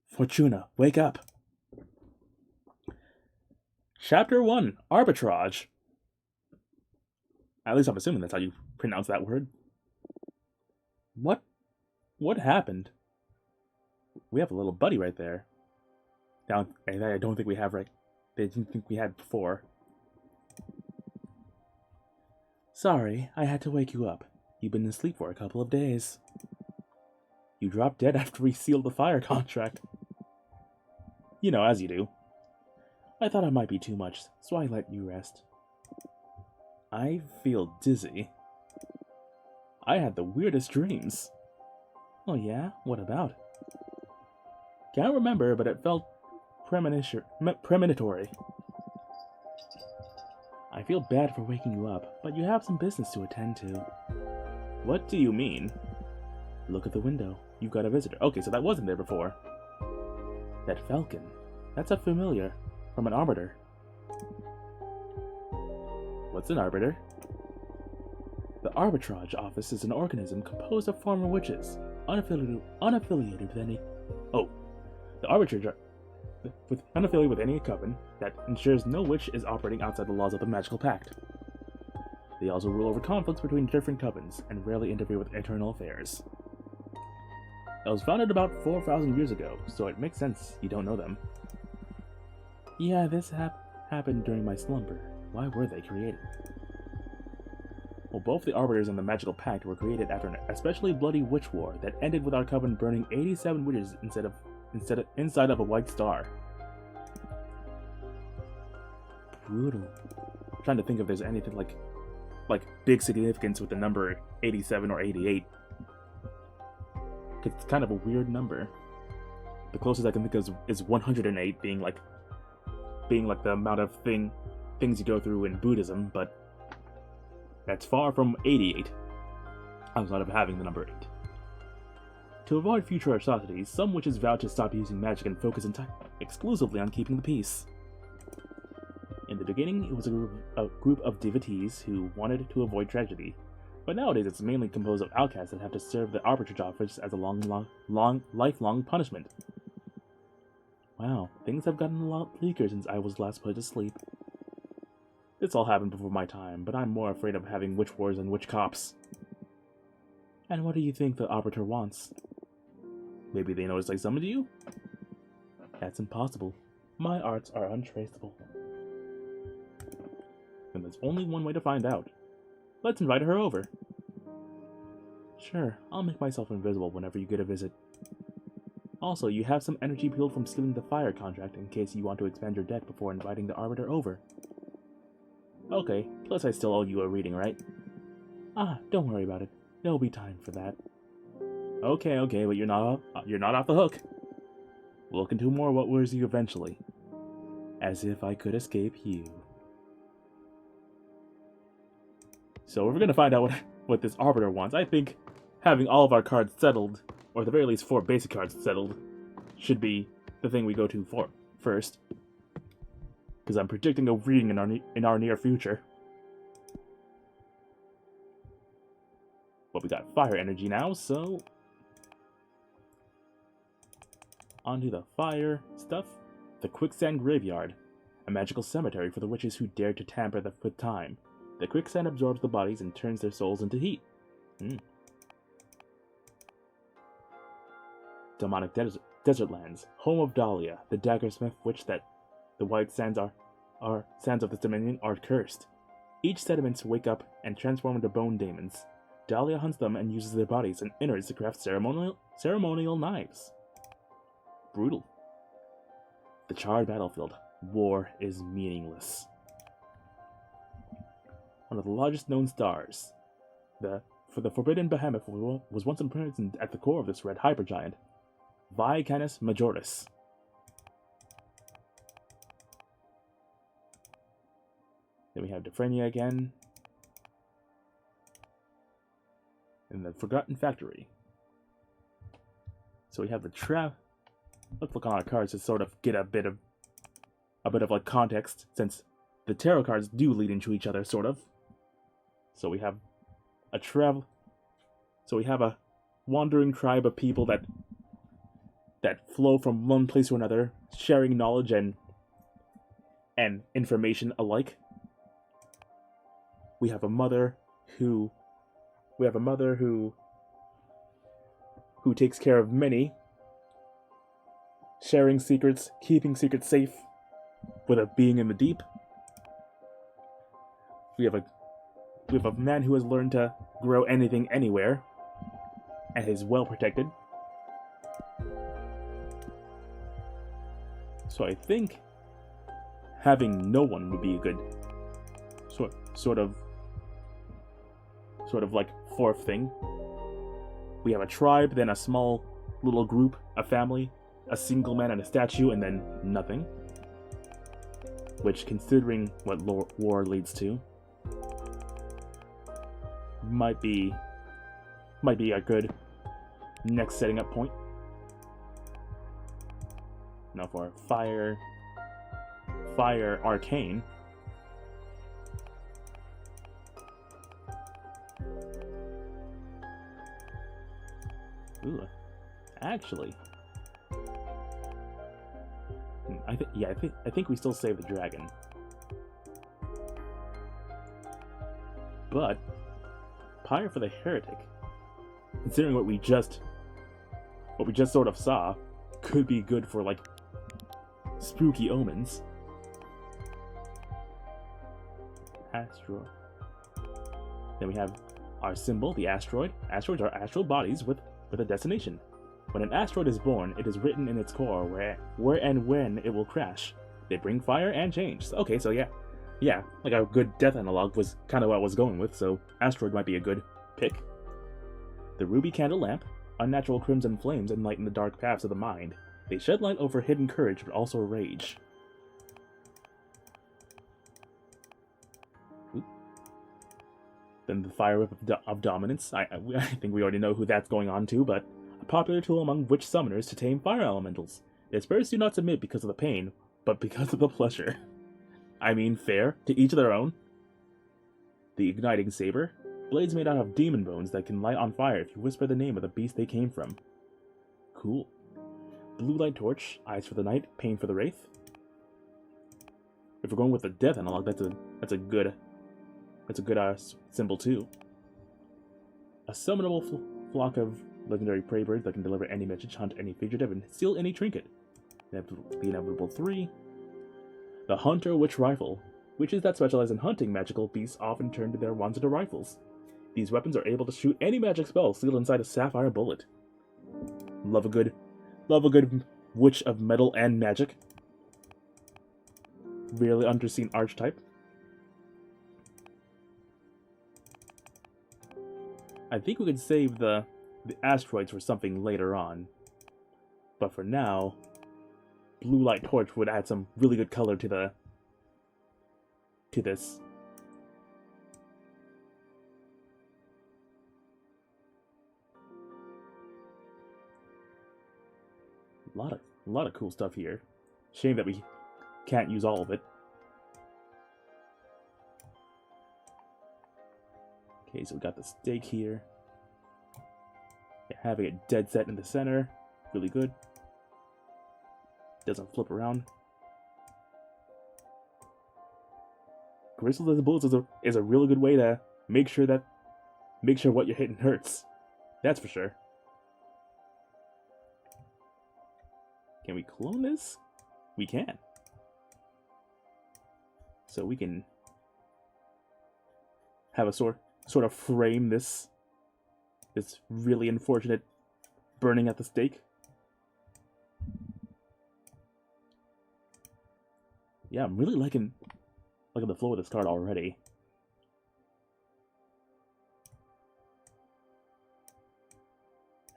Fortuna, wake up. Chapter 1, Arbitrage. At least I'm assuming that's how you pronounce that word. What happened? We have a little buddy right there. Now, I don't think we have they didn't think we had before. Sorry, I had to wake you up. You've been asleep for a couple of days. You dropped dead after we sealed the fire contract. You know, as you do. I thought it might be too much, so I let you rest. I feel dizzy. I had the weirdest dreams. Oh yeah? What about? Can't remember, but it felt premonitory. I feel bad for waking you up, but you have some business to attend to. What do you mean? Look at the window. You've got a visitor. Okay, so that wasn't there before. That falcon. That's a familiar. From an arbiter. What's an arbiter? The Arbitrage Office is an organism composed of former witches, unaffiliated with any... Oh. The Arbitrage... unaffiliated with any coven that ensures no witch is operating outside the laws of the Magical Pact. They also rule over conflicts between different covens, and rarely interfere with internal affairs. It was founded about 4,000 years ago, so it makes sense you don't know them. Yeah, this happened during my slumber. Why were they created? Well, both the Arbiters and the Magical Pact were created after an especially bloody witch war that ended with our coven burning 87 witches inside of a white star. Brutal. I'm trying to think if there's anything like big significance with the number 87 or 88. It's kind of a weird number. The closest I can think of is 108 being like the amount of things you go through in Buddhism, but that's far from 88 outside of having the number 8. To avoid future atrocities, some witches vowed to stop using magic and focus exclusively on keeping the peace. In the beginning, it was a group of devotees who wanted to avoid tragedy, but nowadays it's mainly composed of outcasts that have to serve the arbitrage office as a lifelong punishment. Wow, things have gotten a lot bleaker since I was last put to sleep. This all happened before my time, but I'm more afraid of having witch wars and witch cops. And what do you think the arbiter wants? Maybe they noticed I summoned you? That's impossible. My arts are untraceable. And there's only one way to find out. Let's invite her over. Sure, I'll make myself invisible whenever you get a visit. Also, you have some energy peeled from stealing the fire contract in case you want to expand your deck before inviting the arbiter over. Okay, plus I still owe you a reading, right? Ah, don't worry about it. There'll be time for that. Okay, but you're not off the hook. We'll look into more what worries you eventually. As if I could escape you. So we're gonna find out what this arbiter wants. I think having all of our cards settled, or at the very least 4 basic cards settled, should be the thing we go to for first. Because I'm predicting a reading in our near future. But we got fire energy now, so onto the fire stuff. The Quicksand Graveyard, a magical cemetery for the witches who dared to tamper with time. The quicksand absorbs the bodies and turns their souls into heat. Demonic Desert Lands, home of Dahlia, the daggersmith witch that the white sands of this dominion are cursed. Each sediments wake up and transform into bone demons. Dahlia hunts them and uses their bodies and innards to craft ceremonial knives. Brutal. The charred battlefield. War is meaningless. One of the largest known stars. The forbidden behemoth was once imprisoned at the core of this red hypergiant. Canis Majoris. Then we have Defrenia again. And the Forgotten Factory. So we have the Let's look on our cards to sort of get a bit of like context, since the tarot cards do lead into each other, sort of. So we have a wandering tribe of people that flow from one place to another, sharing knowledge and information alike. We have a mother who takes care of many, sharing secrets, keeping secrets safe, with a being in the deep. We have a man who has learned to grow anything anywhere, and is well protected. So I think having no one would be a good sort of like 4th thing. We have a tribe, then a small little group, a family, a single man and a statue, and then nothing. Which, considering what war leads to, might be a good next setting up point. Now for Fire Arcane. Ooh, actually, I think we still save the dragon, but Pyre for the Heretic, considering what we just sort of saw, could be good for like spooky omens. Asteroid. Then we have our symbol, the asteroid. Asteroids are astral bodies with a destination. When an asteroid is born, it is written in its core where and when it will crash. They bring fire and change. Okay, so yeah, like a good death analog was kind of what I was going with, so asteroid might be a good pick. The ruby candle lamp. Unnatural crimson flames enlighten the dark paths of the mind. They shed light over hidden courage, but also rage. Oop. Then the fire whip of dominance. I think we already know who that's going on to, but a popular tool among witch summoners to tame fire elementals. Their spirits do not submit because of the pain, but because of the pleasure. I mean, fair. To each their own. The igniting saber. Blades made out of demon bones that can light on fire if you whisper the name of the beast they came from. Cool. Blue light torch. Eyes for the night. Pain for the wraith. If we're going with the death analog, that's a good symbol too. A summonable flock of legendary prey birds that can deliver any message, hunt any fugitive, and steal any trinket. The inevitable 3. The Hunter Witch Rifle. Witches that specialize in hunting magical beasts often turn to their wands into rifles. These weapons are able to shoot any magic spell sealed inside a sapphire bullet. Love a good witch of metal and magic. Rarely underseen archetype. I think we could save the asteroids for something later on. But for now, blue light torch would add some really good color to this. A lot of cool stuff here. Shame that we can't use all of it. Okay, so we got the stake here. Yeah, having it dead set in the center, really good. Doesn't flip around. Crystals as bullets is a really good way to make sure what you're hitting hurts. That's for sure. Can we clone this? We can. So we can have a sort of frame this really unfortunate burning at the stake. Yeah, I'm really liking the flow of this card already.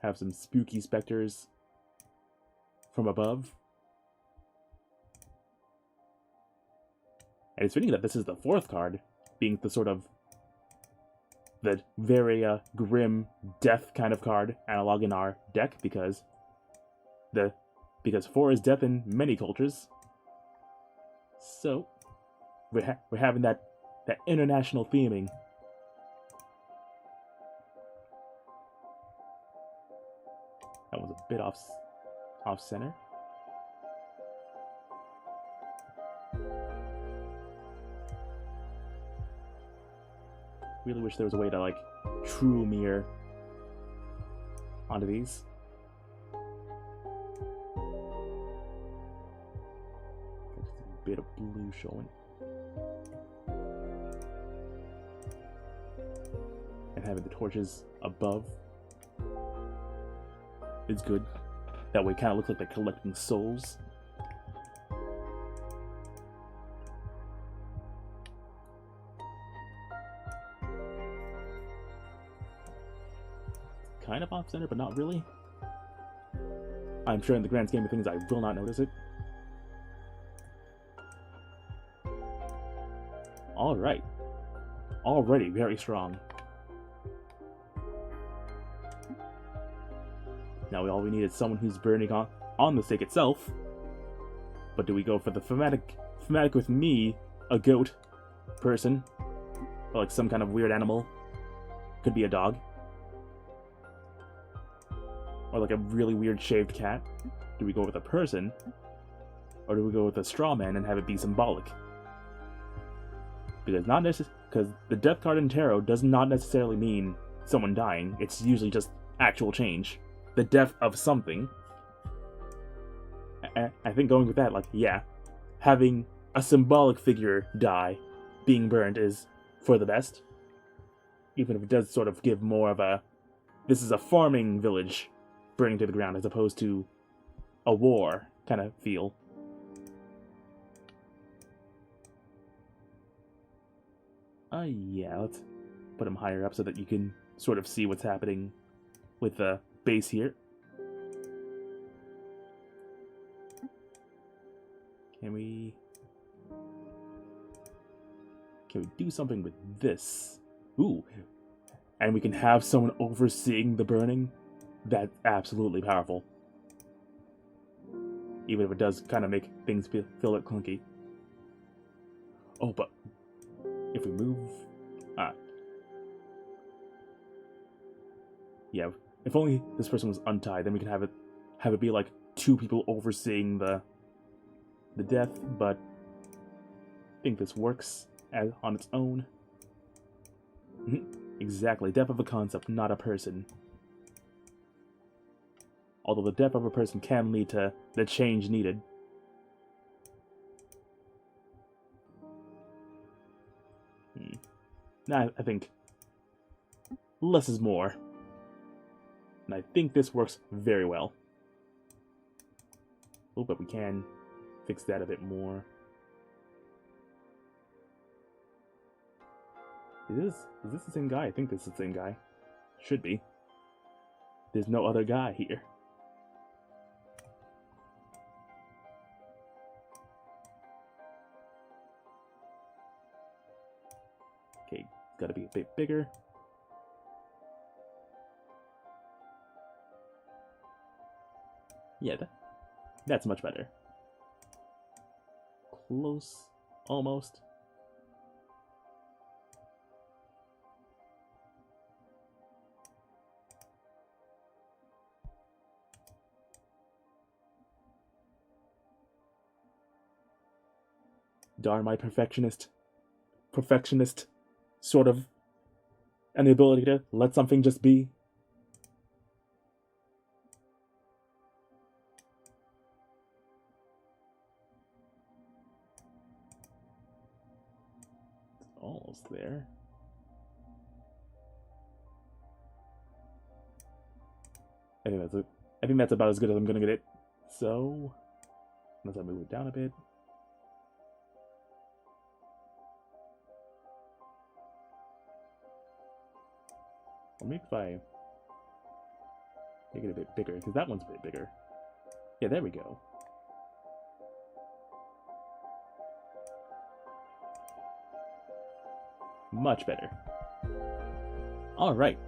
Have some spooky specters from above. And it's fitting that this is the 4th card, being the very grim death kind of card analog in our deck, because 4 is death in many cultures. So we're having that international theming. That was a bit off center. Really wish there was a way to true mirror onto these. Just a bit of blue showing. And having the torches above is good. That way it kind of looks like they're collecting souls. Kind of off center, but not really. I'm sure in the grand scheme of things I will not notice it. Alright. Already very strong. Now all we need is someone who's burning on the stake itself. But do we go for the thematic with me, a goat person, or like some kind of weird animal? Could be a dog. Or like a really weird shaved cat? Do we go with a person? Or do we go with a straw man and have it be symbolic? Because the death card in tarot does not necessarily mean someone dying. It's usually just actual change. The death of something. I think going with that, yeah, having a symbolic figure die, being burned, is for the best. Even if it does sort of give more of a, this is a farming village burning to the ground, as opposed to a war kind of feel. Yeah, let's put him higher up so that you can sort of see what's happening with the base here. Can we do something with this? Ooh, and we can have someone overseeing the burning? That's absolutely powerful. Even if it does kind of make things feel a bit clunky. Oh, but if we move... yeah, if only this person was untied, then we can have it be like two people overseeing the death, but I think this works on its own. Exactly, death of a concept, not a person. Although the death of a person can lead to the change needed. Nah, I think less is more. And I think this works very well. Oh, but we can fix that a bit more. Is this the same guy? I think this is the same guy. Should be. There's no other guy here. Okay, it's gotta be a bit bigger. Yeah, that's much better. Close. Almost. Darn my perfectionist sort of, and the ability to let something just be. Almost there. I think that's about as good as I'm gonna get it. So, unless I move it down a bit. Or maybe if I make it a bit bigger, because that one's a bit bigger. Yeah, there we go. Much better. Alright.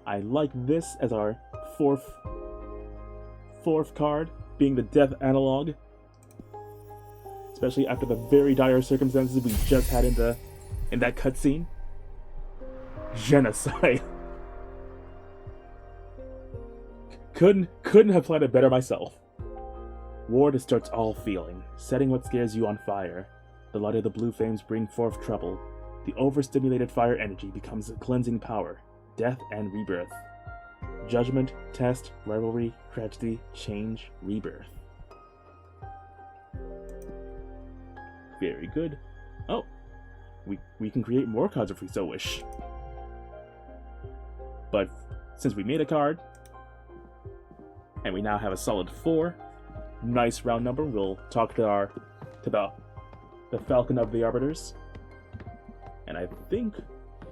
I like this as our fourth card, being the death analog. Especially after the very dire circumstances we just had in that cutscene. Genocide. Couldn't have planned it better myself. War distorts all feeling, setting what scares you on fire. The light of the blue flames bring forth trouble. The overstimulated fire energy becomes a cleansing power. Death and rebirth. Judgment, test, rivalry, tragedy, change, rebirth. Very good. Oh, we can create more cards if we so wish. But since we made a card, and we now have a solid 4, nice round number, we'll talk to the Falcon of the Arbiters. And I think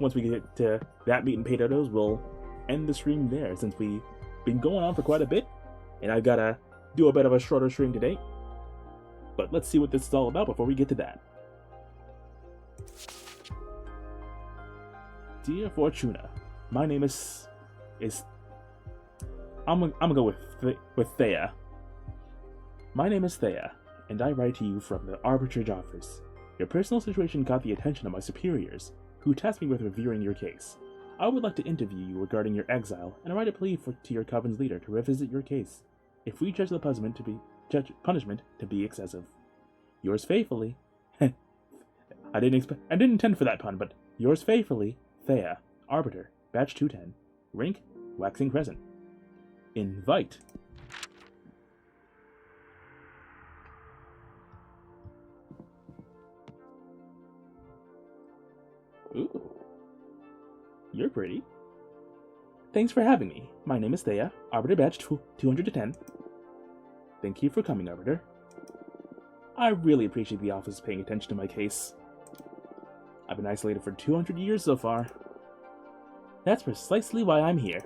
once we get to that meat and potatoes, we'll end the stream there, since we've been going on for quite a bit, and I've got to do a bit of a shorter stream today. But let's see what this is all about before we get to that. Dear Fortuna, my name is I'm gonna go with Thea. My name is Thea, and I write to you from the Arbitrage Office. Your personal situation caught the attention of my superiors, who tasked me with reviewing your case. I would like to interview you regarding your exile, and write a plea to your coven's leader to revisit your case, if we judge the punishment to be excessive. Yours faithfully. I didn't intend for that pun, but yours faithfully, Thea, Arbiter, Batch 210, Rank, Waxing Crescent. Invite. Ooh. You're pretty. Thanks for having me. My name is Thea, Arbiter Batch 210. Thank you for coming, Arbiter. I really appreciate the office paying attention to my case. I've been isolated for 200 years so far. That's precisely why I'm here.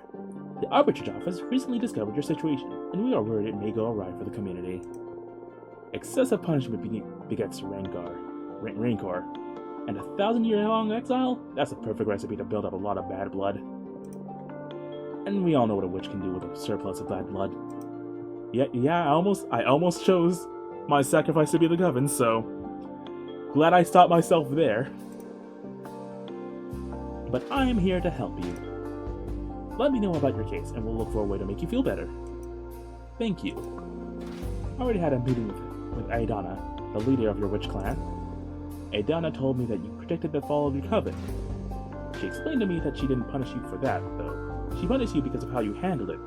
The Arbitrage Office recently discovered your situation, and we are worried it may go awry for the community. Excessive punishment begets rancor, and 1,000-year-long exile? That's a perfect recipe to build up a lot of bad blood. And we all know what a witch can do with a surplus of bad blood. Yeah, I almost chose my sacrifice to be the coven, so Glad I stopped myself there. But I am here to help you. Let me know about your case, and we'll look for a way to make you feel better. Thank you. I already had a meeting with Aidana, the leader of your witch clan. Aidana told me that you predicted the fall of your coven. She explained to me that she didn't punish you for that, though. She punished you because of how you handled it.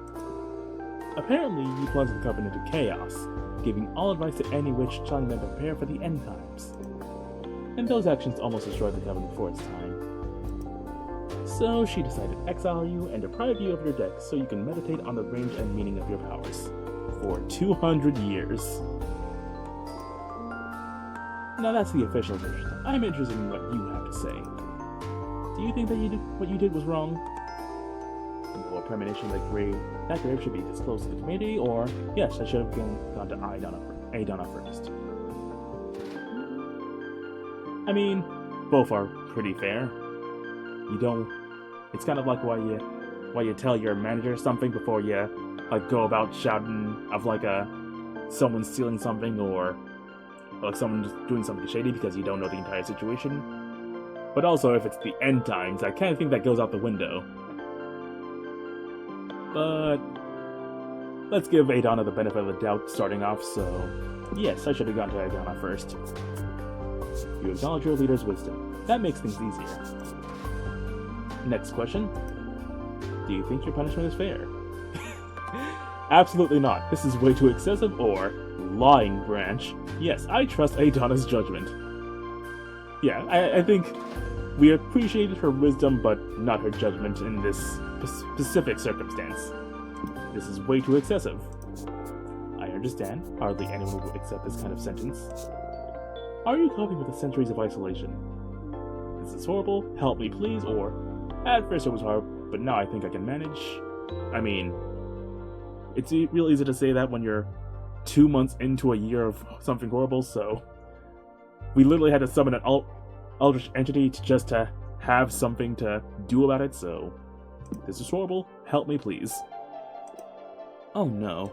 Apparently, you plunged the coven into chaos, giving all advice to any witch telling them to prepare for the end times. And those actions almost destroyed the coven before its time. So she decided to exile you and deprive you of your deck so you can meditate on the range and meaning of your powers. For 200 years. Now that's the official version. I'm interested in what you have to say. Do you think that what you did was wrong? Or a premonition that grave should be disclosed to the community, or yes, I should have gone to Aidana first. I mean, both are pretty fair. It's kind of like why you tell your manager something before you go about shouting of someone stealing something or someone just doing something shady because you don't know the entire situation. But also, if it's the end times, I kind of think that goes out the window. But let's give Aidana the benefit of the doubt starting off, so yes, I should have gone to Aidana first. You acknowledge your leader's wisdom. That makes things easier. Next question. Do you think your punishment is fair? Absolutely not. This is way too excessive, or lying branch. Yes, I trust Aidana's judgment. Yeah, I think we appreciated her wisdom, but not her judgment in this specific circumstance. This is way too excessive. I understand. Hardly anyone would accept this kind of sentence. Are you coping with the centuries of isolation? This is horrible. Help me, please. Or, at first it was hard, but now I think I can manage. I mean, it's real easy to say that when you're 2 months into a year of something horrible, so we literally had to summon an eldritch entity just to have something to do about it, so this is horrible. Help me, please. Oh no.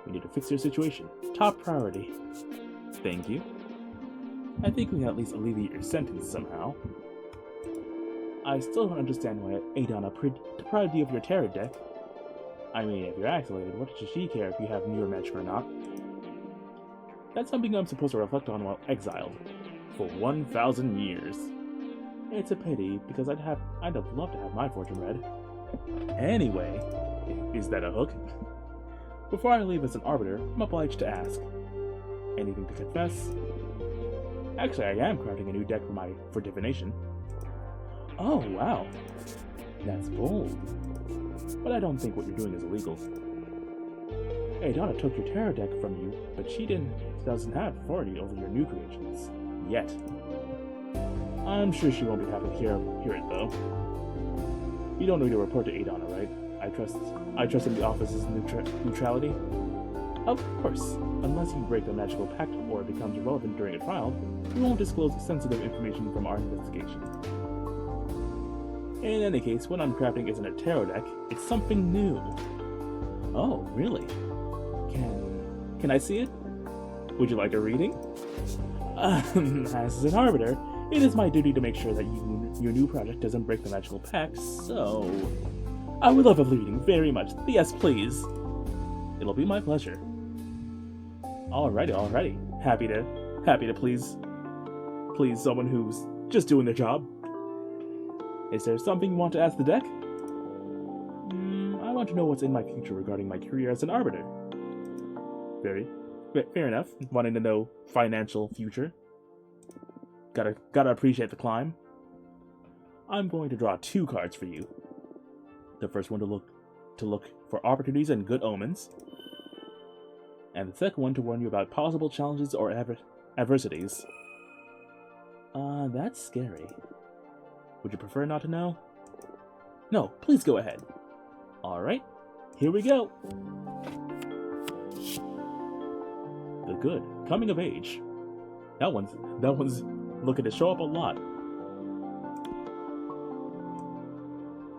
We need to fix your situation. Top priority. Thank you. I think we can at least alleviate your sentence somehow. I still don't understand why Aidana deprived you of your tarot deck. I mean, if you're isolated, what does she care if you have newer magic or not? That's something I'm supposed to reflect on while exiled. For 1,000 years. It's a pity, because I'd have loved to have my fortune read. Anyway, is that a hook? Before I leave as an arbiter, I'm obliged to ask. Anything to confess? Actually, I am crafting a new deck for divination. Oh, wow. That's bold. But I don't think what you're doing is illegal. Aidana took your tarot deck from you, but she doesn't have authority over your new creations. Yet. I'm sure she won't be happy to hear it, though. You don't need to report to Aidana, right? I trust in the office's neutrality. Of course. Unless you break the magical pact or it becomes irrelevant during a trial, we won't disclose sensitive information from our investigation. In any case, what I'm crafting isn't a tarot deck, it's something new. Oh, really? Can I see it? Would you like a reading? As an arbiter, it is my duty to make sure that your new project doesn't break the magical pact, so I would love a reading very much. Yes, please. It'll be my pleasure. Alrighty. Happy to please someone who's just doing their job. Is there something you want to ask the deck? I want to know what's in my future regarding my career as an arbiter. Fair enough. Wanting to know financial future. Gotta appreciate the climb. I'm going to draw 2 cards for you. The first one to look for opportunities and good omens, and the second one to warn you about possible challenges or adversities. That's scary. Would you prefer not to know? No, please go ahead. Alright, here we go. The good, coming of age. That one's looking to show up a lot.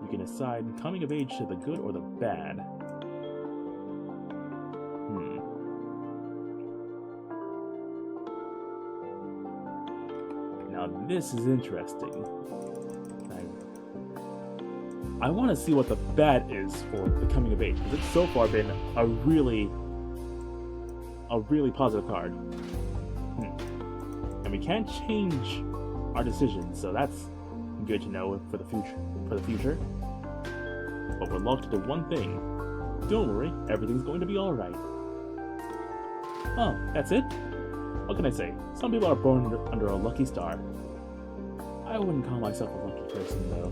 You can assign coming of age to the good or the bad. This is interesting. I want to see what the bat is for the coming of age, because it's so far been a really positive card. And we can't change our decisions, so that's good to know for the future. But we're locked to one thing. Don't worry, everything's going to be alright. Oh, that's it? What can I say? Some people are born under a lucky star. I wouldn't call myself a lucky person, though.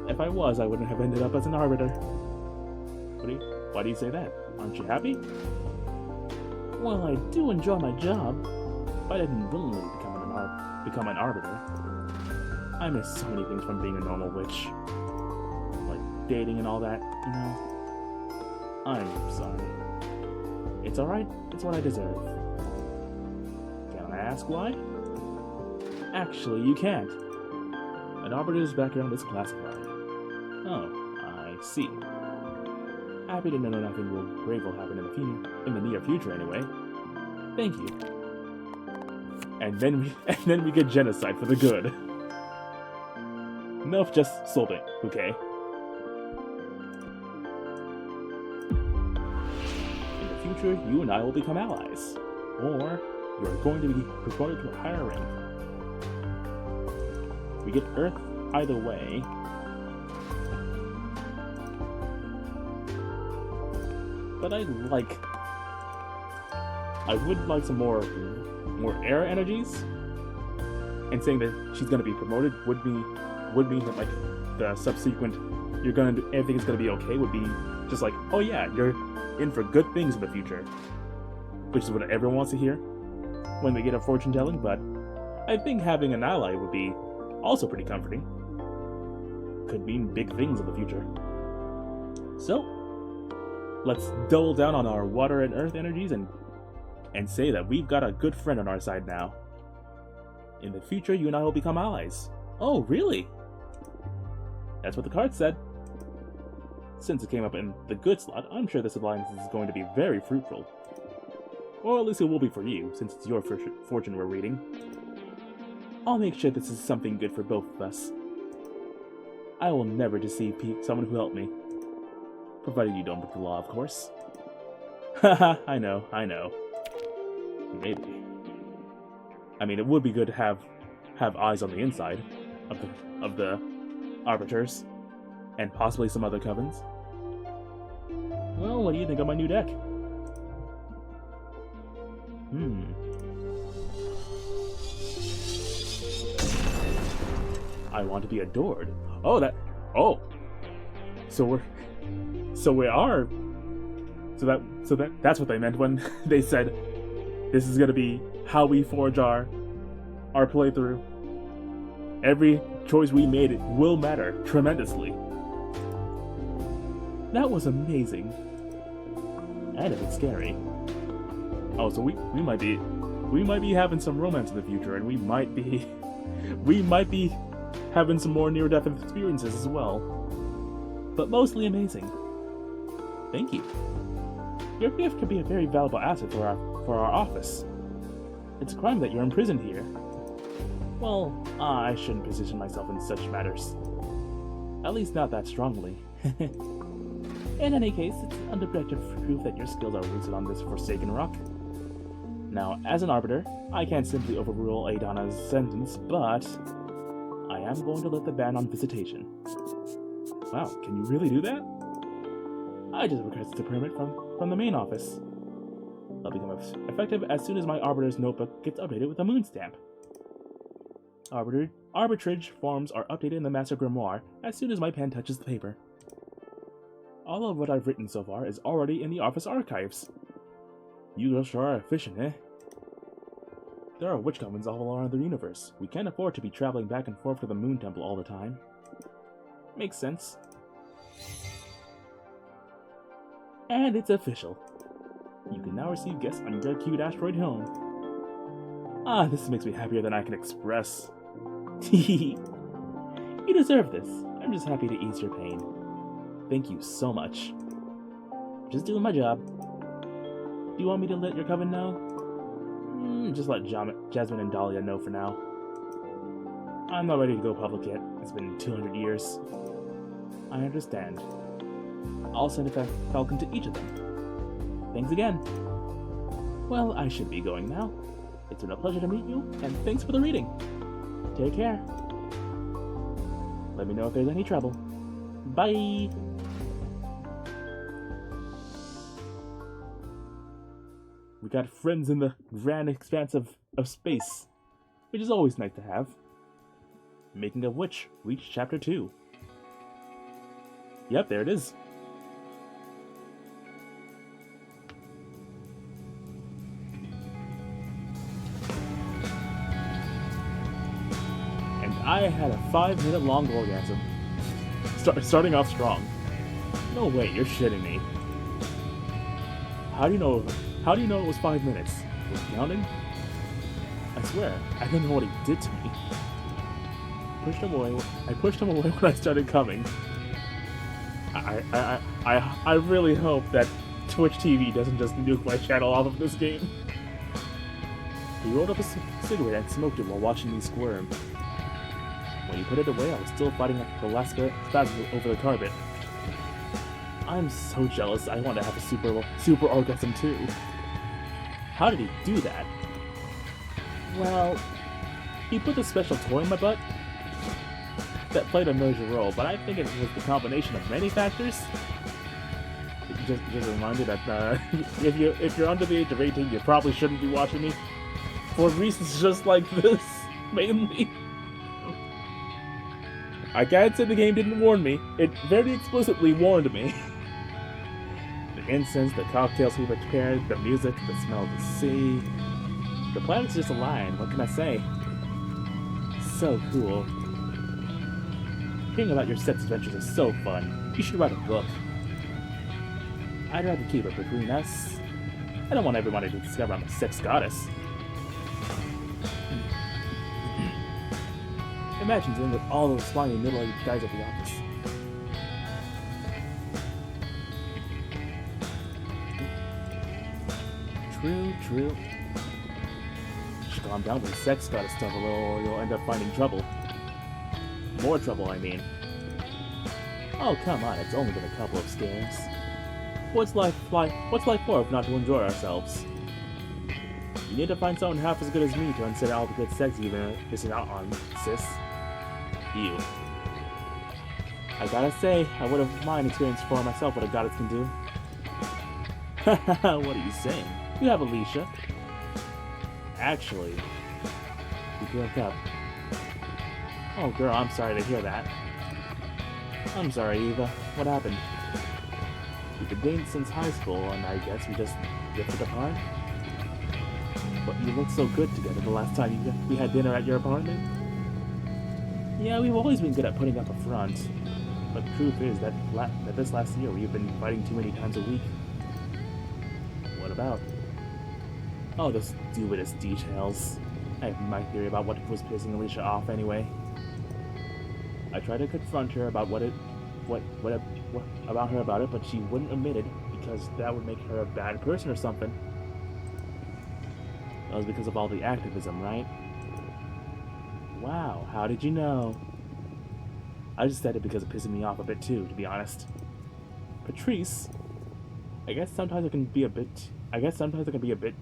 If I was, I wouldn't have ended up as an arbiter. Why do you say that? Aren't you happy? Well, I do enjoy my job, but I didn't willingly become an arbiter. I miss so many things from being a normal witch. Like dating and all that, you know? I'm sorry. It's alright, it's what I deserve. Can I ask why? Actually, you can't. An arbiter's background is classified. Oh, I see. Happy to know nothing grave will happen in the near future anyway. Thank you. And then we get genocide for the good. Enough just sold it, okay? In the future, you and I will become allies. Or, you are going to be promoted to a higher rank. We get Earth either way. But I would like some more air energies. And saying that she's gonna be promoted would mean that like the subsequent everything's gonna be okay would be just like, oh yeah, you're in for good things in the future. Which is what everyone wants to hear when they get a fortune telling, but I think having an ally would be also pretty comforting. Could mean big things in the future. So, let's double down on our water and earth energies and say that we've got a good friend on our side now. In the future, you and I will become allies. Oh, really? That's what the card said. Since it came up in the good slot, I'm sure this alliance is going to be very fruitful. Or at least it will be for you, since it's your fortune we're reading. I'll make sure this is something good for both of us. I will never deceive someone who helped me. Provided you don't break the law, of course. Haha, I know. Maybe. I mean, it would be good to have eyes on the inside of the arbiters, and possibly some other covens. Well, what do you think of my new deck? I want to be adored. That's what they meant when they said this is gonna be how we forge our playthrough. Every choice we made will matter tremendously. That was amazing. And a bit scary. Oh, so we might be having some romance in the future, and we might be having some more near-death experiences as well. But mostly amazing. Thank you. Your gift could be a very valuable asset for our office. It's a crime that you're imprisoned here. Well, I shouldn't position myself in such matters. At least not that strongly. In any case, it's unobjective proof that your skills are rooted on this forsaken rock. Now, as an arbiter, I can't simply overrule Aidana's sentence, but I am going to lift the ban on visitation. Wow, can you really do that? I just requested a permit from the main office. They'll become effective as soon as my arbiter's notebook gets updated with a moon stamp. Arbitrage forms are updated in the Master Grimoire as soon as my pen touches the paper. All of what I've written so far is already in the office archives. You girls sure are efficient, eh? There are witch covens all around the universe. We can't afford to be traveling back and forth to the Moon Temple all the time. Makes sense. And it's official. You can now receive guests on your cute asteroid home. Ah, this makes me happier than I can express. You deserve this. I'm just happy to ease your pain. Thank you so much. Just doing my job. Do you want me to let your coven know? Just let Jasmine and Dahlia know for now. I'm not ready to go public yet. It's been 200 years. I understand. I'll send a falcon to each of them. Thanks again. Well, I should be going now. It's been a pleasure to meet you, and thanks for the reading. Take care. Let me know if there's any trouble. Bye! We got friends in the grand expanse of space, which is always nice to have. Making of which, reach chapter 2. Yep, there it is. And I had a 5-minute long orgasm. Starting off strong. No way, you're shitting me. How do you know it was 5 minutes? Was he counting? I swear, I don't know what he did to me. I pushed him away when I started coming. I really hope that Twitch TV doesn't just nuke my channel off of this game. He rolled up a cigarette and smoked it while watching me squirm. When he put it away, I was still fighting the last spasm over the carpet. I'm so jealous. I want to have a super orgasm too. How did he do that? Well, he put a special toy in my butt that played a major role, but I think it was the combination of many factors. Just a reminder that if you're under the age of 18, you probably shouldn't be watching me for reasons just like this, mainly. I can't say the game didn't warn me. It very explicitly warned me. The incense, the cocktails we prepared, the music, the smell of the sea. The planet's just aligned, what can I say? So cool. Hearing about your sex adventures is so fun. You should write a book. I'd rather keep it between us. I don't want everybody to discover I'm a sex goddess. Imagine dealing with all those slimy middle-aged guys at the office. True. Just calm down with the sex goddess stuff a little, or you'll end up finding trouble. More trouble, I mean. Oh, come on, it's only been a couple of scares. What's life for if not to enjoy ourselves? You need to find someone half as good as me to consider all the good sex you've been missing out on, sis. You. I gotta say, I would have mind experience for myself what a goddess can do. Haha, what are you saying? You have Alicia. Actually, we broke up. Oh girl, I'm sorry to hear that. I'm sorry, Eva. What happened? We've been dating since high school, and I guess we just drifted apart? But you looked so good together the last time we had dinner at your apartment. Yeah, we've always been good at putting up a front. But the truth is that this last year we've been fighting too many times a week. What about? Oh, the stupidest details. I have my theory about what was pissing Alicia off anyway. I tried to confront her about about it, but she wouldn't admit it because that would make her a bad person or something. That was because of all the activism, right? Wow, how did you know? I just said it because it pissed me off a bit too, to be honest. Patrice, I guess sometimes I can be a bit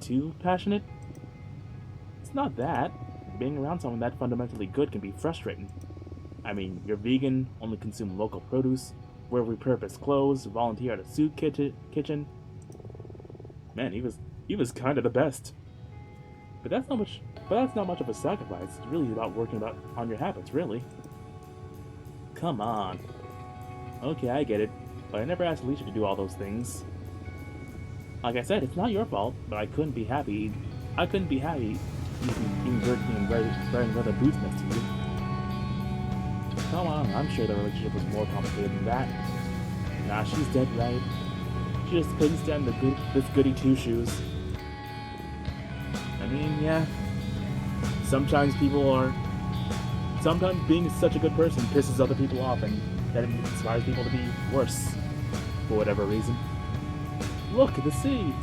too passionate. It's not that. Being around someone that fundamentally good can be frustrating. I mean, you're vegan, only consume local produce, wear repurposed clothes, volunteer at a soup kitchen. Man, he was kind of the best. But that's not much of a sacrifice. It's really about working on your habits, really. Come on. Okay, I get it, but I never asked Alicia to do all those things. Like I said, it's not your fault, but I couldn't be happy eating jerky and wearing leather boots next to you. Come on, I'm sure the relationship was more complicated than that. Nah, she's dead right. She just couldn't stand this goody two-shoes. I mean, yeah. Sometimes being such a good person pisses other people off, and that inspires people to be worse. For whatever reason. Look at the sea!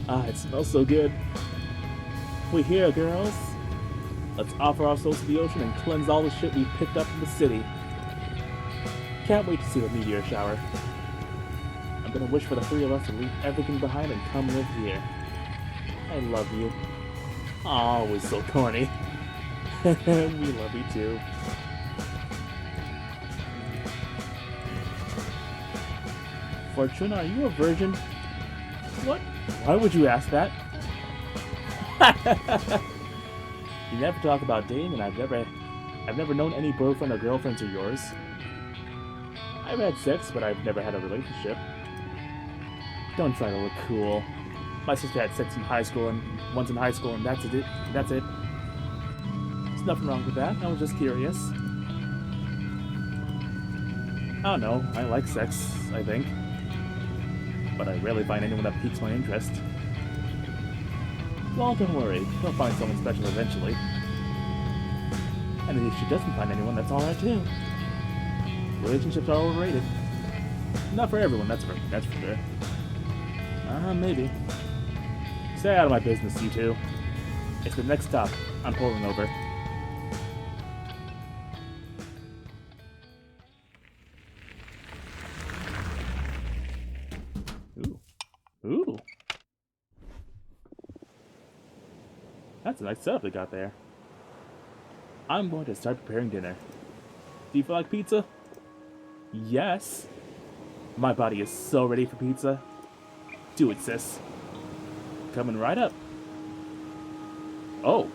Ah, it smells so good. We here, girls. Let's offer our souls to the ocean and cleanse all the shit we picked up in the city. Can't wait to see the meteor shower. I'm gonna wish for the three of us to leave everything behind and come live here. I love you. Always so corny. We love you too. Fortuna, are you a virgin? What? Why would you ask that? You never talk about dating, and I've never known any boyfriend or girlfriends of yours. I've had sex, but I've never had a relationship. Don't try to look cool. My sister had sex in high school, and once in high school, and that's it. That's it. There's nothing wrong with that. I was just curious. I don't know. I like sex, I think. But I rarely find anyone that piques my interest. Well, don't worry. She'll find someone special eventually. And if she doesn't find anyone, that's alright too. Relationships are overrated. Not for everyone, that's for sure. Maybe. Stay out of my business, you two. It's the next stop. I'm pulling over. Ooh. That's a nice setup they got there. I'm going to start preparing dinner. Do you feel like pizza? Yes. My body is so ready for pizza. Do it, sis. Coming right up. Oh.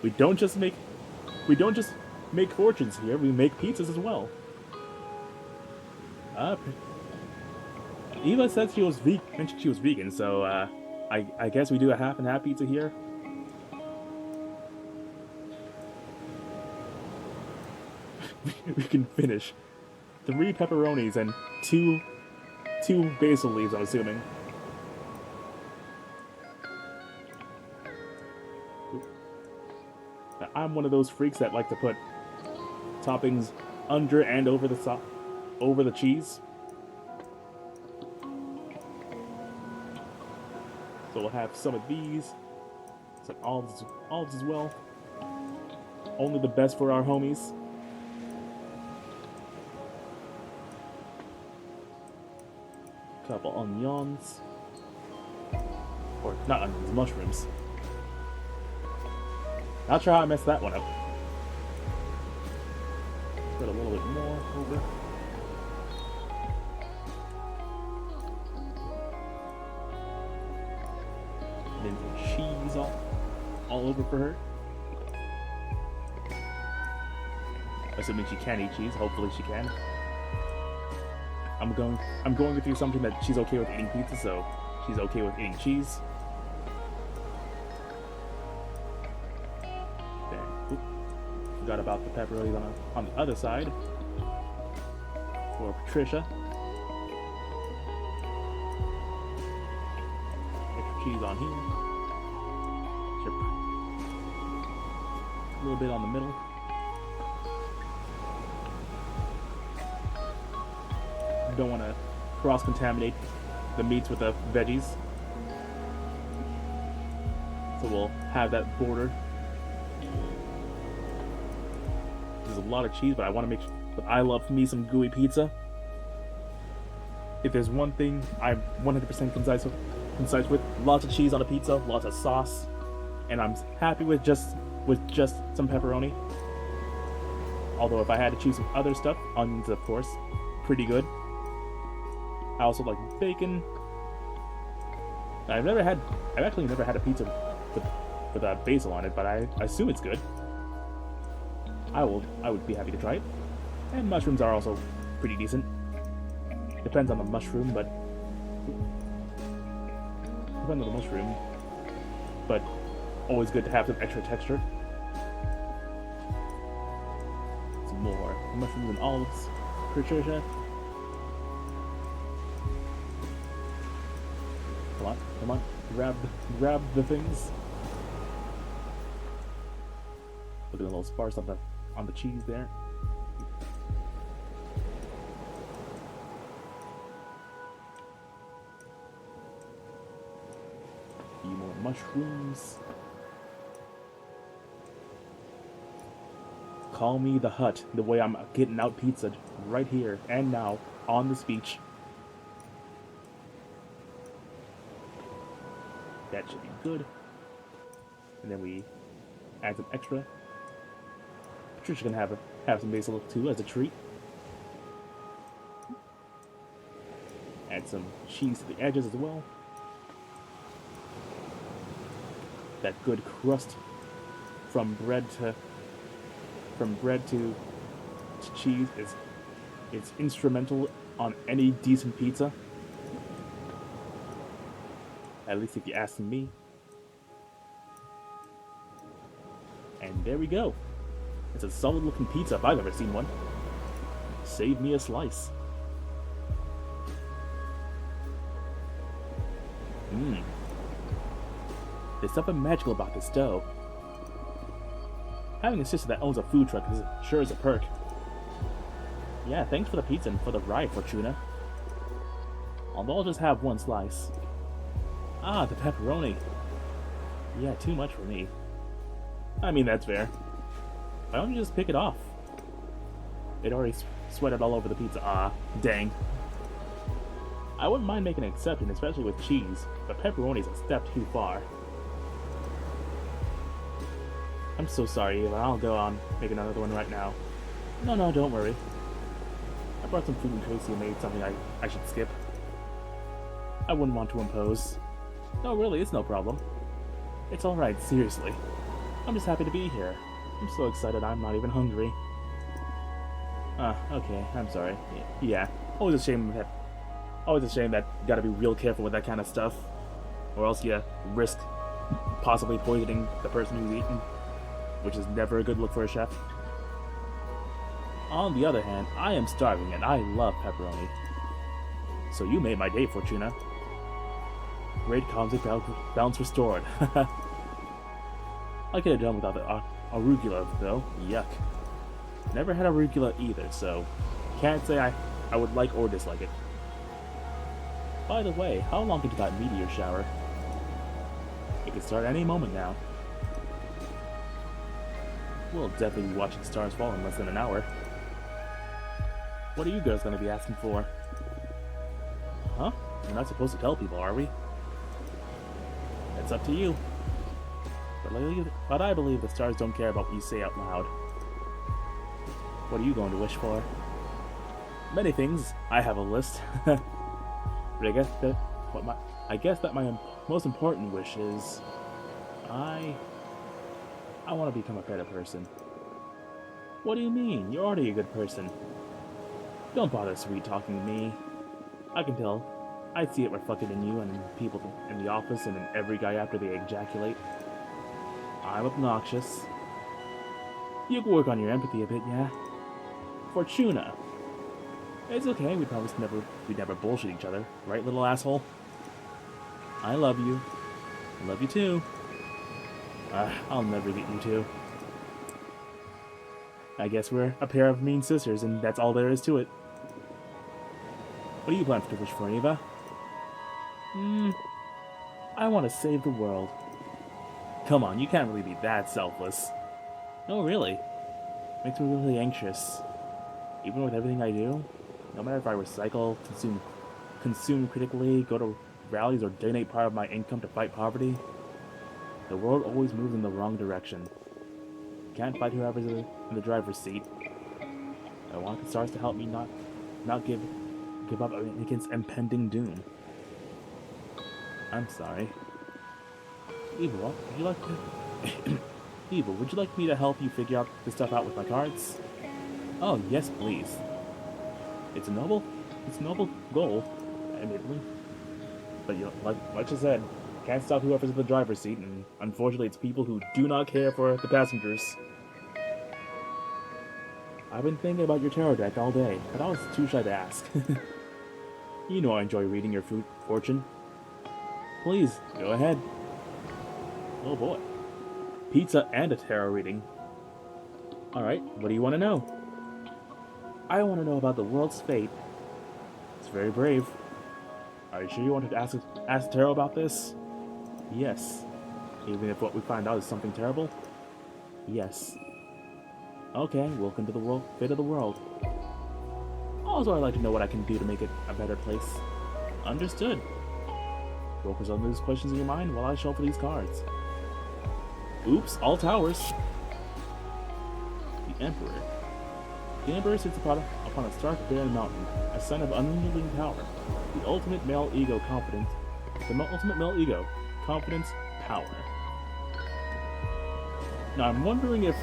We don't just make fortunes here, we make pizzas as well. Eva said mentioned she was vegan, so I guess we do a half and half pizza here. We can finish 3 pepperonis and two basil leaves, I'm assuming. Now, I'm one of those freaks that like to put toppings under and over the cheese. So we'll have some of these, some olives as well. Only the best for our homies. Couple onions, or not onions, mushrooms. Not sure how I messed that one up. Put a little bit more over. Then some cheese all over for her. Assuming she can eat cheese. Hopefully she can. I'm going with the assumption that she's okay with eating pizza, so she's okay with eating cheese. Then, forgot about the pepperonis on the other side for Patricia. Extra cheese on here. A little bit on the middle. Don't want to cross-contaminate the meats with the veggies, so we'll have that border. There's a lot of cheese, but I want to make sure. But I love me some gooey pizza. If there's one thing I'm 100% concise with, lots of cheese on a pizza, lots of sauce, and I'm happy with just some pepperoni. Although if I had to choose some other stuff, onions of course, pretty good. I also like bacon. I've actually never had a pizza with basil on it, but I assume it's good. I would be happy to try it. And mushrooms are also pretty decent. Depends on the mushroom, but always good to have some extra texture. Some more mushrooms and olives. Patricia. Come on, grab the things. Looking a little sparse on the cheese there. A few more mushrooms. Call me the Hut, the way I'm getting out pizza right here and now on this beach. That should be good. And then we add some extra. Patricia can have some basil too as a treat. Add some cheese to the edges as well. That good crust from bread to cheese is instrumental on any decent pizza. At least if you ask me. And there we go. It's a solid looking pizza if I've ever seen one. Save me a slice. There's something magical about this dough. Having a sister that owns a food truck sure is a perk. Yeah, thanks for the pizza and for the ride, Fortuna. Although I'll just have one slice. Ah, the pepperoni. Yeah, too much for me. I mean, that's fair. Why don't you just pick it off? It already sweated all over the pizza. Ah, dang. I wouldn't mind making an exception, especially with cheese, but pepperoni's a step too far. I'm so sorry, Eva. I'll go on make another one right now. No, don't worry. I brought some food in case you made something I should skip. I wouldn't want to impose. No, really, it's no problem. It's alright, seriously. I'm just happy to be here. I'm so excited I'm not even hungry. Okay, I'm sorry. Yeah, always a shame that you gotta be real careful with that kind of stuff. Or else you risk possibly poisoning the person who's eating, which is never a good look for a chef. On the other hand, I am starving and I love pepperoni. So you made my day, Fortuna. Great cosmic balance restored. I could have done without the arugula, though. Yuck. Never had arugula either, so can't say I would like or dislike it. By the way, how long into that meteor shower? It can start any moment now. We'll definitely be watching stars fall in less than an hour. What are you girls going to be asking for? Huh? We're not supposed to tell people, are we? It's up to you. But I believe the stars don't care about what you say out loud. What are you going to wish for? Many things. I have a list. But I guess that my most important wish is I want to become a better person. What do you mean? You're already a good person. Don't bother sweet talking me. I can tell. I see it reflected in you and in people in the office and in every guy after they ejaculate. I'm obnoxious. You can work on your empathy a bit, yeah? Fortuna. It's okay, we'd never bullshit each other, right, little asshole? I love you. I love you too. I'll never get you two. I guess we're a pair of mean sisters, and that's all there is to it. What do you plan to wish for, Eva? I want to save the world. Come on, you can't really be that selfless. No, really. Makes me really anxious. Even with everything I do, no matter if I recycle, consume critically, go to rallies, or donate part of my income to fight poverty, the world always moves in the wrong direction. Can't fight whoever's in the driver's seat. I want the stars to help me not give up against impending doom. I'm sorry. Eva, would you like to... Eva, would you like me to help you figure out this stuff out with my cards? Oh, yes, please. It's a noble goal, admittedly. But like I said, can't stop whoever's in the driver's seat, and unfortunately it's people who do not care for the passengers. I've been thinking about your tarot deck all day, but I was too shy to ask. You know I enjoy reading your fortune. Please, go ahead. Oh boy. Pizza and a tarot reading. Alright, what do you want to know? I want to know about the world's fate. It's very brave. Are you sure you wanted to ask tarot about this? Yes. Even if what we find out is something terrible? Yes. Okay, welcome to the world, fate of the world. Also, I'd like to know what I can do to make it a better place. Understood. Focus on those questions in your mind while I shuffle these cards. Oops, all towers. The Emperor. The Emperor sits upon a stark barren mountain, a sign of unyielding power. The ultimate male ego, confidence. Ultimate male ego, confidence, power. Now I'm wondering if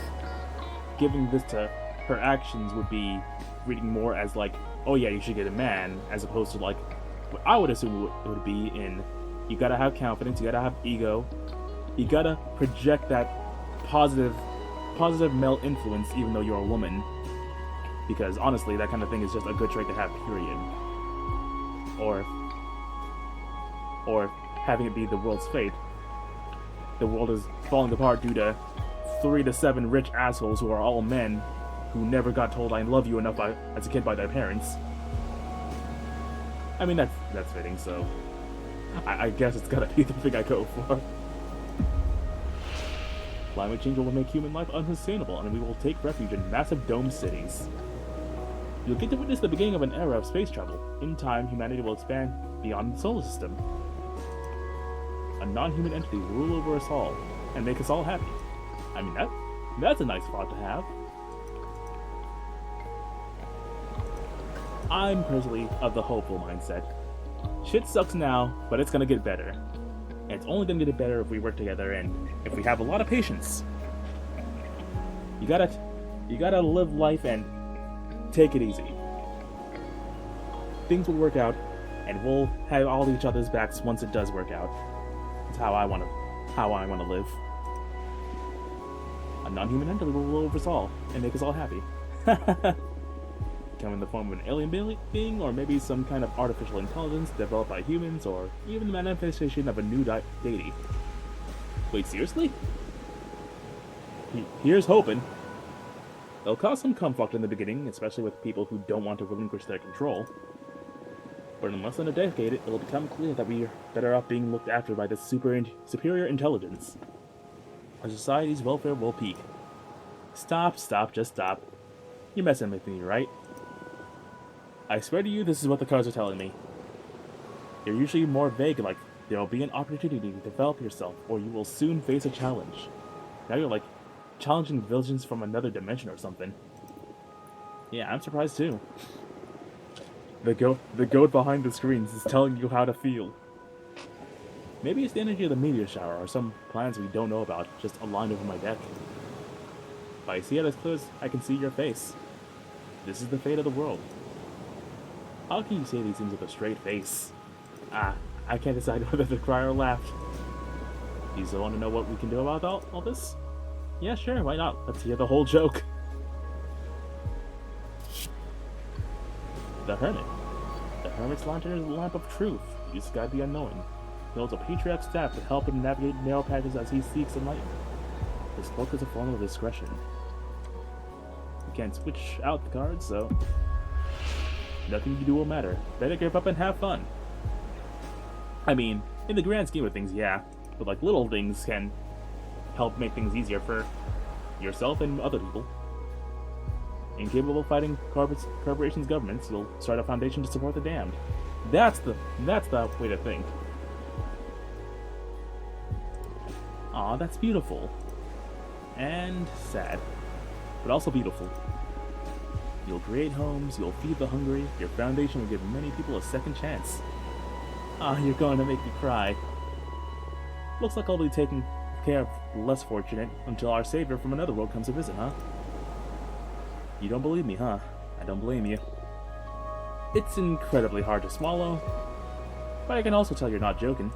giving this to her actions would be reading more as like, oh yeah, you should get a man, as opposed to like what I would assume it would be in, you gotta have confidence, you gotta have ego, you gotta project that positive male influence even though you're a woman. Because honestly, that kind of thing is just a good trait to have, period. Or having it be the world's fate. The world is falling apart due to 3 to 7 rich assholes who are all men who never got told I love you enough as a kid by their parents. I mean, that's fitting, so I guess it's gotta be the thing I go for. Climate change will make human life unsustainable, and we will take refuge in massive domed cities. You'll get to witness the beginning of an era of space travel. In time, humanity will expand beyond the solar system. A non-human entity will rule over us all, and make us all happy. I mean, that's a nice thought to have. I'm personally of the hopeful mindset. Shit sucks now, but it's gonna get better. And it's only gonna get better if we work together and if we have a lot of patience. You gotta live life and take it easy. Things will work out, and we'll have all each other's backs once it does work out. It's how I wanna live. A non-human entity will rule over us all and make us all happy. Come in the form of an alien being, or maybe some kind of artificial intelligence developed by humans, or even the manifestation of a new deity. Wait, seriously? Here's hoping. It'll cause some conflict in the beginning, especially with people who don't want to relinquish their control. But in less than a decade, it'll become clear that we are better off being looked after by this superior intelligence. Our society's welfare will peak. Stop, just stop. You're messing with me, right? I swear to you, this is what the cards are telling me. They're usually more vague, like, there will be an opportunity to develop yourself, or you will soon face a challenge. Now you're like, challenging villains from another dimension or something. Yeah, I'm surprised too. The goat behind the screens is telling you how to feel. Maybe it's the energy of the meteor shower, or some plans we don't know about, just aligned over my deck. If I see it as clear as I can see your face. This is the fate of the world. How can you say these things with a straight face? I can't decide whether to cry or laugh. You still want to know what we can do about all this? Yeah, sure, why not? Let's hear the whole joke. The Hermit. The Hermit's lantern is the lamp of truth. He's guide the unknowing. He holds a patriarch's staff to help him navigate narrow patches as he seeks enlightenment. His cloak is a form of discretion. We can't switch out the cards, so nothing you do will matter. Better give up and have fun. I mean, in the grand scheme of things, yeah. But like little things can help make things easier for yourself and other people. Incapable of fighting corporations' governments, you'll start a foundation to support the damned. That's the way to think. Aw, that's beautiful. And sad. But also beautiful. You'll create homes, you'll feed the hungry, your foundation will give many people a second chance. Ah, you're going to make me cry. Looks like I'll be taking care of the less fortunate until our savior from another world comes to visit, huh? You don't believe me, huh? I don't blame you. It's incredibly hard to swallow, but I can also tell you're not joking.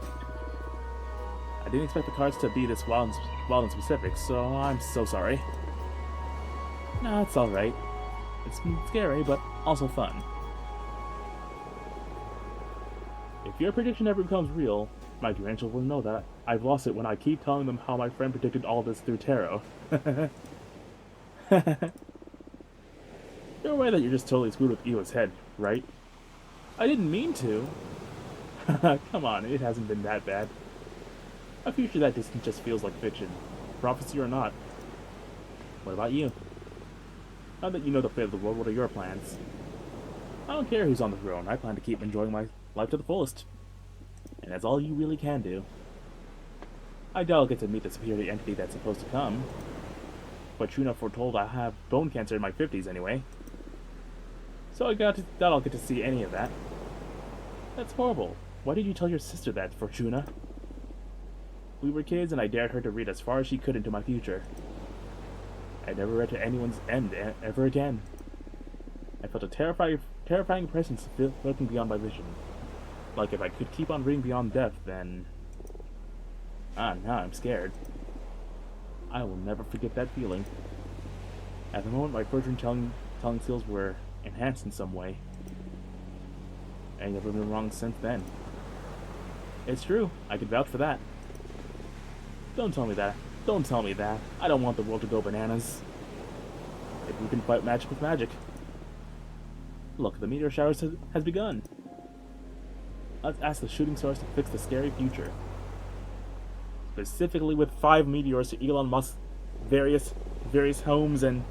I didn't expect the cards to be this wild and specific, so I'm so sorry. Nah, it's alright. It's scary, but also fun. If your prediction ever becomes real, my grandchildren will know that I've lost it when I keep telling them how my friend predicted all this through tarot. You're aware that you're just totally screwed with Ewa's head, right? I didn't mean to. Come on, it hasn't been that bad. A future that distant just feels like fiction. Prophecy or not. What about you? Now that you know the fate of the world, what are your plans? I don't care who's on the throne. I plan to keep enjoying my life to the fullest. And that's all you really can do. I doubt I'll get to meet the superior entity that's supposed to come. But Trina foretold I'll have bone cancer in my 50s anyway. So I doubt I'll get to see any of that. That's horrible. Why did you tell your sister that, Fortuna? We were kids and I dared her to read as far as she could into my future. I never read to anyone's end ever again. I felt a terrifying presence lurking beyond my vision. Like if I could keep on reading beyond death, then... now I'm scared. I will never forget that feeling. At the moment, my fortune telling skills were enhanced in some way. I've never been wrong since then. It's true. I can vouch for that. Don't tell me that. Don't tell me that. I don't want the world to go bananas. If we can fight magic with magic. Look, the meteor showers has begun. Let's ask the shooting stars to fix the scary future. Specifically with 5 meteors to Elon Musk's various homes and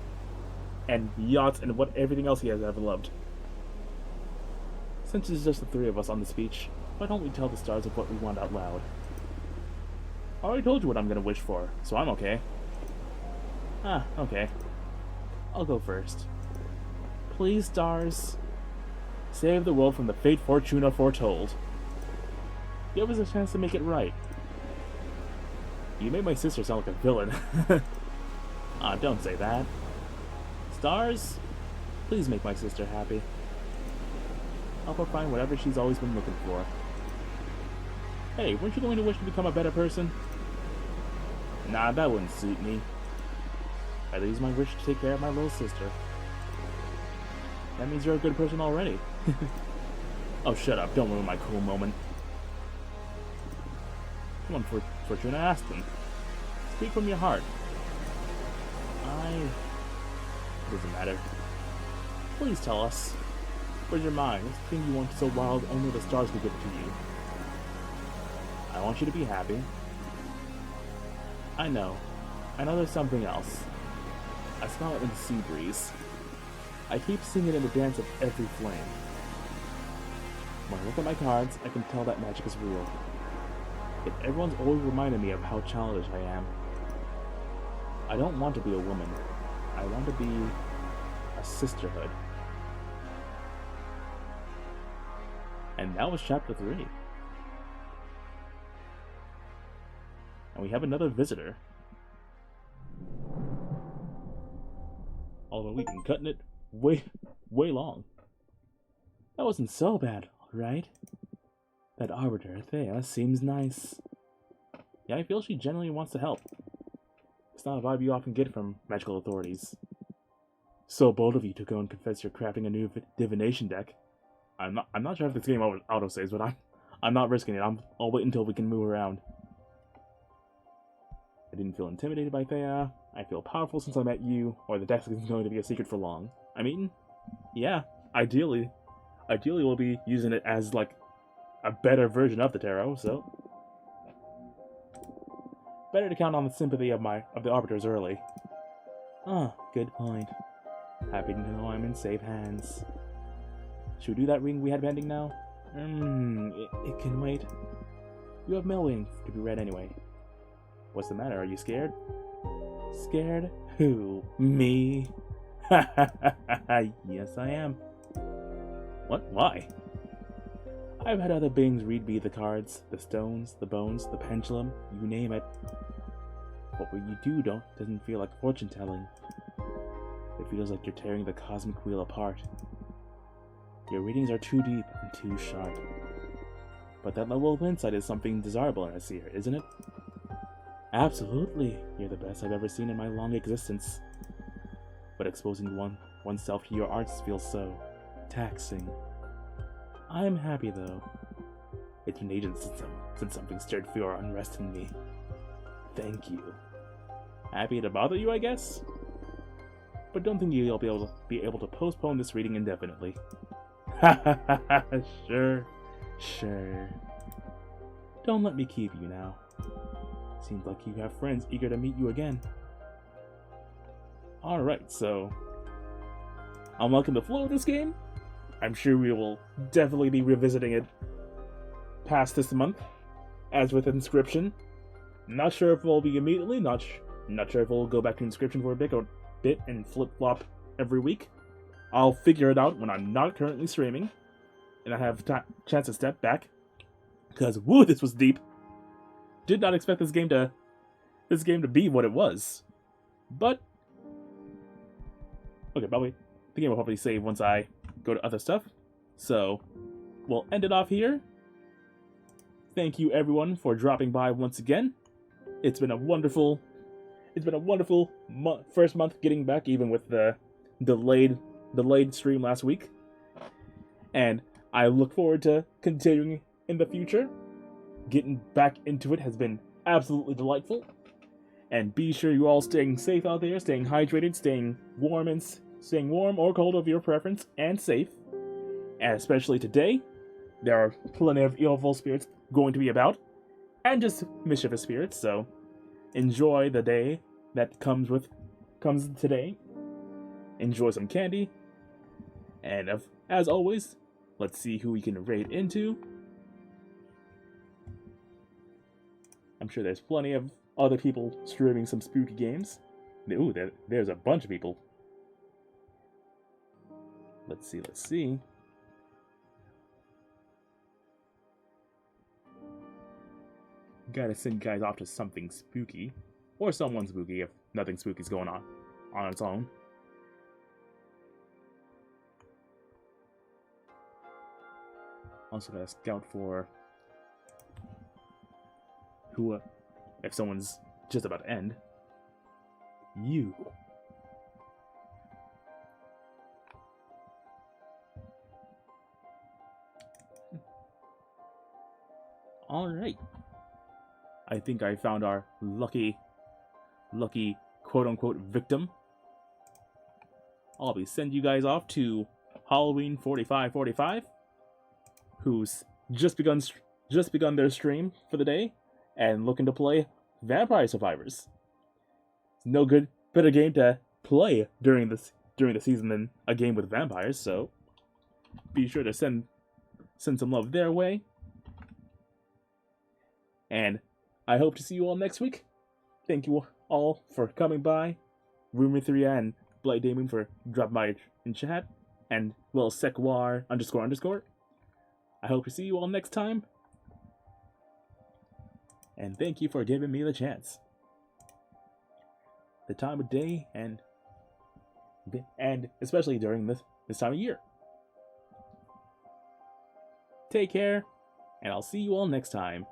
yachts and everything else he has ever loved. Since it's just the 3 of us on this beach, why don't we tell the stars of what we want out loud? I already told you what I'm gonna wish for, so I'm okay. Okay. I'll go first. Please, stars, save the world from the fate Fortuna foretold. Give us a chance to make it right. You made my sister sound like a villain. Don't say that. Stars, please make my sister happy. Help her find whatever she's always been looking for. Hey, weren't you going to wish to become a better person? Nah, that wouldn't suit me. I'd use my wish to take care of my little sister. That means you're a good person already. Oh, shut up. Don't ruin my cool moment. Come on, Fortuna, ask them. Speak from your heart. It doesn't matter. Please tell us. Where's your mind? What's the thing you want so wild only the stars can give it to you? I want you to be happy. I know there's something else. I smell it in the sea breeze. I keep seeing it in the dance of every flame. When I look at my cards, I can tell that magic is real. Yet everyone's always reminded me of how childish I am. I don't want to be a woman. I want to be a sisterhood. And that was chapter 3. And we have another visitor. Although we've been cutting it way long. That wasn't so bad, right? That Arbiter, Thea, seems nice. Yeah, I feel she genuinely wants to help. It's not a vibe you often get from magical authorities. So bold of you to go and confess you're crafting a new divination deck. I'm not sure if this game auto-saves, but I'm not risking it. I'll wait until we can move around. I didn't feel intimidated by Thea. I feel powerful since I met you, or the deck isn't going to be a secret for long. I mean, yeah, ideally we'll be using it as, like, a better version of the tarot, so... Better to count on the sympathy of the Arbiters early. Good point. Happy to know I'm in safe hands. Should we do that reading we had pending now? It can wait. You have mail waiting to be read anyway. What's the matter? Are you scared? Scared? Who? Me? Yes, I am. What? Why? I've had other beings read me the cards, the stones, the bones, the pendulum, you name it. But what you do doesn't feel like fortune-telling. It feels like you're tearing the cosmic wheel apart. Your readings are too deep and too sharp. But that level of insight is something desirable in a seer, isn't it? Absolutely. You're the best I've ever seen in my long existence. But exposing oneself to your arts feels so taxing. I'm happy, though. It's been ages since something stirred fear or unrest in me. Thank you. Happy to bother you, I guess? But don't think you'll be able to postpone this reading indefinitely. Sure. Don't let me keep you now. Seems like you have friends eager to meet you again. Alright, so I'm liking the flow of this game. I'm sure we will definitely be revisiting it past this month, as with Inscription. Not sure if we'll be immediately, not sure if we'll go back to Inscription for a bit and flip-flop every week. I'll figure it out when I'm not currently streaming, and I have chance to step back, because woo, this was deep. Did not expect this game to be what it was, but okay, probably the game will probably save once I go to other stuff. So we'll end it off here. Thank you everyone for dropping by once again. It's been a wonderful first month getting back, even with the delayed stream last week. And I look forward to continuing in the future. Getting back into it has been absolutely delightful. And be sure you all staying safe out there, staying hydrated, staying warm or cold of your preference, and safe. And especially today, there are plenty of evil spirits going to be about, and just mischievous spirits, so enjoy the day that comes today. Enjoy some candy, and as always, let's see who we can raid into. I'm sure there's plenty of other people streaming some spooky games. Ooh, there's a bunch of people. Let's see. Gotta send you guys off to something spooky. Or someone spooky if nothing spooky's going on its own. Also gotta scout for who, if someone's just about to end. You. Alright. I think I found our lucky quote-unquote victim. I'll be sending you guys off to Halloween 4545, who's just begun their stream for the day and looking to play Vampire Survivors. No better game to play during the season than a game with vampires, so be sure to send some love their way. And I hope to see you all next week. Thank you all for coming by. Rumor3 and Blight Damon for dropping by in chat. And well, Sekwar __. I hope to see you all next time. And thank you for giving me the chance. The time of day and especially during this time of year. Take care, and I'll see you all next time.